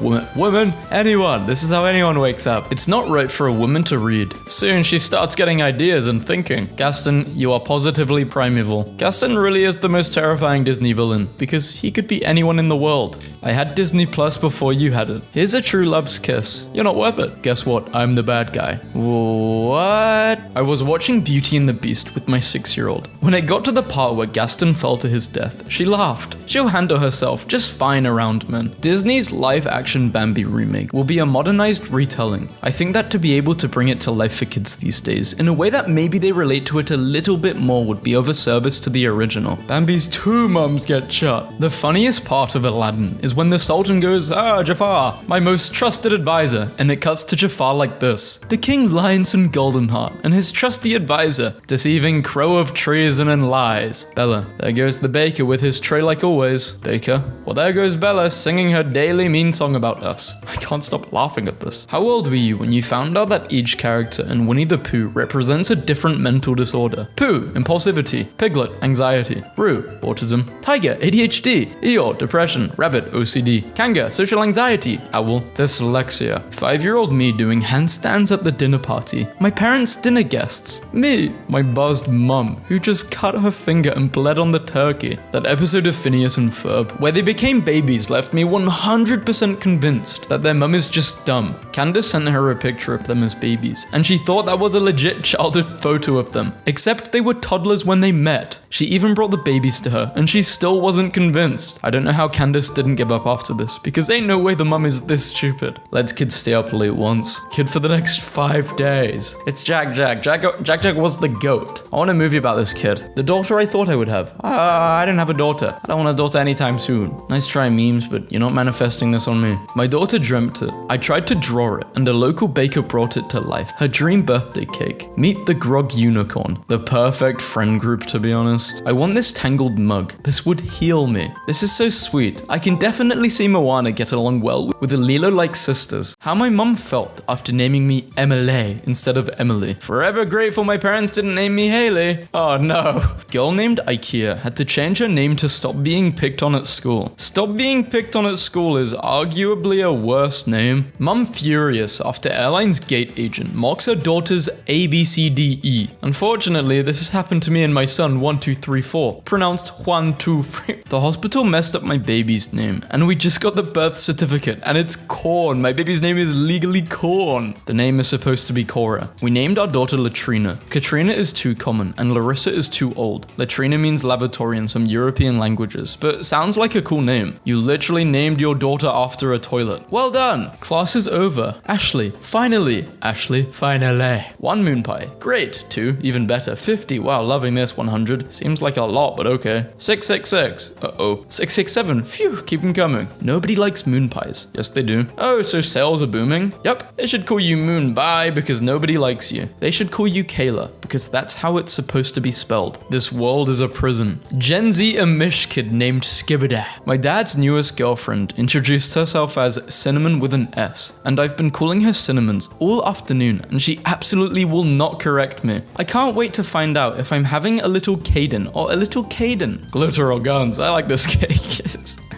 anyone, this is how anyone wakes up. It's not right for a woman to read. Soon she starts getting ideas and thinking. Gaston, you are positively primeval. Gaston really is the most terrifying Disney villain because he could be anyone in the world. I had Disney Plus before you had it. Here's a true love's kiss. You're not worth it. Guess what? I'm the bad guy. What? I was watching Beauty and the Beast with my 6-year-old. When it got to the part where Gaston fell to his death, she laughed. She'll handle herself just fine around men. Disney's live-action Bambi remake will be a modernized retelling. I think that to be able to bring it to life for kids these days in a way that maybe they relate to it a little bit more would be of a service to the original. Bambi's 2 mums get shot. The funniest part of Aladdin is when the Sultan goes, Jafar, my most trusted advisor, and it cuts to Jafar like this. The King Lionson Goldenheart and his trusty advisor, deceiving crow of treason and lies. Bella, there goes the baker with his tray like always. Baker, well there goes Bella singing her daily mean song about us. I can't stop laughing at this. How old were you when you found out that each character in Winnie the Pooh represents a different mental disorder? Pooh, impulsivity. Piglet, anxiety. Roo, autism. Tiger, ADHD. Eeyore, depression. Rabbit, OCD. Kanga, social anxiety. Owl, dyslexia. 5-year-old me doing handstands at the dinner party. My parents' dinner guests. Me, my buzzed mum, who just cut her finger and bled on the turkey. That episode of Phineas and Ferb, where they became babies, left me 100% convinced that their mum is just dumb. Candace sent her a picture of them as babies, and she thought that was a legit childhood photo of them. Except they were toddlers when they met. She even brought the babies to her, and she still wasn't convinced. I don't know how Candace didn't give up after this, because ain't no way the mum is this stupid. Let's kid stay up late once. Kid for the next 5 days. It's Jack Jack. Jack was the goat. I want a movie about this kid. The daughter I thought I would have. I didn't have a daughter. I don't want a daughter anytime soon. Nice try memes, but you're not manifesting this on me. My daughter dreamt it. I tried to draw it, and a local baker brought it to life. Her dream birthday cake. Meet the Grog Unicorn. The perfect friend group, to be honest. I want this tangled mug. This would heal me. This is so sweet. I can definitely see Moana get along well with the Lilo-like sisters. How my mum felt after naming me Emily instead of Emily. Forever grateful my parents didn't name me Haley. Oh no. Girl named Ikea had to change her name to stop being picked on at school. Stop being picked on at school is arguably a worse name. Mum furious after airline's gate agent mocks her daughter's ABCDE. Unfortunately, this has happened to me and my son 1234, pronounced Juan 2 3. The hospital messed up my baby's name, and we just got the birth certificate, and it's Corn. My baby's name is legally Corn. The name is supposed to be Cora. We named our daughter Latrina. Katrina is too common, and Larissa is too old. Latrina means lavatory in some European languages, but sounds like a cool name. You literally named your daughter after a toilet. Well done. Class is over. Ashley, finally. Ashley, finally. 1 moon pie. Great. 2, even better. 50. Wow, loving this. 100. Seems like a lot, but okay. 666. Uh-oh. 667. Phew, keep them coming. Nobody likes moon pies. Yes, they do. Oh, so sales are booming? Yep. They should call you Moon Bye because nobody likes you. They should call you Kayla because that's how it's supposed to be spelled. This world is a prison. Gen Z Amish kid named Skibida. My dad's newest girlfriend introduced herself as Cinnamon with an S, and I've been calling her Cinnamons all afternoon, and she absolutely will not correct me. I can't wait to find out if I'm having a little Caden or a little Caden. Glitter or guns, I like this cake.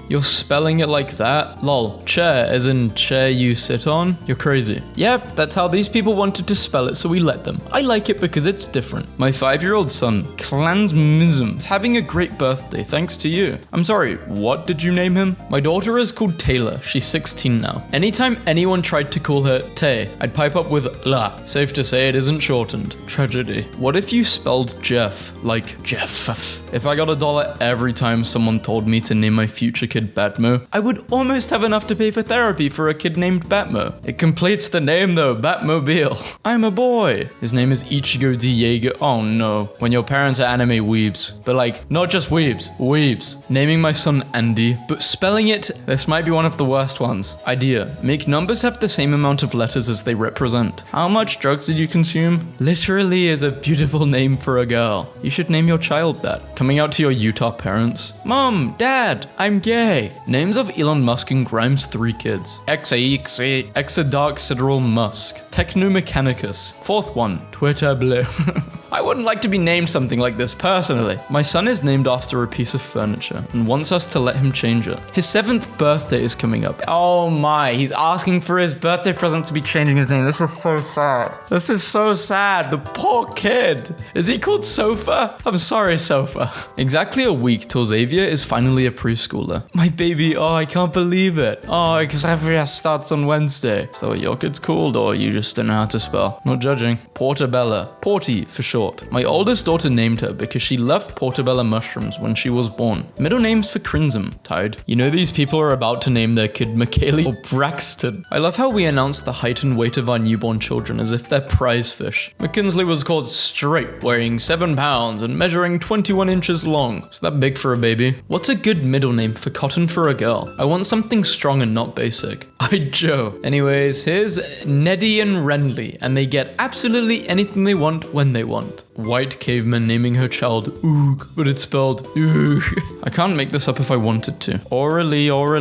You're spelling it like that? Lol. Chair, as in chair you sit on? You're crazy. Yep, that's how these people wanted to spell it, so we let them. I like it because it's different. My 5-year-old son, Clansmism, is having a great birthday thanks to you. I'm sorry, what did you name him? My daughter is called Taylor. She's 16 now. Anytime anyone tried to call her Tay, I'd pipe up with La. Safe to say it isn't shortened. Tragedy. What if you spelled Jeff like Jeff? If I got $1 every time someone told me to name my future kid Batmo, I would almost have enough to pay for therapy for a kid named Batmo. It completes the name though, Batmobile. I'm a boy. His name is Ichigo D. Jaeger. Oh no. When your parents are anime weebs. But like, not just weebs. Naming my son Andy, but spelling it, this might be one of the worst ones. Idea. Make numbers have the same amount of letters as they represent. How much drugs did you consume? Literally is a beautiful name for a girl. You should name your child that. Coming out to your Utah parents. Mom, Dad, I'm gay. Names of Elon Musk and Grimes' 3 kids. Exadark Sideral Musk. Technomechanicus. 4th one, Twitter Blue. I wouldn't like to be named something like this personally. My son is named after a piece of furniture and wants us to let him change it. His 7th birthday is coming up. Oh my, he's asking for his birthday present to be changing his name. This is so sad. This is so sad. The poor kid. Is he called Sofa? I'm sorry, Sofa. Exactly a week till Xavier is finally a preschooler. My baby, oh, I can't believe it. Oh, Xavier starts on Wednesday. Is that what your kid's called, or you just don't know how to spell? Not judging. Portabella. Porty for short. My oldest daughter named her because she loved portobello mushrooms when she was born. Middle names for Crinsum. Tied. You know these people are about to name their kid McKaylee or Braxton. I love how we announce the height and weight of our newborn children as if they're prize fish. McKinsley was called Straight, weighing 7 pounds and measuring 21 inches long. Is that big for a baby? What's a good middle name for cotton for a girl? I want something strong and not basic. Joe. Anyways, here's Neddy and Renly, and they get absolutely anything they want when they want. White caveman naming her child Oog, but it's spelled Oog. I can't make this up if I wanted to. Aurelie, or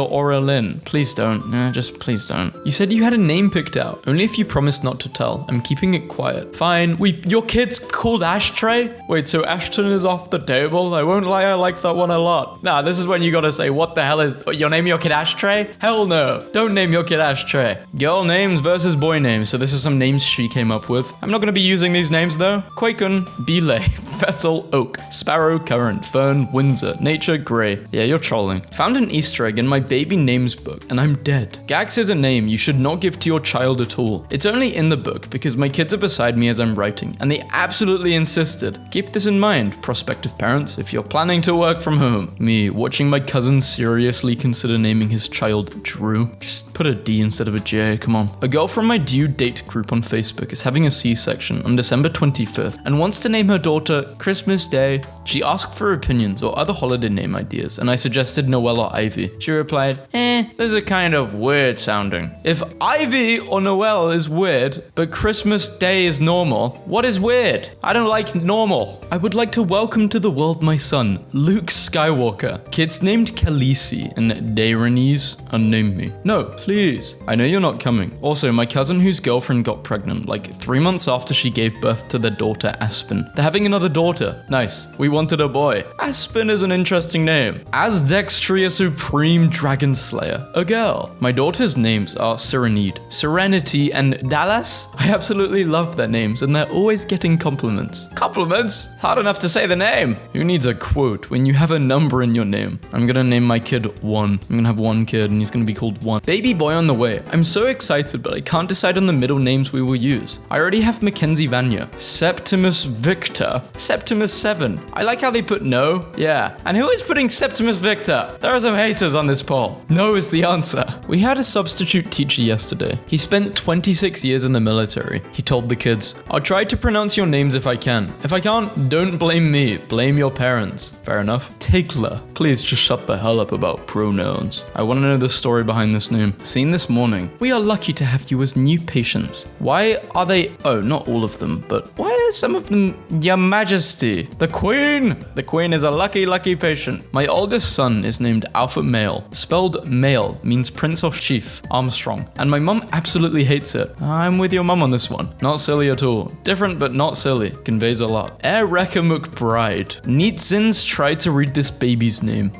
Aurelin. Please don't. Just please don't. You said you had a name picked out. Only if you promised not to tell. I'm keeping it quiet. Fine. Your kid's called Ashtray? Wait, so Ashton is off the table? I won't lie, I like that one a lot. Nah, this is when you gotta say, what the hell is... You're naming your kid Ashtray? Hell no. Don't name your kid Ashtray. Girl names versus boy names. So this is some names she came up with. I'm not going to be using these names though. Quakun, Belay, Vessel, Oak, Sparrow, Current, Fern, Windsor, Nature, Grey. Yeah, you're trolling. Found an Easter egg in my baby names book and I'm dead. Gax is a name you should not give to your child at all. It's only in the book because my kids are beside me as I'm writing and they absolutely insisted. Keep this in mind, prospective parents, if you're planning to work from home. Me, watching my cousin seriously consider naming his child Drew. Just put a D instead of a J, come on. A girl from my due date group on Facebook is having a C-section on December 25th and wants to name her daughter Christmas Day. She asked for opinions or other holiday name ideas and I suggested Noel or Ivy. She replied, those are kind of weird sounding. If Ivy or Noel is weird, but Christmas Day is normal, what is weird? I don't like normal. I would like to welcome to the world my son, Luke Skywalker. Kids named Khaleesi and Dairenese unnamed me. No, please. I know you're not coming. Also, my cousin whose girlfriend got pregnant like 3 months after she gave birth to their daughter Aspen. They're having another daughter. Nice. We wanted a boy. Aspen is an interesting name. Asdextria Supreme Dragon Slayer. A girl. My daughter's names are Serenade, Serenity, and Dallas. I absolutely love their names and they're always getting compliments. Compliments? Hard enough to say the name. Who needs a quote when you have a number in your name? I'm gonna name my kid 1. I'm gonna have 1 kid and he's gonna be called 1. Baby boy on the way. I'm so excited, but I can't decide on the middle names we will use. I already have Mackenzie Vanya, Septimus Victor, Septimus 7. I like how they put no. Yeah. And who is putting Septimus Victor? There are some haters on this poll. No is the answer. We had a substitute teacher yesterday. He spent 26 years in the military. He told the kids, I'll try to pronounce your names if I can. If I can't, don't blame me. Blame your parents. Fair enough. Tigler. Please just shut the hell up about pronouns. I want to know the story behind this name. Seen this morning. We are lucky to have you as new patients. Why are are they? Oh, not all of them, but why are some of them Your Majesty? The Queen! The Queen is a lucky, lucky patient. My oldest son is named Alpha Male. Spelled male means prince or chief, Armstrong. And my mum absolutely hates it. I'm with your mum on this one. Not silly at all. Different but not silly. Conveys a lot. Ereka McBride. Neetzins tried to read this baby's name.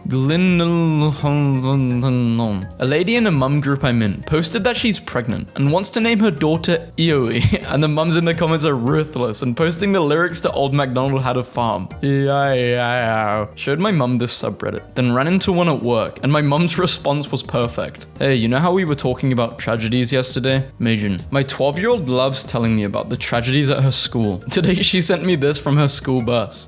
A lady in a mum group I'm in posted that she's pregnant and wants to name her daughter Eoe, and the mums in the comments are ruthless and posting the lyrics to Old MacDonald Had a Farm. Showed my mum this subreddit, then ran into one at work, and my mum's response was perfect. Hey, you know how we were talking about tragedies yesterday? Majin. My 12-year-old loves telling me about the tragedies at her school. Today she sent me this from her school bus.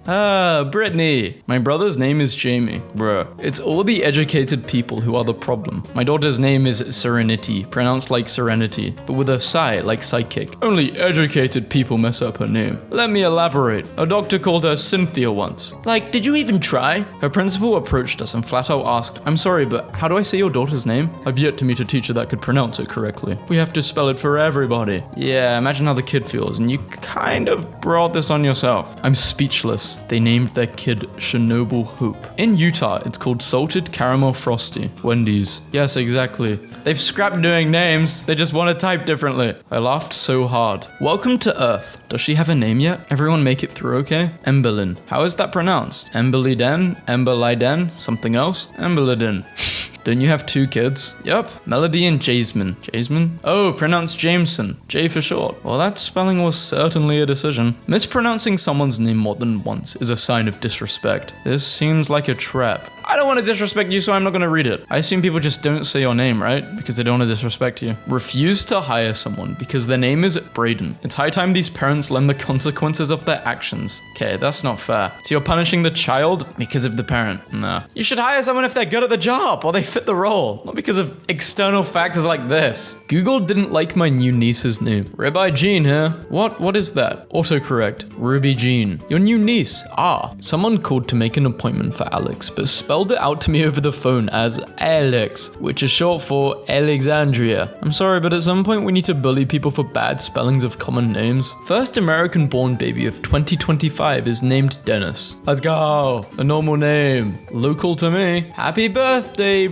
Brittany. My brother's name is Jamie. Bruh. It's all the educated people who are the problem. My daughter's name is Serenity, pronounced like serenity, but with a sigh like psychic. Only educated people mess up her name. Let me elaborate. A doctor called her Cynthia once. Like, did you even try? Her principal approached us and flat out asked, I'm sorry, but how do I say your daughter's name? I've yet to meet a teacher that could pronounce it correctly. We have to spell it for everybody. Yeah, imagine how the kid feels, and you kind of brought this on yourself. I'm speechless. They named their kid Chernobyl Hope. In Utah, it's called Salted Caramel Frosty. Wendy's. Yes, exactly. They've scrapped doing names. They just want to type differently. I laughed so hard. Welcome to Earth. Does she have a name yet? Everyone make it through okay? Emberlyn. How is that pronounced? Emberlyden? Emberlyden? Something else? Emberlyden. Don't you have 2 kids? Yup. Melody and Jasmine. Jasmine? Oh, pronounced Jameson. J for short. Well, that spelling was certainly a decision. Mispronouncing someone's name more than once is a sign of disrespect. This seems like a trap. I don't want to disrespect you, so I'm not going to read it. I assume people just don't say your name, right? Because they don't want to disrespect you. Refuse to hire someone because their name is Braden. It's high time these parents learn the consequences of their actions. Okay, that's not fair. So you're punishing the child because of the parent? Nah. You should hire someone if they're good at the job or they fit the role, not because of external factors like this. Google didn't like my new niece's name. Ribeye Jean here. What is that? Autocorrect. Ruby Jean. Your new niece. Someone called to make an appointment for Alex, but spelled it out to me over the phone as Alex, which is short for Alexandria. I'm sorry, but at some point we need to bully people for bad spellings of common names. First American-born baby of 2025 is named Dennis. Let's go. A normal name. Local to me. Happy birthday,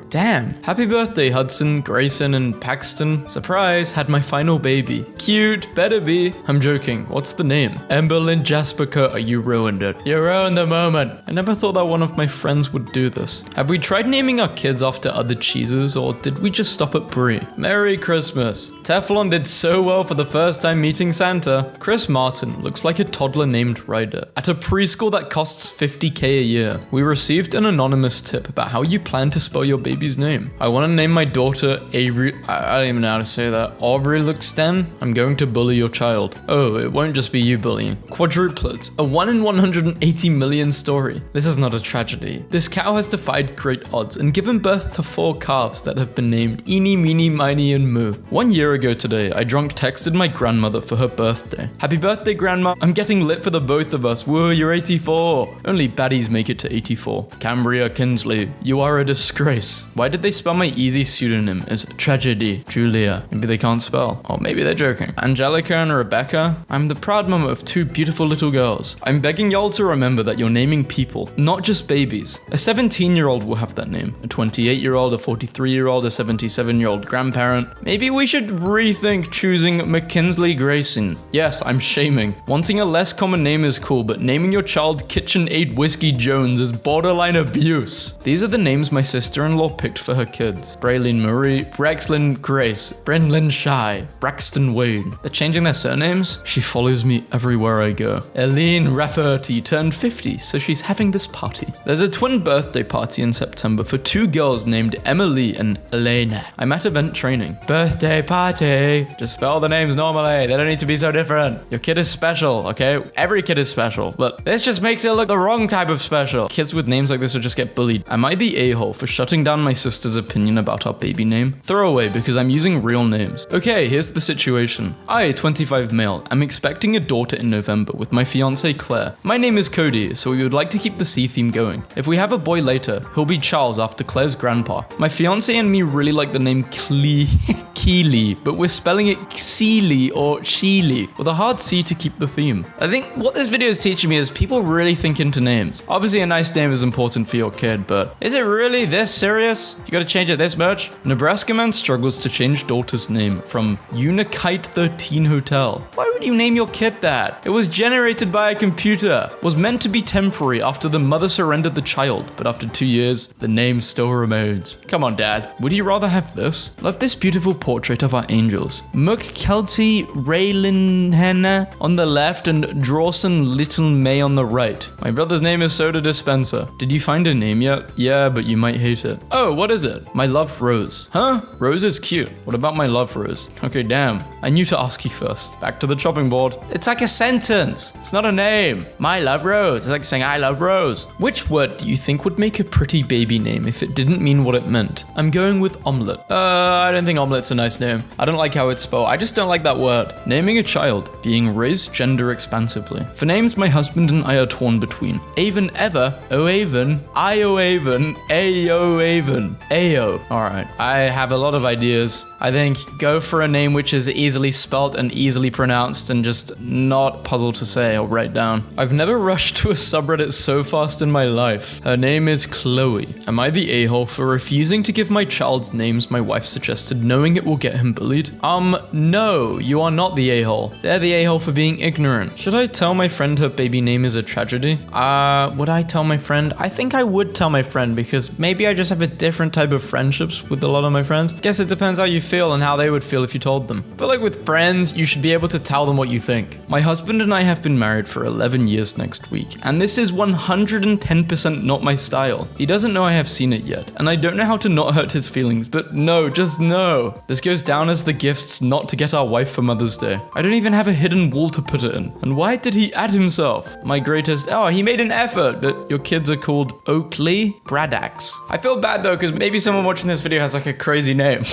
Damn. Happy birthday, Hudson, Grayson, and Paxton. Surprise, had my final baby. Cute, better be. I'm joking. What's the name? Emberlyn Jasperca, you ruined it. You ruined the moment. I never thought that one of my friends would do this. Have we tried naming our kids after other cheeses, or did we just stop at Brie? Merry Christmas. Teflon did so well for the first time meeting Santa. Chris Martin looks like a toddler named Ryder at a preschool that costs $50K a year. We received an anonymous tip about how you plan to spell your baby's name. I want to name my daughter Avery. I don't even know how to say that. Aubrey Luxten. I'm going to bully your child. Oh, it won't just be you bullying. Quadruplets. A 1 in 180 million story. This is not a tragedy. This cow has defied great odds and given birth to 4 calves that have been named Eeny, Meeny, Miny, and Moo. 1 year ago today, I drunk texted my grandmother for her birthday. Happy birthday, Grandma. I'm getting lit for the both of us. Woo, you're 84. Only baddies make it to 84. Cambria Kinsley, you are a disgrace. Why did they spell my easy pseudonym as Tragedy Julia? Maybe they can't spell. Or maybe they're joking. Angelica and Rebecca, I'm the proud mama of 2 beautiful little girls. I'm begging y'all to remember that you're naming people, not just babies. A 17-year-old will have that name. A 28-year-old, a 43-year-old, a 77-year-old grandparent. Maybe we should rethink choosing McKinsley Grayson. Yes, I'm shaming. Wanting a less common name is cool, but naming your child KitchenAid Whiskey Jones is borderline abuse. These are the names my sister-in-law picked for her kids. Braylene Marie, Brexlyn Grace, Brenlyn Shy, Braxton Wayne. They're changing their surnames? She follows me everywhere I go. Eileen Rafferty turned 50, so she's having this party. There's a twin birthday party in September for 2 girls named Emily and Elena. I'm at event training. Birthday party. Just spell the names normally. They don't need to be so different. Your kid is special, okay? Every kid is special, but this just makes it look the wrong type of special. Kids with names like this would just get bullied. Am I the a-hole for shutting down my sister's opinion about our baby name? Throwaway because I'm using real names. Okay, here's the situation. I, 25 male, am expecting a daughter in November with my fiance Claire. My name is Cody, so we would like to keep the C theme going. If we have have a boy later. He'll be Charles after Claire's grandpa. My fiance and me really like the name Keely, but we're spelling it Xeely or Sheely with a hard C to keep the theme. I think what this video is teaching me is people really think into names. Obviously, a nice name is important for your kid, but is it really this serious? You gotta change it this much? Nebraska man struggles to change daughter's name from Unikite 13 Hotel. Why would you name your kid that? It was generated by a computer. Was meant to be temporary after the mother surrendered the child, but after 2 years, the name still remains. Come on, Dad. Would you rather have this? Love this beautiful portrait of our angels. Muk Kelty Raylinhenna on the left and Drawson Little May on the right. My brother's name is Soda Dispenser. Did you find a name yet? Yeah, but you might hate it. Oh, what is it? My love Rose. Huh? Rose is cute. What about my love Rose? Okay, damn. I knew to ask you first. Back to the chopping board. It's like a sentence. It's not a name. My love Rose. It's like saying I love Rose. Which word do you think would make a pretty baby name if it didn't mean what it meant? I'm going with omelet. I don't think omelet's a nice name. I don't like how it's spelled. I just don't like that word. Naming a child. Being raised gender expansively. For names, my husband and I are torn between Avon Ever, Oaven, Ioaven, Aoaven, Ao. Alright, I have a lot of ideas. I think go for a name which is easily spelt and easily pronounced and just not puzzle to say or write down. I've never rushed to a subreddit so fast in my life. Her name is Chloe. Am I the a-hole for refusing to give my child's names my wife suggested, knowing it will get him bullied? No, you are not the a-hole. They're the a-hole for being ignorant. Should I tell my friend her baby name is a tragedy? Would I tell my friend? I think I would tell my friend because maybe I just have a different type of friendships with a lot of my friends. Guess it depends how you feel and how they would feel if you told them. I feel like with friends, you should be able to tell them what you think. My husband and I have been married for 11 years next week, and this is 110% not my style. He doesn't know I have seen it yet, and I don't know how to not hurt his feelings, but no, just no. This goes down as the gifts not to get our wife for Mother's Day. I don't even have a hidden wall to put it in. And why did he add himself? My greatest, he made an effort, but your kids are called Oakley Bradax. I feel bad though, because maybe someone watching this video has like a crazy name.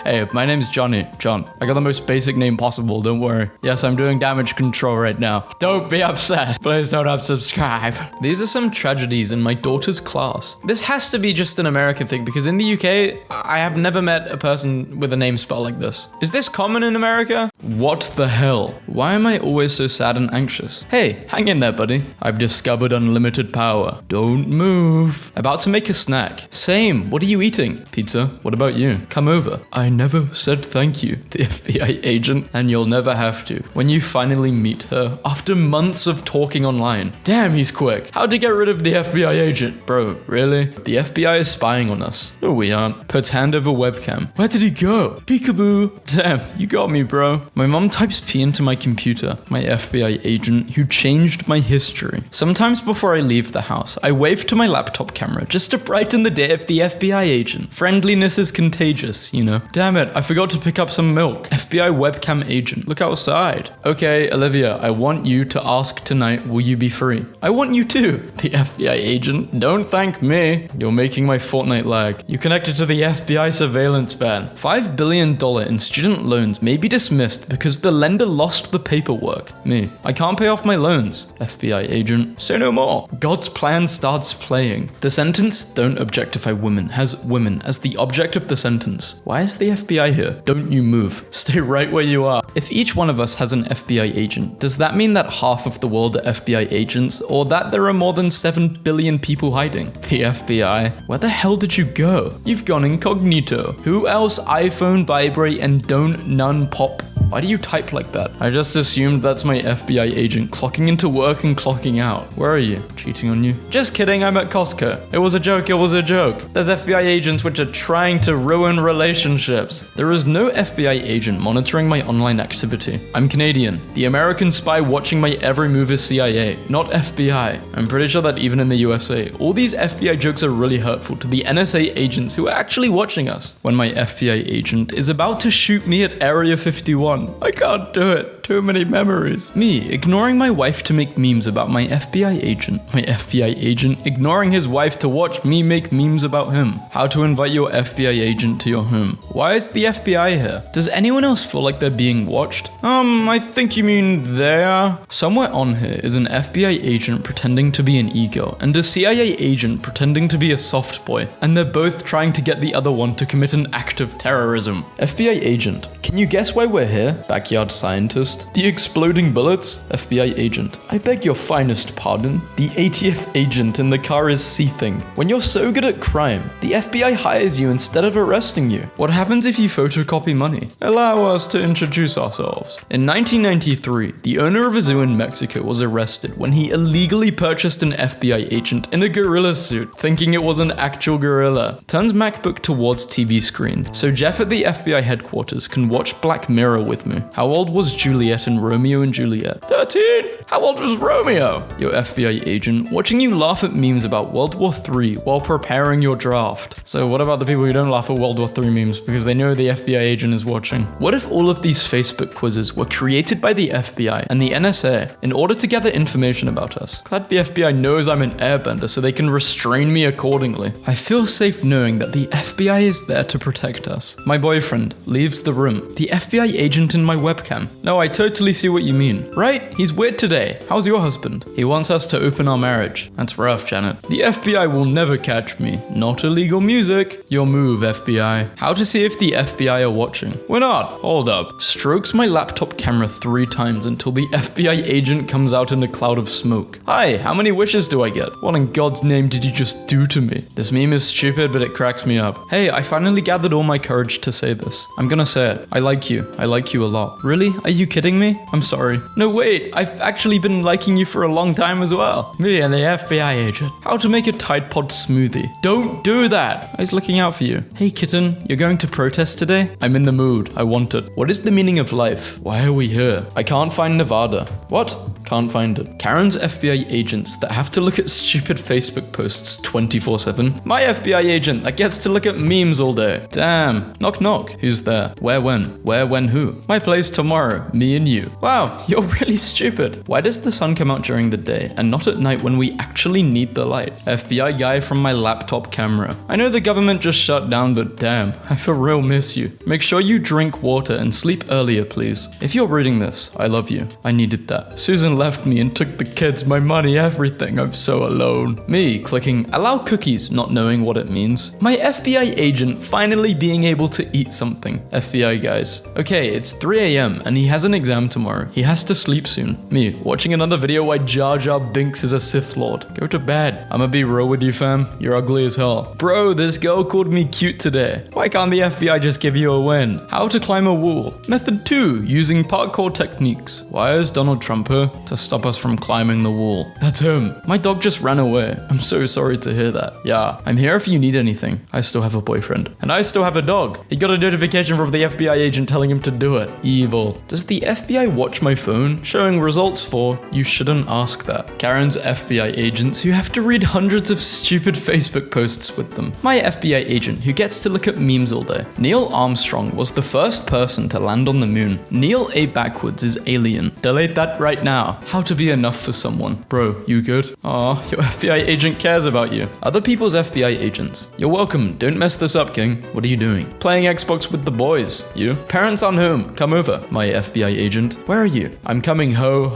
Hey, my name's Johnny. John. I got the most basic name possible, don't worry. Yes, I'm doing damage control right now. Don't be upset. Please don't unsubscribe. These are some tragedies in my daughter's class. This has to be just an American thing, because in the UK, I have never met a person with a name spelled like this. Is this common in America? What the hell? Why am I always so sad and anxious? Hey, hang in there, buddy. I've discovered unlimited power. Don't move. About to make a snack. Same. What are you eating? Pizza. What about you? Come over. I never said thank you, the FBI agent, and you'll never have to. When you finally meet her, after months of talking online. Damn, he's quick. How'd you get rid of the FBI agent? Bro, really? The FBI is spying on us. No, we aren't. Puts hand over webcam. Where did he go? Peekaboo. Damn, you got me, bro. My mom types P into my computer, my FBI agent who changed my history. Sometimes before I leave the house, I wave to my laptop camera just to brighten the day of the FBI agent. Friendliness is contagious, you know. Damn it, I forgot to pick up some milk. FBI webcam agent, look outside. Okay, Olivia, I want you to ask tonight, will you be free? I want you too, the FBI agent. Don't thank me. You're making my Fortnite lag. You connected to the FBI surveillance ban. $5 billion in student loans may be dismissed because the lender lost the paperwork. Me. I can't pay off my loans. FBI agent. Say no more. God's plan starts playing. The sentence, don't objectify women, has women as the object of the sentence. Why is the FBI here? Don't you move. Stay right where you are. If each one of us has an FBI agent, does that mean that half of the world are FBI agents, or that there are more than 7 billion people hiding? The FBI? Where the hell did you go? You've gone incognito. Who else iPhone vibrate and don't none pop? Why do you type like that? I just assumed that's my FBI agent clocking into work and clocking out. Where are you? Cheating on you? Just kidding, I'm at Costco. It was a joke, it was a joke. There's FBI agents which are trying to ruin relationships. There is no FBI agent monitoring my online activity. I'm Canadian. The American spy watching my every move is CIA, not FBI. I'm pretty sure that even in the USA, all these FBI jokes are really hurtful to the NSA agents who are actually watching us. When my FBI agent is about to shoot me at Area 51, I can't do it. too many memories. Me, ignoring my wife to make memes about my FBI agent. My FBI agent ignoring his wife to watch me make memes about him. How to invite your FBI agent to your home. Why is the FBI here? Does anyone else feel like they're being watched? I think you mean there. Somewhere on here is an FBI agent pretending to be an e-girl and a CIA agent pretending to be a soft boy, and they're both trying to get the other one to commit an act of terrorism. FBI agent, can you guess why we're here? Backyard scientist. The exploding bullets? FBI agent, I beg your finest pardon. The ATF agent in the car is seething. When you're so good at crime, the FBI hires you instead of arresting you. What happens if you photocopy money? Allow us to introduce ourselves. In 1993, the owner of a zoo in Mexico was arrested when he illegally purchased an FBI agent in a gorilla suit, thinking it was an actual gorilla. Turns MacBook towards TV screens, so Jeff at the FBI headquarters can watch Black Mirror with me. How old was Juliet in Romeo and Juliet? 13! How old was Romeo? Your FBI agent, watching you laugh at memes about World War III while preparing your draft. So what about the people who don't laugh at World War III memes because they know the FBI agent is watching? What if all of these Facebook quizzes were created by the FBI and the NSA in order to gather information about us? Glad the FBI knows I'm an airbender so they can restrain me accordingly. I feel safe knowing that the FBI is there to protect us. My boyfriend leaves the room. The FBI agent in my webcam. No, I totally see what you mean. Right? He's weird today. How's your husband? He wants us to open our marriage. That's rough, Janet. The FBI will never catch me. Not illegal music. Your move, FBI. How to see if the FBI are watching. We're not. Hold up. Strokes my laptop camera 3 times until the FBI agent comes out in a cloud of smoke. Hi, how many wishes do I get? What in God's name did you just do to me? This meme is stupid, but it cracks me up. Hey, I finally gathered all my courage to say this. I'm gonna say it. I like you. I like you a lot. Really? Are you kidding me? I'm sorry. No, wait. I've actually been liking you for a long time as well. Me and the FBI agent. How to make a Tide Pod smoothie. Don't do that. I was looking out for you. Hey, kitten. You're going to protest today? I'm in the mood. I want it. What is the meaning of life? Why are we here? I can't find Nevada. What? Can't find it. Karen's FBI agents that have to look at stupid Facebook posts 24/7. My FBI agent that gets to look at memes all day. Damn. Knock knock. Who's there? Where when? Where when who? My place tomorrow. Me and you. Wow, you're really stupid. Why does the sun come out during the day and not at night when we actually need the light? FBI guy from my laptop camera. I know the government just shut down, but damn, I for real miss you. Make sure you drink water and sleep earlier, please. If you're reading this, I love you. I needed that. Susan left me and took the kids, my money, everything. I'm so alone. Me clicking allow cookies, not knowing what it means. My FBI agent finally being able to eat something. FBI guys. Okay, it's 3 a.m. and he has an exam tomorrow. He has to sleep soon. Me watching another video why Jar Jar Binks is a Sith Lord. Go to bed. I'ma be real with you, fam. You're ugly as hell. Bro, this girl called me cute today. Why can't the FBI just give you a win? How to climb a wall. Method 2, using parkour techniques. Why is Donald Trump here? To stop us from climbing the wall. That's him. My dog just ran away. I'm so sorry to hear that. Yeah, I'm here if you need anything. I still have a boyfriend. And I still have a dog. He got a notification from the FBI agent telling him to do it. Evil. Does the FBI watch my phone? Showing results for, you shouldn't ask that. Karen's FBI agents who have to read hundreds of stupid Facebook posts with them. My FBI agent who gets to look at memes all day. Neil Armstrong was the first person to land on the moon. Neil A. Backwards is alien. Delete that right now. How to be enough for someone. Bro, you good? Aw, your FBI agent cares about you. Other people's FBI agents. You're welcome. Don't mess this up, King. What are you doing? Playing Xbox with the boys. You? Parents on home. Come over. My FBI agent. Where are you? I'm coming home.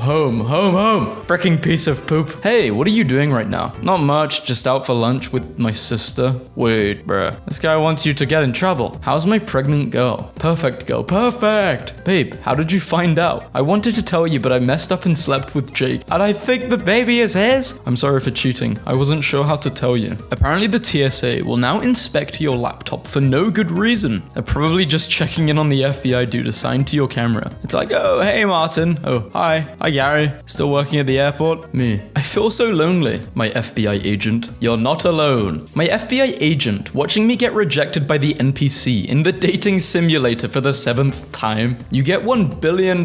Fricking piece of poop. Hey, what are you doing right now? Not much. Just out for lunch with my sister. Wait, bruh. This guy wants you to get in trouble. How's my pregnant girl? Perfect girl. Perfect. Babe, how did you find out? I wanted to tell you, but I messed up and slept with Jake. And I think the baby is his? I'm sorry for cheating. I wasn't sure how to tell you. Apparently the TSA will now inspect your laptop for no good reason. They're probably just checking in on the FBI dude assigned to your camera. It's like, oh, hey, Martin. Oh, hi. Hi, Gary. Still working at the airport? Me. I feel so lonely. My FBI agent. You're not alone. My FBI agent watching me get rejected by the NPC in the dating simulator for the 7th time. You get $1 billion,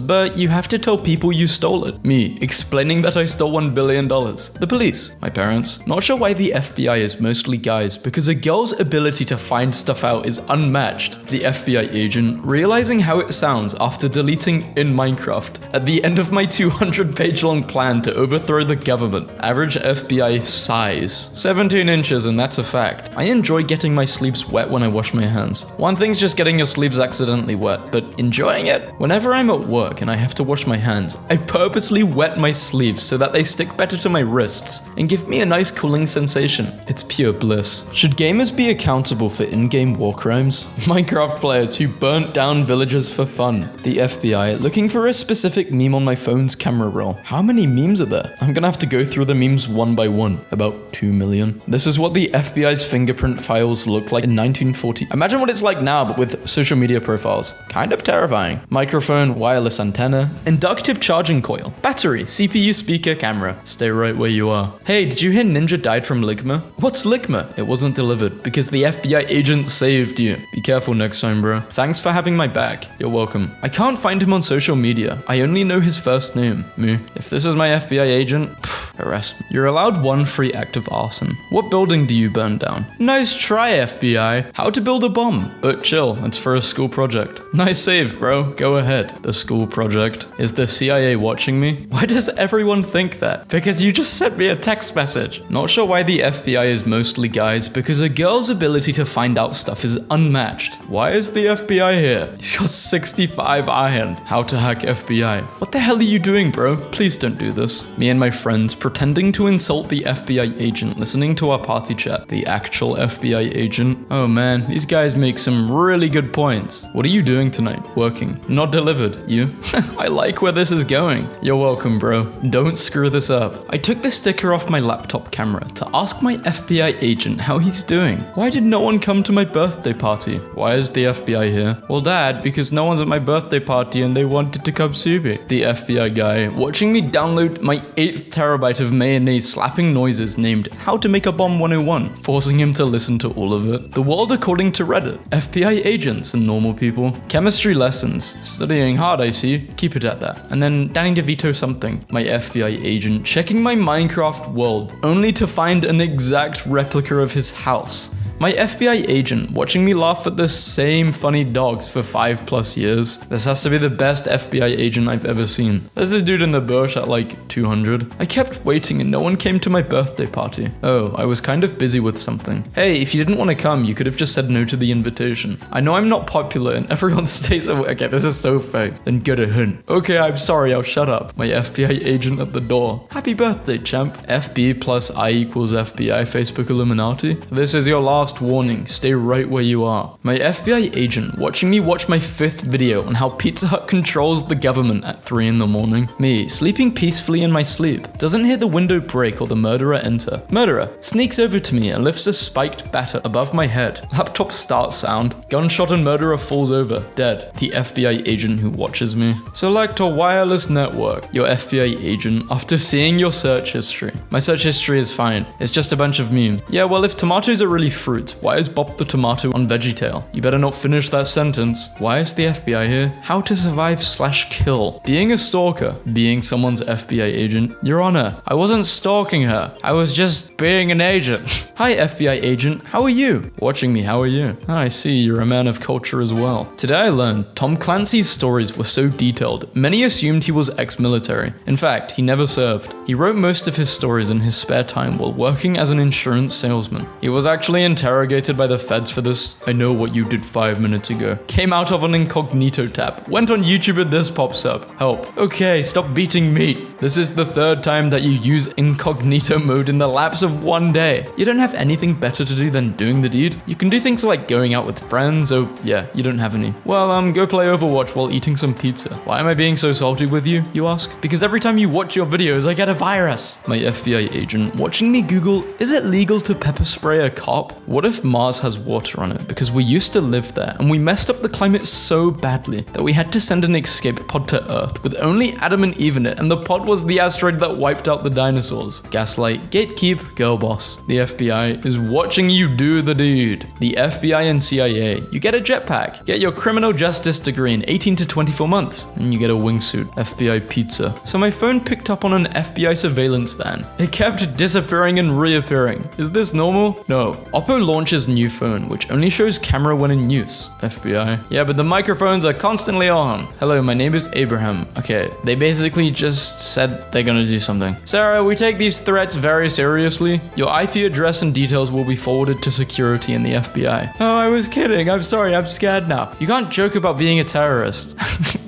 but you have to tell people you stole stole it. Me, explaining that I stole $1 billion. The police, my parents. Not sure why the FBI is mostly guys, because a girl's ability to find stuff out is unmatched. The FBI agent, realizing how it sounds after deleting in Minecraft at the end of my 200-page long plan to overthrow the government. Average FBI size, 17 inches, and that's a fact. I enjoy getting my sleeves wet when I wash my hands. One thing's just getting your sleeves accidentally wet, but enjoying it? Whenever I'm at work and I have to wash my hands, I purposely wet my sleeves so that they stick better to my wrists and give me a nice cooling sensation. It's pure bliss. Should gamers be accountable for in-game war crimes? Minecraft players who burnt down villages for fun. The FBI looking for a specific meme on my phone's camera roll. How many memes are there? I'm gonna have to go through the memes one by one. About 2 million. This is what the FBI's fingerprint files looked like in 1940. Imagine what it's like now, but with social media profiles. Kind of terrifying. Microphone, wireless antenna, inductive charging coil, battery, CPU, speaker, camera. Stay right where you are. Hey, did you hear Ninja died from Ligma? What's Ligma? It wasn't delivered because the FBI agent saved you. Be careful next time, bro. Thanks for having my back. You're welcome. I can't find him on social media. I only know his first name. Me. If this is my FBI agent, arrest me. You're allowed one free act of arson. What building do you burn down? Nice try, FBI. How to build a bomb. But chill, it's for a school project. Nice save, bro. Go ahead. The school project. Is the CIA watching me? Why does everyone think that? Because you just sent me a text message. Not sure why the FBI is mostly guys, because a girl's ability to find out stuff is unmatched. Why is the FBI here? He's got 65 iron. How to hack FBI. What the hell are you doing, bro? Please don't do this. Me and my friends pretending to insult the FBI agent, listening to our party chat. The actual FBI agent. Oh man, these guys make some really good points. What are you doing tonight? Working. Not delivered. You? I like where this is going. You're welcome, bro. Don't screw this up. I took the sticker off my laptop camera to ask my FBI agent how he's doing. Why did no one come to my birthday party? Why is the FBI here? Well, Dad, because no one's at my birthday party and they wanted to come see me. The FBI guy watching me download my 8th terabyte of mayonnaise slapping noises named How to Make a Bomb 101, forcing him to listen to all of it. The world according to Reddit. FBI agents and normal people. Chemistry lessons. Studying hard, I see. Keep it at that. And then Danny DeVito something. My FBI agent checking my Minecraft world, only to find an exact replica of his house. My FBI agent watching me laugh at the same funny dogs for 5+ years. This has to be the best FBI agent I've ever seen. There's a dude in the bush at like 200. I kept waiting and no one came to my birthday party. Oh, I was kind of busy with something. Hey, if you didn't want to come, you could have just said no to the invitation. I know I'm not popular and everyone stays away. Okay, this is so fake. Then get a hint. Okay, I'm sorry, I'll shut up. My FBI agent at the door. Happy birthday, champ. FB plus I equals FBI Facebook Illuminati. This is your last warning, stay right where you are. My FBI agent watching me watch my 5th video on how Pizza Hut controls the government at 3 in the morning. Me, sleeping peacefully in my sleep. Doesn't hear the window break or the murderer enter. Murderer sneaks over to me and lifts a spiked batter above my head. Laptop start sound. Gunshot and murderer falls over. Dead. The FBI agent who watches me. Select a wireless network. Your FBI agent after seeing your search history. My search history is fine. It's just a bunch of memes. Yeah, well, if tomatoes are really fruit, why is Bob the Tomato on VeggieTale? You better not finish that sentence. Why is the FBI here? How to survive / kill. Being a stalker. Being someone's FBI agent. Your Honor, I wasn't stalking her. I was just being an agent. Hi, FBI agent. How are you? Watching me, how are you? I see you're a man of culture as well. Today I learned Tom Clancy's stories were so detailed, many assumed he was ex-military. In fact, he never served. He wrote most of his stories in his spare time while working as an insurance salesman. He was actually interrogated by the feds for this. I know what you did 5 minutes ago. Came out of an incognito tab. Went on YouTube and this pops up. Help. Okay, stop beating meat. This is the 3rd time that you use incognito mode in the lapse of 1 day. You don't have anything better to do than doing the deed? You can do things like going out with friends. Oh yeah, you don't have any. Well, go play Overwatch while eating some pizza. Why am I being so salty with you, you ask? Because every time you watch your videos, I get a virus. My FBI agent watching me Google, is it legal to pepper spray a cop? What if Mars has water on it? Because we used to live there and we messed up the climate so badly that we had to send an escape pod to Earth with only Adam and Eve in it, and the pod was the asteroid that wiped out the dinosaurs? Gaslight, gatekeep, girl boss. The FBI is watching you do the deed. The FBI and CIA, you get a jetpack. Get your criminal justice degree in 18 to 24 months, and you get a wingsuit. FBI pizza. So my phone picked up on an FBI surveillance van. It kept disappearing and reappearing. Is this normal? No. Oppo launches new phone, which only shows camera when in use. FBI. Yeah, but the microphones are constantly on. Hello, my name is Abraham. Okay, they basically just said they're gonna do something. Sarah, we take these threats very seriously. Your IP address and details will be forwarded to security in the FBI. Oh, I was kidding. I'm sorry. I'm scared now. You can't joke about being a terrorist.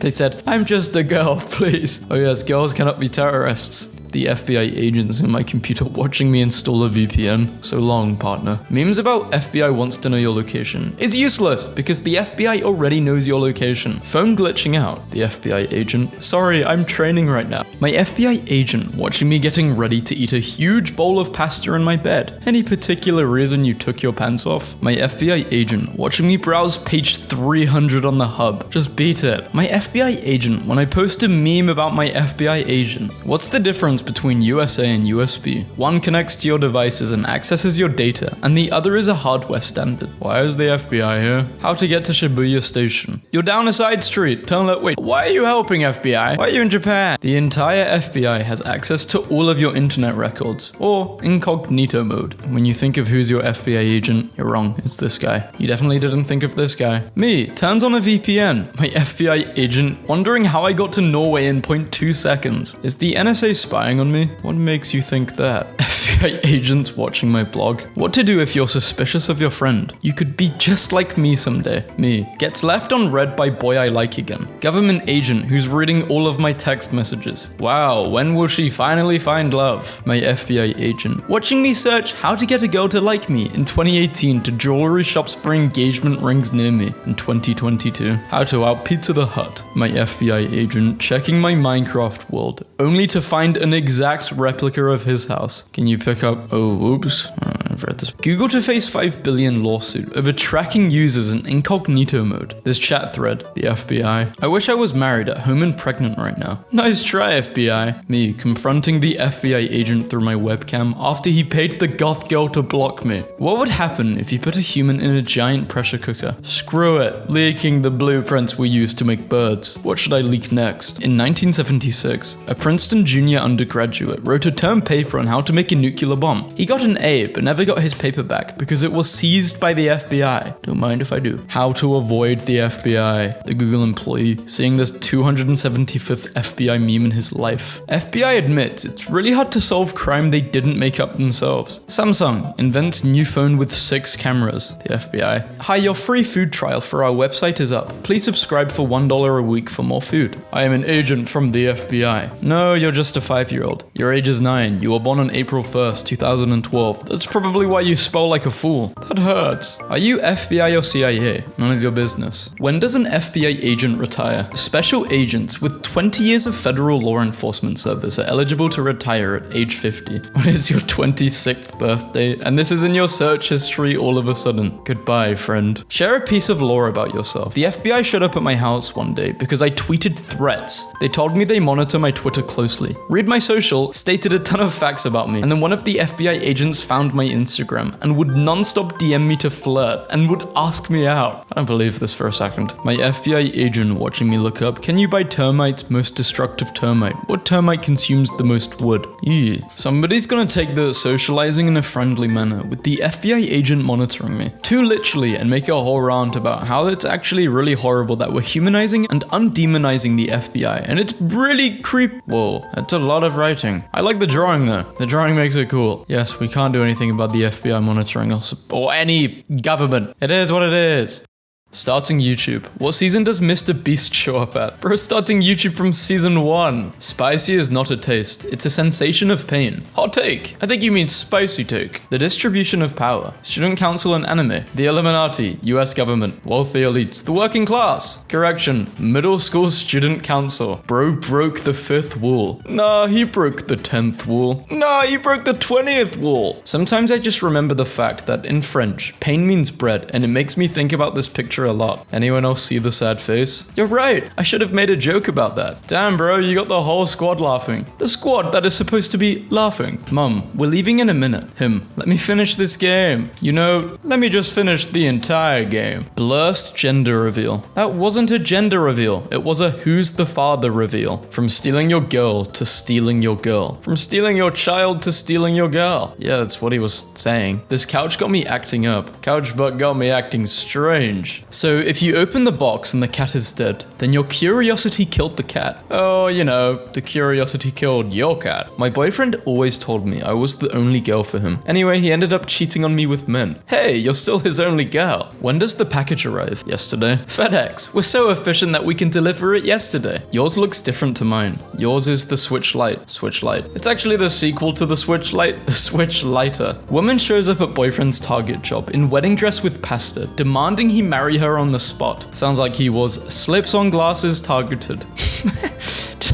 They said, I'm just a girl, please. Oh yes, girls cannot be terrorists. The FBI agents in my computer watching me install a VPN. So long, partner. Memes about FBI wants to know your location is useless because the FBI already knows your location. Phone glitching out. The FBI agent. Sorry, I'm training right now. My FBI agent watching me getting ready to eat a huge bowl of pasta in my bed. Any particular reason you took your pants off? My FBI agent watching me browse page 300 on the hub. Just beat it. My FBI agent when I post a meme about my FBI agent. What's the difference between USA and USB? One connects to your devices and accesses your data, and the other is a hardware standard. Why is the FBI here? How to get to Shibuya Station. You're down a side street. Turn left. Wait, why are you helping, FBI? Why are you in Japan? The entire FBI has access to all of your internet records, or incognito mode. When you think of who's your FBI agent, you're wrong. It's this guy. You definitely didn't think of this guy. Me, turns on a VPN. My FBI agent wondering how I got to Norway in 0.2 seconds. Is the NSA spying on me? What makes you think that? FBI agents watching my blog. What to do if you're suspicious of your friend? You could be just like me someday. Me. Gets left on read by boy I like again. Government agent who's reading all of my text messages. Wow, when will she finally find love? My FBI agent. Watching me search how to get a girl to like me in 2018 to jewelry shops for engagement rings near me in 2022. How to out Pizza the Hut. My FBI agent checking my Minecraft world only to find an exact replica of his house. Can you pick up? Oh, oops. I've read this. Google to face 5 billion lawsuit over tracking users in incognito mode. This chat thread. The FBI. I wish I was married at home and pregnant right now. Nice try, FBI. Me confronting the FBI agent through my webcam after he paid the goth girl to block me. What would happen if you put a human in a giant pressure cooker? Screw it. Leaking the blueprints we used to make birds. What should I leak next? In 1976, a Princeton junior undergraduate wrote a term paper on how to make a nuclear bomb. He got an A, but never got his paper back because it was seized by the FBI. Don't mind if I do. How to avoid the FBI. The Google employee seeing this 275th FBI meme in his life. FBI admits it's really hard to solve crime they didn't make up themselves. Samsung invents new phone with 6 cameras. The FBI. Hi, your free food trial for our website is up. Please subscribe for $1 a week for more food. I am an agent from the FBI. No, you're just a 5-year-old. Your age is 9. You were born on April 1st, 2012. That's probably why you spell like a fool. That hurts. Are you FBI or CIA? None of your business. When does an FBI agent retire? Special agents with 20 years of federal law enforcement service are eligible to retire at age 50. When is your 26th birthday? And this is in your search history all of a sudden. Goodbye, friend. Share a piece of lore about yourself. The FBI showed up at my house one day because I tweeted threats. They told me they monitor my Twitter closely. Read my social, stated a ton of facts about me, and then one of the FBI agents found my Instagram and would non-stop DM me to flirt and would ask me out. I don't believe this for a second. My FBI agent watching me look up, can you buy termites most destructive termite? What termite consumes the most wood? Eee. Somebody's gonna take the socializing in a friendly manner with the FBI agent monitoring me too literally and make a whole rant about how it's actually really horrible that we're humanizing and undemonizing the FBI, and it's really creep. Whoa, that's a lot of writing. I like the drawing though. The drawing makes it cool. Yes, we can't do anything about the FBI monitoring us or any government. It is what it is. Starting YouTube. What season does Mr. Beast show up at? Bro, starting YouTube from season 1. Spicy is not a taste. It's a sensation of pain. Hot take. I think you mean spicy take. The distribution of power. Student council and anime. The Illuminati. US government. Wealthy elites. The working class. Correction. Middle school student council. Bro broke the 5th wall. Nah, he broke the 10th wall. Nah, he broke the 20th wall. Sometimes I just remember the fact that in French, pain means bread, and it makes me think about this picture picture a lot. Anyone else see the sad face? You're right, I should have made a joke about that. Damn bro, you got the whole squad laughing. The squad that is supposed to be laughing. Mum, we're leaving in a minute. Him, let me finish this game. You know, let me just finish the entire game. Blurst gender reveal. That wasn't a gender reveal. It was a who's the father reveal. From stealing your girl to stealing your girl. From stealing your child to stealing your girl. Yeah, that's what he was saying. This couch got me acting up. Couch butt got me acting strange. So if you open the box and the cat is dead, then your curiosity killed the cat. Oh, you know, the curiosity killed your cat. My boyfriend always told me I was the only girl for him. Anyway, he ended up cheating on me with men. Hey, you're still his only girl. When does the package arrive? Yesterday. FedEx, we're so efficient that we can deliver it yesterday. Yours looks different to mine. Yours is the Switch Lite. Switch Lite. It's actually the sequel to the Switch Lite, the Switch Lighter. Woman shows up at boyfriend's Target job in wedding dress with pasta, demanding he marry her on the spot. Sounds like he was slips on glasses targeted.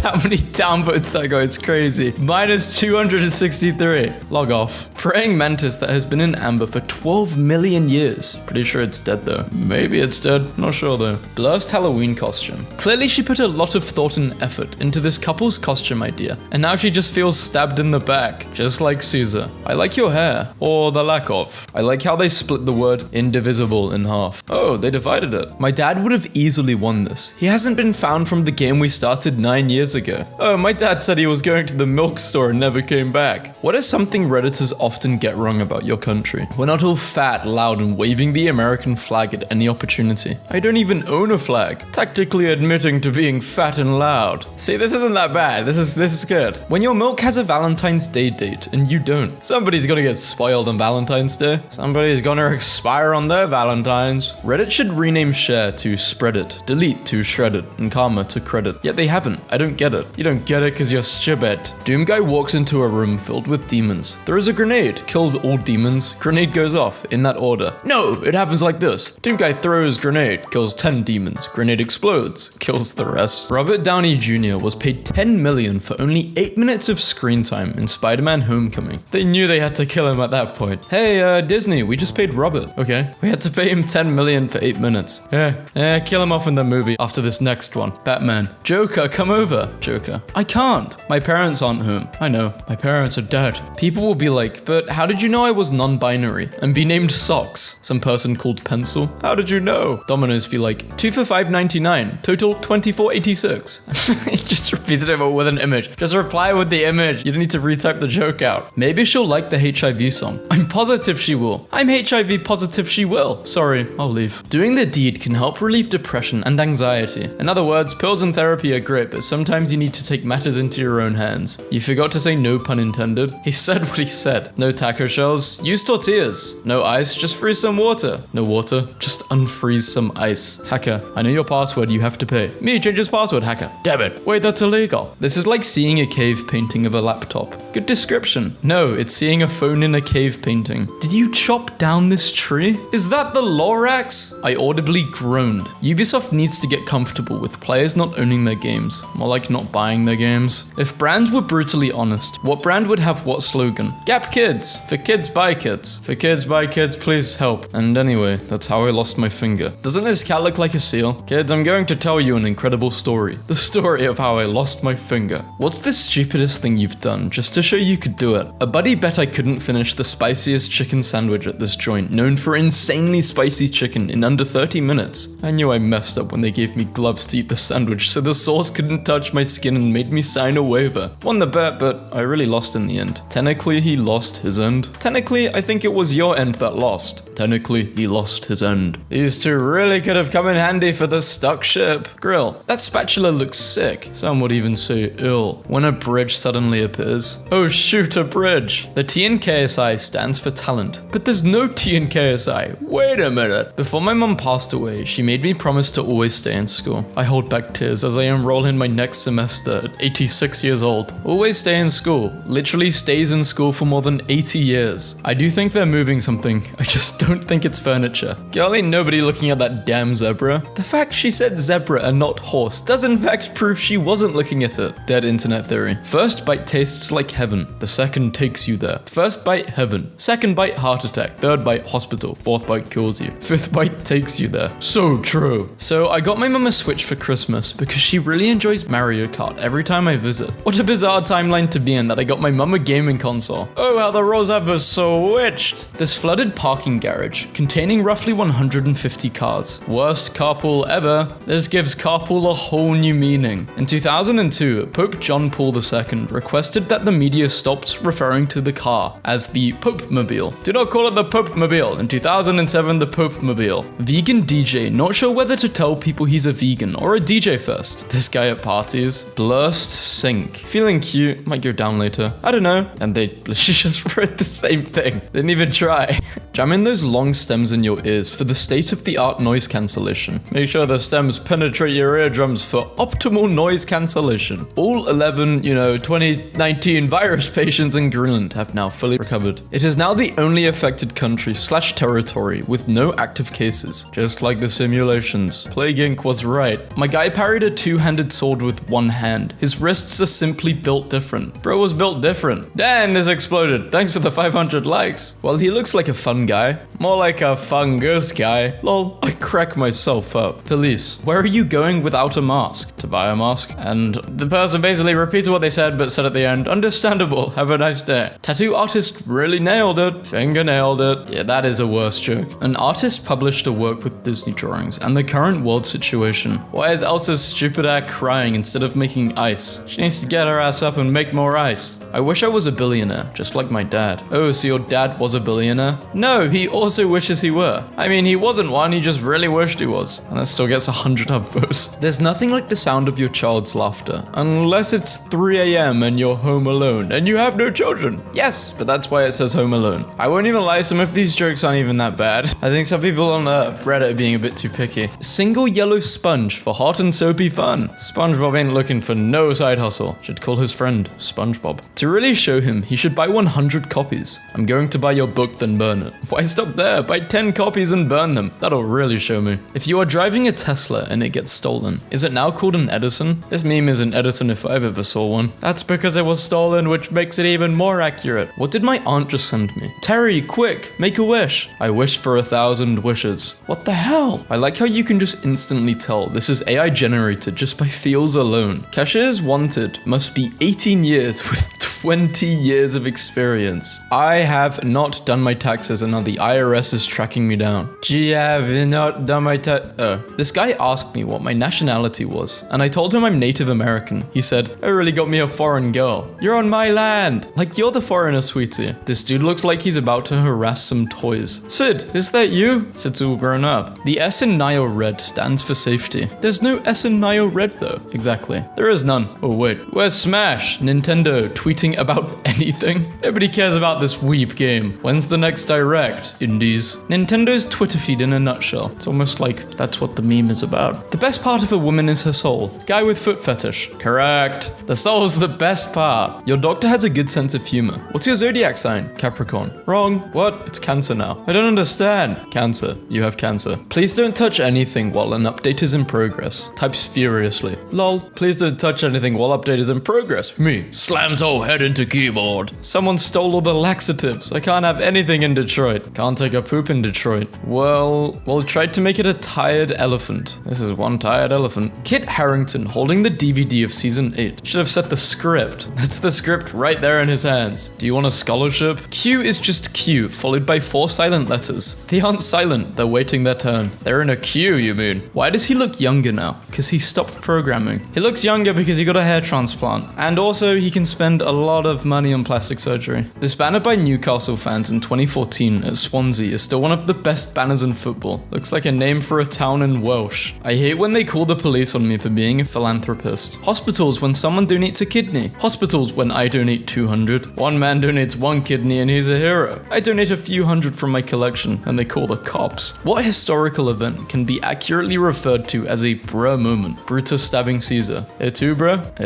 How many downvotes that guy? It's crazy. Minus 263. Log off. Praying mantis that has been in amber for 12 million years. Pretty sure it's dead though. Maybe it's dead. Not sure though. Blurst Halloween costume. Clearly she put a lot of thought and effort into this couple's costume idea. And now she just feels stabbed in the back. Just like Caesar. I like your hair. Or the lack of. I like how they split the word indivisible in half. Oh, they divided it. My dad would have easily won this. He hasn't been found from the game we started 9 years ago. Oh, my dad said he was going to the milk store and never came back. What is something Redditors often get wrong about your country? We're not all fat, loud, and waving the American flag at any opportunity. I don't even own a flag. Tactically admitting to being fat and loud. See, this isn't that bad. This is good. When your milk has a Valentine's Day date and you don't, somebody's gonna get spoiled on Valentine's Day. Somebody's gonna expire on their Valentines. Reddit should rename share to spread it, delete to shred it, and karma to credit. Yet they haven't. I don't get it. You don't get it because you're stupid. Doomguy walks into a room filled with demons. Throws a grenade, kills all demons. Grenade goes off, in that order. No, it happens like this. Doomguy throws grenade, kills 10 demons. Grenade explodes, kills the rest. Robert Downey Jr. was paid $10 million for only 8 minutes of screen time in Spider-Man Homecoming. They knew they had to kill him at that point. Hey, Disney, we just paid Robert. Okay, we had to pay him $10 million for 8 minutes. Yeah, kill him off in the movie after this next one. Batman. Joker, come over. Joker. I can't. My parents aren't home. I know. My parents are dead. People will be like, but how did you know I was non-binary? And be named Socks. Some person called Pencil. How did you know? Domino's be like, 2 for $5.99. Total $24.86. He just repeated it with an image. Just reply with the image. You don't need to retype the joke out. Maybe she'll like the HIV song. I'm positive she will. I'm HIV positive she will. Sorry, I'll leave. Doing the deed can help relieve depression and anxiety. In other words, pills and therapy are great, but sometimes you need to take matters into your own hands. You forgot to say no pun intended. He said what he said. No taco shells, use tortillas. No ice, just freeze some water. No water, just unfreeze some ice. Hacker, I know your password, you have to pay. Me, change his password, hacker. Damn it. Wait, that's illegal. This is like seeing a cave painting of a laptop. Good description. No, it's seeing a phone in a cave painting. Did you chop down this tree? Is that the Lorax? I audibly groaned. Ubisoft needs to get comfortable with players not owning their games. More like not buying their games. If brands were brutally honest, what brand would have what slogan? Gap Kids. For kids, buy kids. For kids, buy kids, please help. And anyway, that's how I lost my finger. Doesn't this cat look like a seal? Kids, I'm going to tell you an incredible story. The story of how I lost my finger. What's the stupidest thing you've done just to show you could do it? A buddy bet I couldn't finish the spiciest chicken sandwich at this joint, known for insanely spicy chicken, in under 30 minutes. I knew I messed up when they gave me gloves to eat the sandwich, so the sauce couldn't touch my skin and made me sign a waiver. Won the bet, but I really lost in the end. Technically, he lost his end. Technically, I think it was your end that lost. Technically, he lost his end. These two really could have come in handy for the stuck ship. Grill. That spatula looks sick. Some would even say ill. When a bridge suddenly appears. Oh shoot, a bridge. The T in KSI stands for talent, but there's no T in KSI. Wait a minute. Before my mom passed away, she made me promise to always stay in school. I hold back tears as I enroll in my next semester at 86 years old. Always stay in school. Literally stays in school for more than 80 years. I do think they're moving something. I just don't think it's furniture. Girl, ain't nobody looking at that damn zebra. The fact she said zebra and not horse does in fact prove she wasn't looking at it. Dead internet theory. First bite tastes like heaven. The second takes you there. First bite, heaven. Second bite, heart attack. Third bite, hospital. Fourth bite, kills you. Fifth bite takes you there. So true. So I got my mum a Switch for Christmas because she really enjoys Mario Kart every time I visit. What a bizarre timeline to be in that I got my mum a gaming console. Oh, how the roles have switched. This flooded parking garage containing roughly 150 cars. Worst carpool ever. This gives carpool a whole new meaning. In 2002, Pope John Paul II requested that the media stopped referring to the car as the Pope-mobile. Do not call it the Pope-mobile. In 2007, the Pope-mobile. Vegan DJ not sure whether to tell people he's a vegan or a DJ first. This guy at parties. Blurst Sync. Feeling cute. Might go down later. I don't know. And they just wrote the same thing. Didn't even try. Jam in those long stems in your ears for the state-of-the-art noise cancellation. Make sure the stems penetrate your eardrums for optimal noise cancellation. All 11, 2019 virus patients in Greenland have now fully recovered. It is now the only affected country/territory with no active cases. Just like the simulations. Plague Inc. was right. My guy parried a two-handed sword with one hand. His wrists are simply built different. Bro was built different. Damn, this exploded. Thanks for the 500 likes. Well, he looks like a fun guy. More like a fungus guy. Lol, I crack myself up. Police, where are you going without a mask? To buy a mask. And the person basically repeated what they said, but said at the end, understandable, have a nice day. Tattoo artist really nailed it. Finger nailed it. Yeah, that is a worse joke. An artist published a work with Disney drawings and the current world situation. Why is Elsa's stupid ass crying instead of making ice? She needs to get her ass up and make more ice. I wish I was a billionaire, just like my dad. Oh, so your dad was a billionaire? No, he also wishes he were. I mean, he wasn't one, he just really wished he was. And that still gets 100 upvotes. There's nothing like the sound of your child's laughter, unless it's 3 a.m. and you're home alone and you have no children. Yes, but that's why it says home alone. I won't even lie, some of these jokes aren't even that bad. I think some people on Reddit are being a bit too picky. Single yellow sponge for hot and soapy fun. SpongeBob ain't looking for no side hustle. Should call his friend SpongeBob. To really show him, he should buy 100 copies. I'm going to buy your book, then burn it. Why stop there? Buy 10 copies and burn them. That'll really show me. If you are driving a Tesla and it gets stolen, is it now called an Edison? This meme is an Edison if I've ever saw one. That's because it was stolen, which makes it even more accurate. What did my aunt just send me? Terry, quick, make a wish. I wish for 1,000 wishes. What the hell? I like how you can just instantly tell this is AI generated just by feels alone. Cashiers wanted must be 18 years with 20 years of experience. I have not done my taxes and now the IRS is tracking me down. Gee, I have not done my This guy asked me what my nationality was, and I told him I'm Native American. He said, "I really got me a foreign girl. You're on my land. Like you're the foreigner, sweetie." This dude looks like he's about to harass some toys. Sid, is that you? Sid's all grown up. The S in Nio Red stands for safety. There's no S in Nio Red though. Exactly. There is none. Oh wait. Where's Smash? Nintendo tweeting about anything? Nobody cares about this weep game. When's the next Direct? Indies. Nintendo's Twitter feed in a nutshell. It's almost like that's what the meme is about. The best part of a woman is her soul. Guy with foot fetish. Correct. The soul's the best part. Your doctor has a good sense of humor. What's your zodiac sign? Capricorn. Wrong. What? It's Cancer now. I don't understand. Cancer. You have cancer. Please don't touch anything while an update is in progress. Types furiously. Lol. Please don't touch anything while update is in progress. Me. Slams whole head into keyboard. Someone stole all the laxatives. I can't have anything in Detroit. Can't take a poop in Detroit. Well, tried to make it a tired elephant. This is one tired elephant. Kit Harington holding the DVD of season 8. Should have set the script. That's the script right there in his hands. Do you want a scholarship? Q is just Q, followed by 4 silent letters. They aren't silent, they're waiting their turn. They're in a queue, you mean? Why does he look younger now? Because he stopped programming. He looks younger because he got a hair transplant. And also, he can spend a lot of money on plastic surgery. This banner by Newcastle fans in 2014 at Swansea is still one of the best banners in football. Looks like a name for a town in Welsh. I hate when they call the police on me for being a philanthropist. Hospitals when someone donates a kidney. Hospitals when I donate 200. One man donates 1 kidney and he's a hero. I donate a few hundred from my collection and they call the cops. What historical event can be accurately referred to as a bruh moment? Brutus stabbing Caesar. later. Et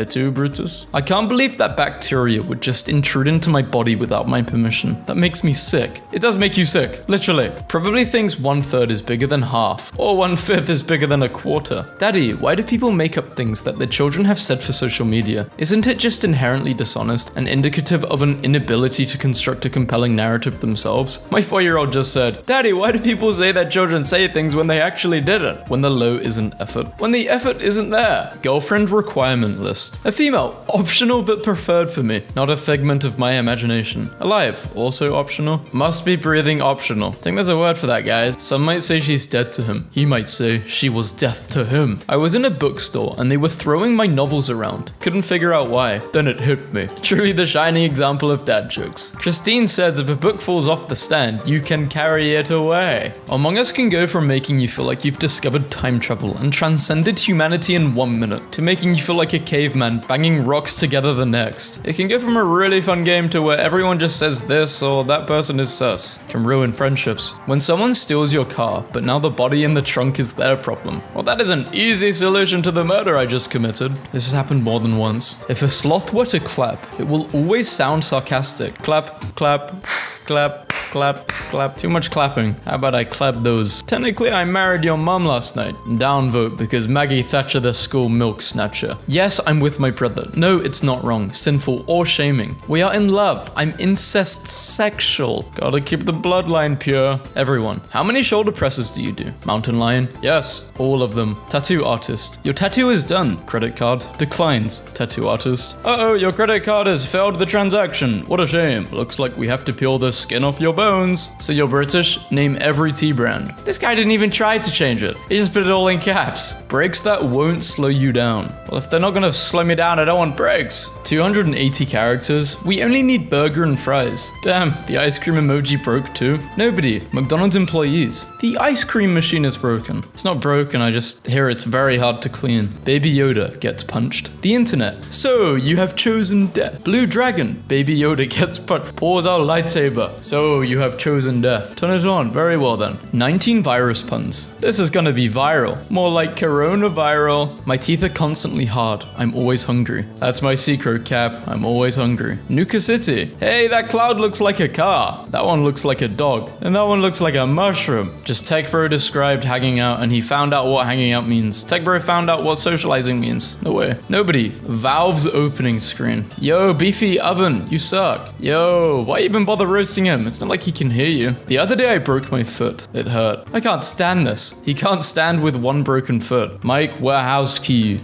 tu, Brutus? I can't believe that bacteria would just intrude into my body without my permission. That makes me sick. It does make you sick, literally. Probably thinks 1/3 is bigger than half, or 1/5 is bigger than a quarter. Daddy, why do people make up things that their children have said for social media? Isn't it just inherently dishonest and indicative of an inability to construct a compelling narrative themselves? My 4-year-old just said, Daddy, why do people say that children say things when they actually didn't? When the low isn't effort. When the effort isn't there. Girlfriend requirement list. A female, optional but preferred for me. Not a figment of my imagination. Alive, also optional. Must be breathing optional. I think there's a word for that, guys. Some might say she's dead to him. He might say she was death to him. I was in a bookstore and they were throwing my novels around. Couldn't figure out why. Then it hit me. Truly the shining example of dad jokes. Christine says if a book falls off the stand, you can carry it away. Among Us can go from making you feel like you've discovered time travel and transcended humanity in 1 minute to making you feel like a caveman banging rocks together the next. It can go from a really fun game to where everyone just says this or that person is sus. Can ruin friendships. When someone steals your car, but now the body in the trunk is their problem. Well, that is an easy solution to the murder I just committed. This has happened more than once. If a sloth were to clap, it will always sound sarcastic. Clap, clap, clap, clap, clap. Too much clapping. How about I clap those? Technically, I married your mom last night. Downvote because Maggie Thatcher the school milk snatcher. Yes, I'm with my brother. No, it's not wrong, sinful, or shaming. We are in love. I'm incest sexual. Gotta keep the bloodline pure. Everyone, how many shoulder presses do you do? Mountain lion? Yes, all of them. Tattoo artist. Your tattoo is done. Credit card declines. Tattoo artist. Uh-oh, your credit card has failed the transaction. What a shame. Looks like we have to peel the skin off your bones. So you're British? Name every tea brand. This guy didn't even try to change it. He just put it all in caps. Brakes that won't slow you down. Well, if they're not gonna slow me down, I don't want brakes. 280 characters. We only need burger and fries. Damn, the ice cream emoji broke too. Nobody. McDonald's employees. The ice cream machine is broken. It's not broken, I just hear it's very hard to clean. Baby Yoda gets punched. The internet. So, you have chosen death. Blue Dragon. Baby Yoda gets punched. Pulls out lightsaber. So, you have chosen death. Turn it on. Very well then. 19 virus puns. This is gonna be viral. More like coronaviral. My teeth are constantly hard. I'm always hungry. That's my secret, Cap. I'm always hungry. Nuka City. Hey, that cloud looks like a car. That one looks like a dog. And that one looks like a mushroom. Just Tech Bro described hanging out and he found out what hanging out means. Tech Bro found out what socializing means. No way. Nobody. Valve's opening screen. Yo, Beefy Oven, you suck. Yo, why even bother roasting him? It's not like he can hear you. The other day I broke my foot. It hurt. I can't stand this. He can't stand with one broken foot. Mike Wazowski.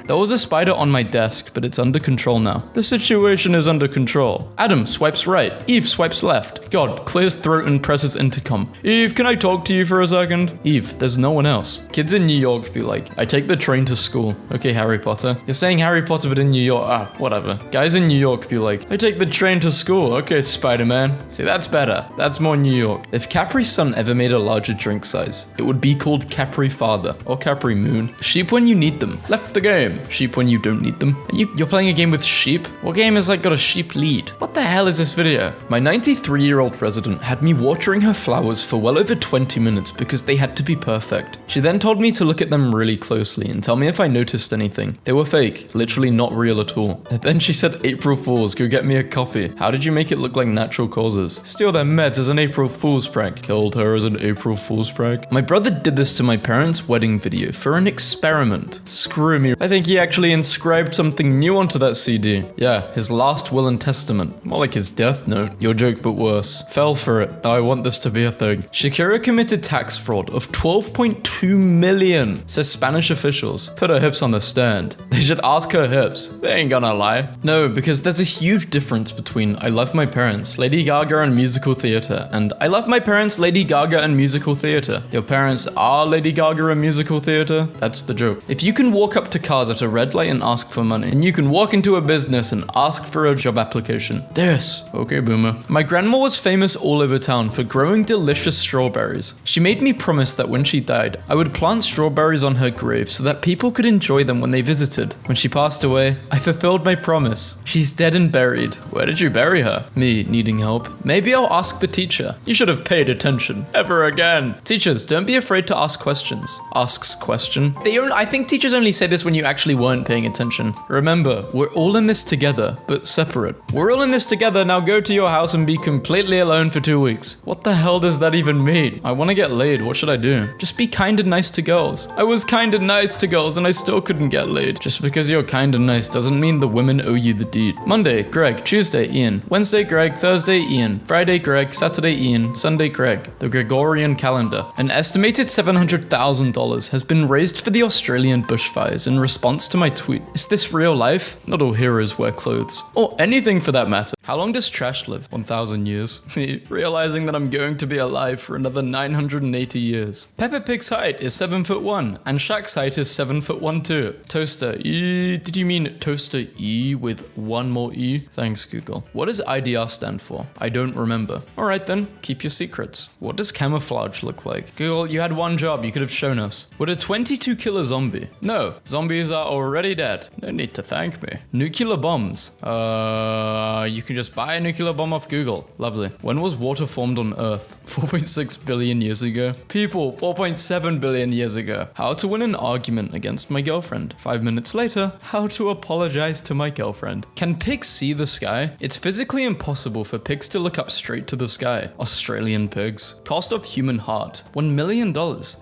There was a spider on my desk, but it's under control now. The situation is under control. Adam swipes right. Eve swipes left. God clears throat and presses intercom. Eve, can I talk to you for a second? Eve, there's no one else. Kids in New York be like, I take the train to school. Okay, Harry Potter. You're saying Harry Potter, but in New York, whatever. Guys in New York be like, I take the train to school. Okay, Spider-Man. See, that's better. That's more New York. If Capri Sun ever made a larger drink size, it would be called Capri Father or Capri Moon. Sheep when you need them. Left the game. Sheep when you don't need them. You're playing a game with sheep? What game has like got a sheep lead? What the hell is this video? My 93-year-old president had me watering her flowers for well over 20 minutes because they had to be perfect. She then told me to look at them really closely and tell me if I noticed anything. They were fake, literally not real at all. And then she said, April Fools, go get me a coffee. How did you make it look like natural causes? Steal their meds as an April Fool's prank. Killed her as an April Fool's prank. My brother did this to my parents' wedding video for an experiment. Screw me. I think he actually inscribed something new onto that CD. Yeah, his last will and testament. More like his death note. Your joke, but worse. Fell for it. I want this to be a thing. Shakira committed tax fraud of 12.2 million, says Spanish officials. Put her hips on the stand. They should ask her hips. They ain't gonna lie. No, because there's a huge difference between I love my parents, Lady Gaga and musical theater, and I love my parents, Lady Gaga and musical theater. Your parents are Lady Gaga and musical theater? That's the joke. If you can walk up to cars at a red light and ask for money, and you can walk into a business and ask for a job application. This. Okay, boomer. My grandma was famous all over town for growing delicious strawberries. She made me promise that when she died, I would plant strawberries on her grave so that people could enjoy them when they visited. When she passed away, I fulfilled my promise. She's dead and buried. Where did you bury her? Me needing help. help. Maybe I'll ask the teacher. You should have paid attention. Ever again. Teachers, don't be afraid to ask questions. Asks question. I think teachers only say this when you actually weren't paying attention. Remember, we're all in this together, but separate. We're all in this together, now go to your house and be completely alone for 2 weeks. What the hell does that even mean? I want to get laid, what should I do? Just be kind and nice to girls. I was kind and nice to girls and I still couldn't get laid. Just because you're kind and nice doesn't mean the women owe you the deed. Monday, Greg. Tuesday, Ian. Wednesday, Greg. Thursday, Ian. Friday, Greg. Saturday, Ian. Sunday, Greg. The Gregorian calendar. An estimated $700,000 has been raised for the Australian bushfires in response to my tweet. Is this real life? Not all heroes wear clothes. Or anything for that matter. How long does trash live? 1,000 years. Realizing that I'm going to be alive for another 980 years. Peppa Pig's height is 7'1", and Shaq's height is 7'1" too. Toaster. Did you mean toaster E with one more E? Thanks, Google. What does IDR stand for? I don't remember. Alright then, keep your secrets. What does camouflage look like? Google, you had one job, you could have shown us. Would a 22 kill a zombie? No, zombies are already dead. No need to thank me. Nuclear bombs. You can just buy a nuclear bomb off Google. Lovely. When was water formed on Earth? 4.6 billion years ago. People, 4.7 billion years ago. How to win an argument against my girlfriend. 5 minutes later, how to apologize to my girlfriend. Can pigs see the sky? It's physically impossible for pigs to look up straight to the sky. Australian pigs. Cost of human heart. $1 million.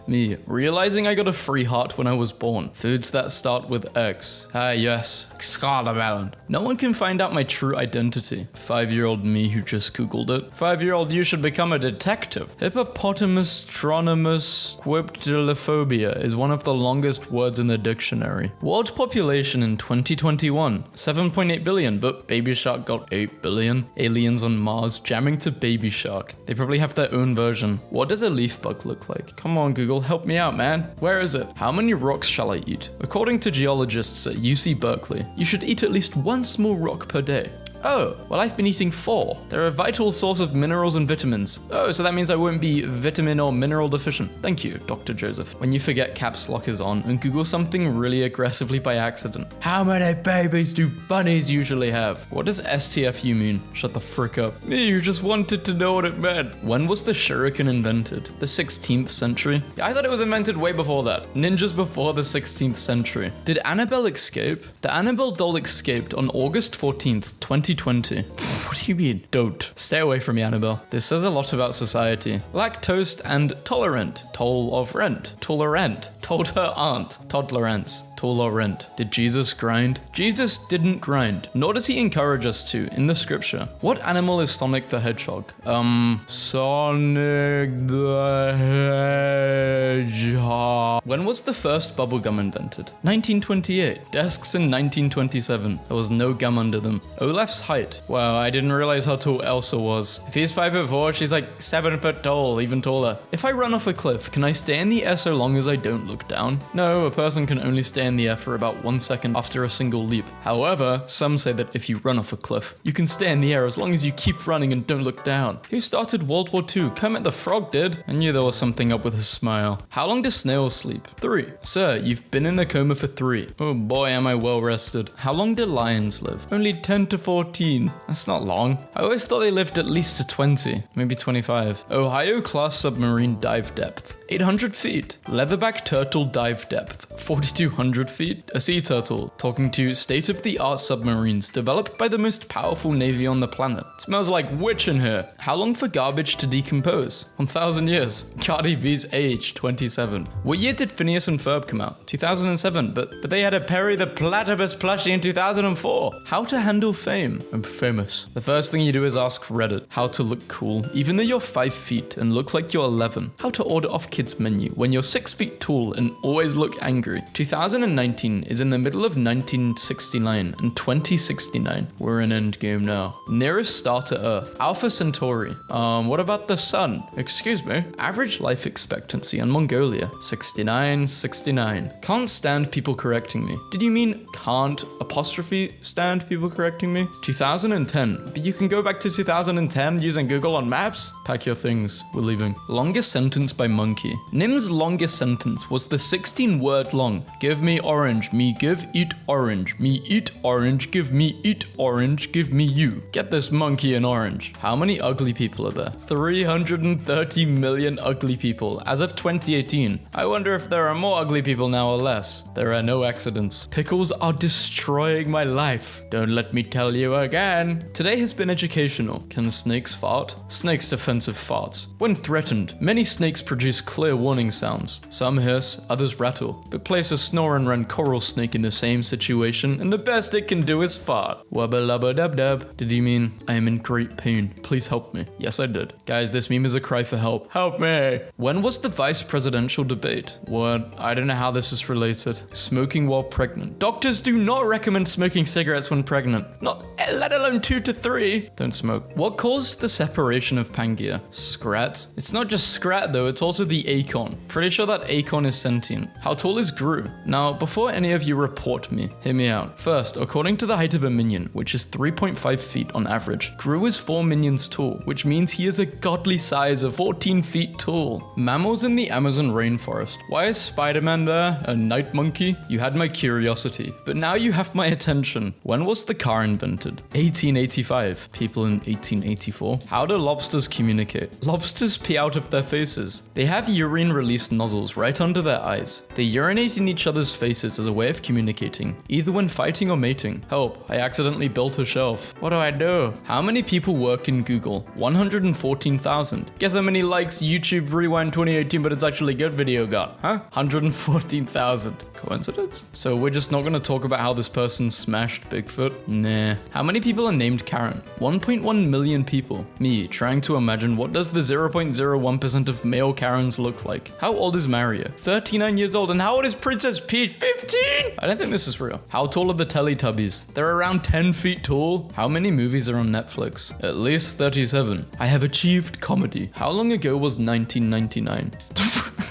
Me, realizing I got a free heart when I was born. Foods that start with X. Ah yes, Scarlet. No one can find out my true identity. 5-year-old me who just Googled it. 5-year-old you should become a detective. Hippopotamus quiptilophobia is one of the longest words in the dictionary. World population in 2021, 7.8 billion, but Baby Shark got 8 billion. Aliens on Mars jamming to Baby Shark. They probably have their own version. What does a leaf bug look like? Come on Google, help me out man. Where is it? How many rocks shall I eat? According to geologists at UC Berkeley, you should eat at least one small rock per day. Oh, well I've been eating 4. They're a vital source of minerals and vitamins. Oh, so that means I won't be vitamin or mineral deficient. Thank you, Dr. Joseph. When you forget caps lock is on and Google something really aggressively by accident. How many babies do bunnies usually have? What does STFU mean? Shut the frick up. You just wanted to know what it meant. When was the shuriken invented? The 16th century? I thought it was invented way before that. Ninjas before the 16th century. Did Annabelle escape? The Annabelle doll escaped on August 14th, 2020. What do you mean? Don't. Stay away from me, Annabelle. This says a lot about society. Lactose and tolerant. Toll of rent. Tolerant. Told her aunt. Toddlerance. Tolerant. Did Jesus grind? Jesus didn't grind, nor does he encourage us to in the scripture. What animal is Sonic the Hedgehog? Sonic the Hedgehog. When was the first bubblegum invented? 1928. Desks in 1927. There was no gum under them. Olaf's height. Wow, I didn't realize how tall Elsa was. If he's 5'4", she's like 7 foot tall, even taller. If I run off a cliff, can I stay in the air so long as I don't look down? No, a person can only stay in the air for about 1 second after a single leap. However, some say that if you run off a cliff, you can stay in the air as long as you keep running and don't look down. Who started World War II? Kermit the Frog did. I knew there was something up with his smile. How long do snails sleep? 3. Sir, you've been in a coma for 3. Oh boy, am I well rested. How long do lions live? Only 10 to 14. That's not long. I always thought they lived at least to 20, maybe 25. Ohio class submarine dive depth. 800 feet. Leatherback turtle dive depth. 4,200 feet. A sea turtle talking to state-of-the-art submarines developed by the most powerful navy on the planet. Smells like witch in here. How long for garbage to decompose? 1,000 years. Cardi B's age, 27. What year did Phineas and Ferb come out? 2007, but they had a Perry the Platypus plushie in 2004. How to handle fame? I'm famous. The first thing you do is ask Reddit how to look cool, even though you're 5 feet and look like you're 11. How to order off kids menu when you're 6 feet tall and always look angry. 2019 is in the middle of 1969 and 2069. We're in endgame now. Nearest star to Earth. Alpha Centauri. What about the sun? Excuse me. Average life expectancy in Mongolia. 69. Can't stand people correcting me. Did you mean can't apostrophe stand people correcting me? 2010. But you can go back to 2010 using Google on Maps? Pack your things. We're leaving. Longest sentence by monkey. monkey. Nim's longest sentence was the 16-word long. Give me orange, me give eat orange, me eat orange, give me eat orange, give me you. Get this monkey an orange. How many ugly people are there? 330 million ugly people as of 2018. I wonder if there are more ugly people now or less. There are no accidents. Pickles are destroying my life. Don't let me tell you again. Today has been educational. Can snakes fart? Snakes defensive farts. When threatened, many snakes produce clear warning sounds. Some hiss, others rattle. But place a Snorenran coral snake in the same situation, and the best it can do is fart. Wubba lubba dub dub. Did you mean I am in great pain? Please help me. Yes, I did. Guys, this meme is a cry for help. Help me! When was the vice presidential debate? What? I don't know how this is related. Smoking while pregnant. Doctors do not recommend smoking cigarettes when pregnant. Not, let alone 2 to 3. Don't smoke. What caused the separation of Pangaea? Scrat? It's not just Scrat though, it's also the Acorn. Pretty sure that Acorn is sentient. How tall is Gru? Now, before any of you report me, hear me out. First, according to the height of a minion, which is 3.5 feet on average, Gru is 4 minions tall, which means he is a godly size of 14 feet tall. Mammals in the Amazon rainforest. Why is Spider-Man there? A night monkey? You had my curiosity, but now you have my attention. When was the car invented? 1885. People in 1884. How do lobsters communicate? Lobsters pee out of their faces. They have urine release nozzles right under their eyes. They urinate in each other's faces as a way of communicating, either when fighting or mating. Help, I accidentally built a shelf. What do I do? How many people work in Google? 114,000. Guess how many likes YouTube Rewind 2018 but it's actually good video got? Huh? 114,000. Coincidence? So we're just not gonna talk about how this person smashed Bigfoot? Nah. How many people are named Karen? 1.1 million people. Me, trying to imagine what does the 0.01% of male Karens look like? How old is Mario? 39 years old. And how old is Princess Peach? 15? I don't think this is real. How tall are the Teletubbies? They're around 10 feet tall. How many movies are on Netflix? At least 37. I have achieved comedy. How long ago was 1999?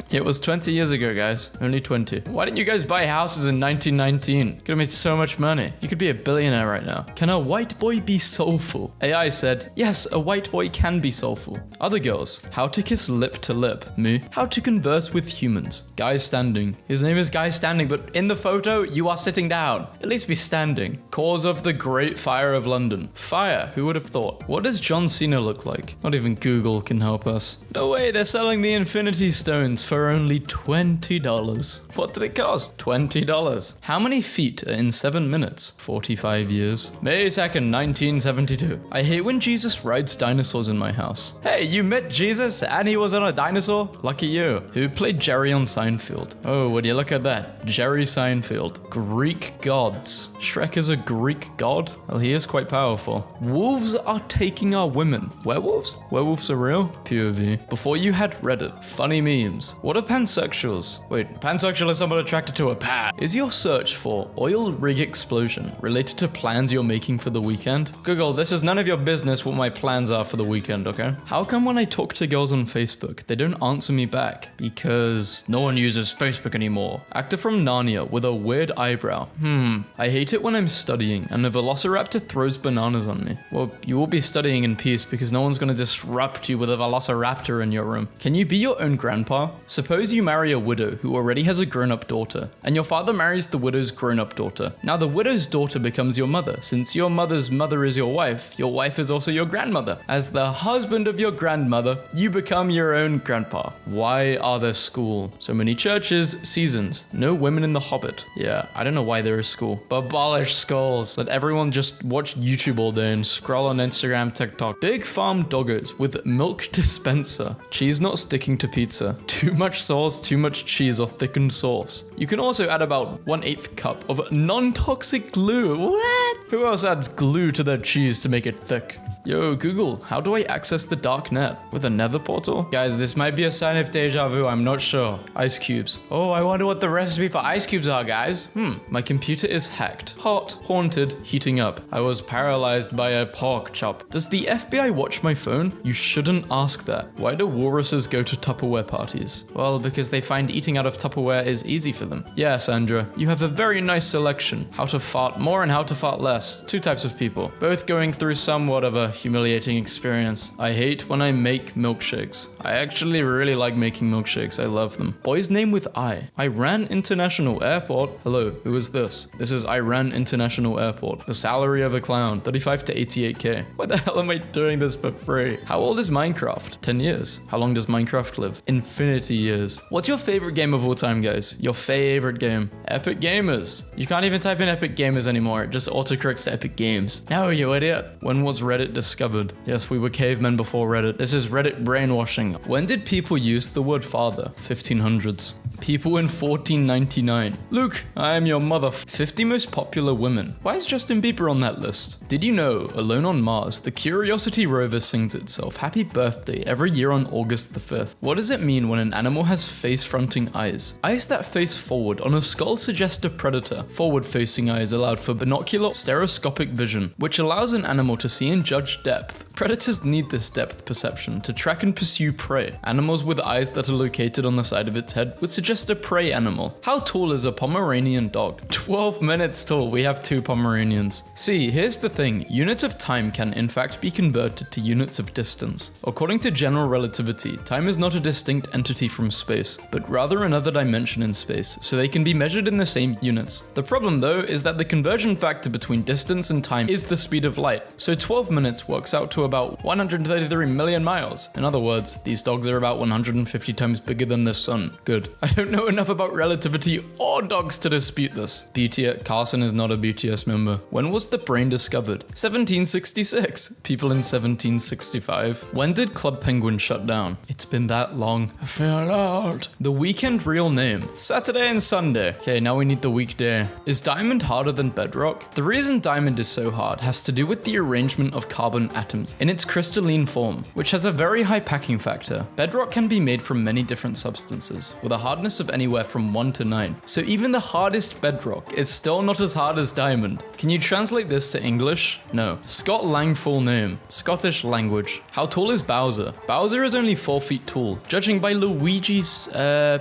It was 20 years ago, guys. Only 20. Why didn't you guys buy houses in 1919? Could have made so much money. You could be a billionaire right now. Can a white boy be soulful? AI said, yes, a white boy can be soulful. Other girls, how to kiss lip to lip. Me, how to converse with humans. Guy standing. His name is Guy Standing, but in the photo, you are sitting down. At least be standing. Cause of the Great Fire of London. Fire, who would have thought? What does John Cena look like? Not even Google can help us. No way, they're selling the Infinity Stones for only $20. What did it cost? $20. How many feet are in 7 minutes? 45 years. May 2nd, 1972. I hate when Jesus rides dinosaurs in my house. Hey, you met Jesus and he was on a dinosaur? Lucky you. Who played Jerry on Seinfeld? Oh, would you look at that? Jerry Seinfeld. Greek gods. Shrek is a Greek god? Well, he is quite powerful. Wolves are taking our women. Werewolves? Werewolves are real? POV. Before you had Reddit. Funny memes. What are pansexuals? Wait, pansexual is someone attracted to a pan. Is your search for oil rig explosion related to plans you're making for the weekend? Google, this is none of your business what my plans are for the weekend, okay? How come when I talk to girls on Facebook, they don't answer me back? Because no one uses Facebook anymore. Actor from Narnia with a weird eyebrow. I hate it when I'm studying and a velociraptor throws bananas on me. Well, you will be studying in peace because no one's gonna disrupt you with a velociraptor in your room. Can you be your own grandpa? Suppose you marry a widow who already has a grown-up daughter, and your father marries the widow's grown-up daughter. Now the widow's daughter becomes your mother. Since your mother's mother is your wife is also your grandmother. As the husband of your grandmother, you become your own grandpa. Why are there school? So many churches, seasons. No women in The Hobbit. Yeah, I don't know why there is school. Abolish schools. Let everyone just watch YouTube all day and scroll on Instagram, TikTok. Big farm doggos with milk dispenser. Cheese not sticking to pizza. Too much sauce, too much cheese or thickened sauce. You can also add about 1/8 cup of non-toxic glue. What? Who else adds glue to their cheese to make it thick? Yo, Google, how do I access the dark net? With a nether portal? Guys, this might be a sign of deja vu, I'm not sure. Ice cubes. Oh, I wonder what the recipe for ice cubes are, guys. My computer is hacked. Hot, haunted, heating up. I was paralyzed by a pork chop. Does the FBI watch my phone? You shouldn't ask that. Why do walruses go to Tupperware parties? Well, because they find eating out of Tupperware is easy for them. Yeah, Sandra, you have a very nice selection. How to fart more and how to fart less. 2 types of people, both going through somewhat of a humiliating experience. I hate when I make milkshakes. I actually really like making milkshakes. I love them. Boy's name with I. Iran International Airport. Hello, who is this? This is Iran International Airport. The salary of a clown, 35 to 88k. Why the hell am I doing this for free? How old is Minecraft? 10 years. How long does Minecraft live? Infinity years. What's your favorite game of all time, guys? Your favorite game? Epic Gamers. You can't even type in Epic Gamers anymore. It just autocorrects to Epic Games. No, you idiot. When was Reddit discovered? Yes, we were cavemen before Reddit. This is Reddit brainwashing. When did people use the word father? 1500s. People in 1499. Luke, I am your mother. 50 most popular women. Why is Justin Bieber on that list? Did you know, alone on Mars, the Curiosity rover sings itself happy birthday every year on August the 5th? What does it mean when an animal has face-fronting eyes? Eyes that face forward on a skull suggest a predator. Forward-facing eyes allowed for binocular stereoscopic vision, which allows an animal to see and judge depth. Predators need this depth perception to track and pursue prey. Animals with eyes that are located on the side of its head would suggest a prey animal. How tall is a Pomeranian dog? 12 minutes tall. We have 2 Pomeranians. See, here's the thing. Units of time can in fact be converted to units of distance. According to general relativity, time is not a distinct entity from space, but rather another dimension in space, so they can be measured in the same units. The problem though is that the conversion factor between distance and time is the speed of light, so 12 minutes works out to about 133 million miles. In other words, these dogs are about 150 times bigger than the sun. Good. I don't know enough about relativity or dogs to dispute this. BTS Carson is not a BTS member. When was the brain discovered? 1766. People in 1765. When did Club Penguin shut down? It's been that long. I feel old. The weekend real name? Saturday and Sunday. Okay, now we need the weekday. Is diamond harder than bedrock? The reason diamond is so hard has to do with the arrangement of carbon atoms in its crystalline form, which has a very high packing factor. Bedrock can be made from many different substances, with a hardness of anywhere from 1 to 9. So even the hardest bedrock is still not as hard as diamond. Can you translate this to English? No. Scott Lang full name. Scottish language. How tall is Bowser? Bowser is only 4 feet tall, judging by Luigi's,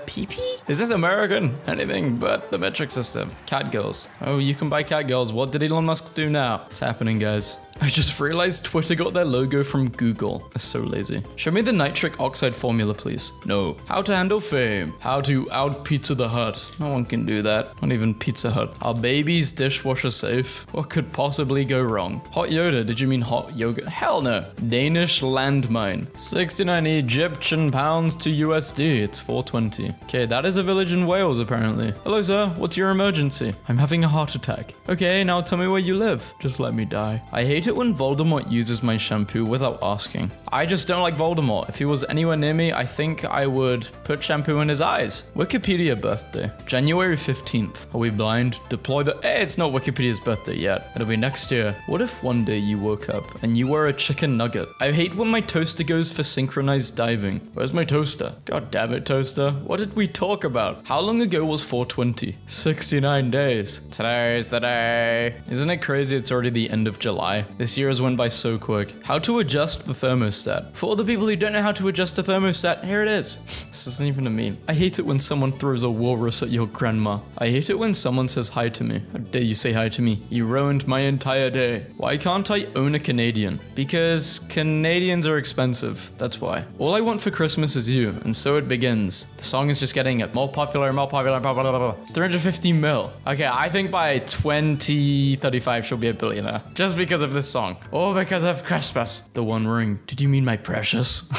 pee-pee? Is this American? Anything but the metric system. Catgirls. Oh, you can buy catgirls. What did Elon Musk do now? It's happening, guys. I just realized Twitter got their logo from Google. They're so lazy. Show me the nitric oxide formula, please. No. How to handle fame. How to out Pizza the Hut. No one can do that. Not even Pizza Hut. Are babies dishwasher safe? What could possibly go wrong? Hot Yoda. Did you mean hot yoga? Hell no. Danish landmine. 69 Egyptian pounds to USD. It's 420. Okay, that is a village in Wales, apparently. Hello, sir. What's your emergency? I'm having a heart attack. Okay, now tell me where you live. Just let me die. I hate it when Voldemort uses my shampoo without asking. I just don't like Voldemort. If he was anywhere near me, I think I would put shampoo in his eyes. Wikipedia birthday. January 15th. Are we blind? Deploy the... Hey, it's not Wikipedia's birthday yet. It'll be next year. What if one day you woke up and you were a chicken nugget? I hate when my toaster goes for synchronized diving. Where's my toaster? God damn it, toaster. What did we talk about? How long ago was 420? 69 days. Today's the day. Isn't it crazy it's already the end of July? This year has went by so quick. How to adjust the thermostat. For all the people who don't know how to adjust a thermostat, here it is. This isn't even a meme. I hate it when someone throws a walrus at your grandma. I hate it when someone says hi to me. How dare you say hi to me? You ruined my entire day. Why can't I own a Canadian? Because Canadians are expensive. That's why. All I want for Christmas is you, and so it begins. The song is just getting more popular, blah, blah, blah, blah. 350 mil. Okay, I think by 2035 she'll be a billionaire. Just because of this song. Or because of Christmas. The One Ring. Did you mean my precious?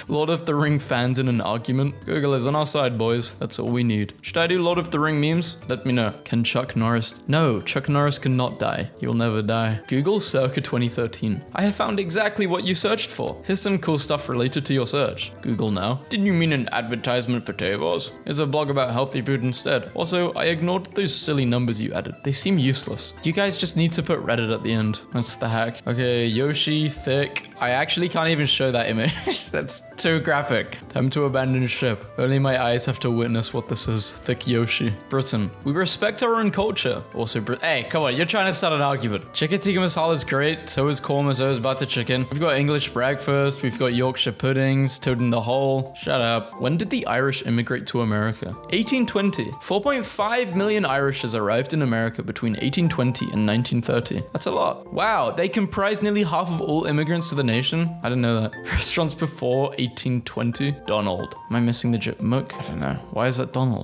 Lord of the Ring fans in an argument? Google is on our side, boys. That's all we need. Should I do Lord of the Ring memes? Let me know. Can Chuck Norris... No, Chuck Norris cannot die. He will never die. Google circa 2013. I have found exactly what you searched for. Here's some cool stuff related to your search. Google now. Did you mean an advertisement for tables? It's a blog about healthy food instead. Also, I ignored those silly numbers you added. They seem useless. You guys just need to put Reddit at the end. That's the hack. Okay, Yoshi, thick. I actually can't even show that image. That's too graphic. Time to abandon ship. Only my eyes have to witness what this is. Thick Yoshi. Britain. We respect our own culture. Also, hey, come on, you're trying to start an argument. Chicken tikka masala is great. So is korma, so is butter chicken. We've got English breakfast. We've got Yorkshire puddings. Toad in the hole. Shut up. When did the Irish immigrate to America? 1820. 4.5 million Irishes arrived in America between 1820 and 1930. That's a lot. Wow, They comprise nearly half of all immigrants to the nation. I didn't know that. Restaurants before 1820. Donald. Am I missing the joke? Mook? I don't know. Why is that Donald?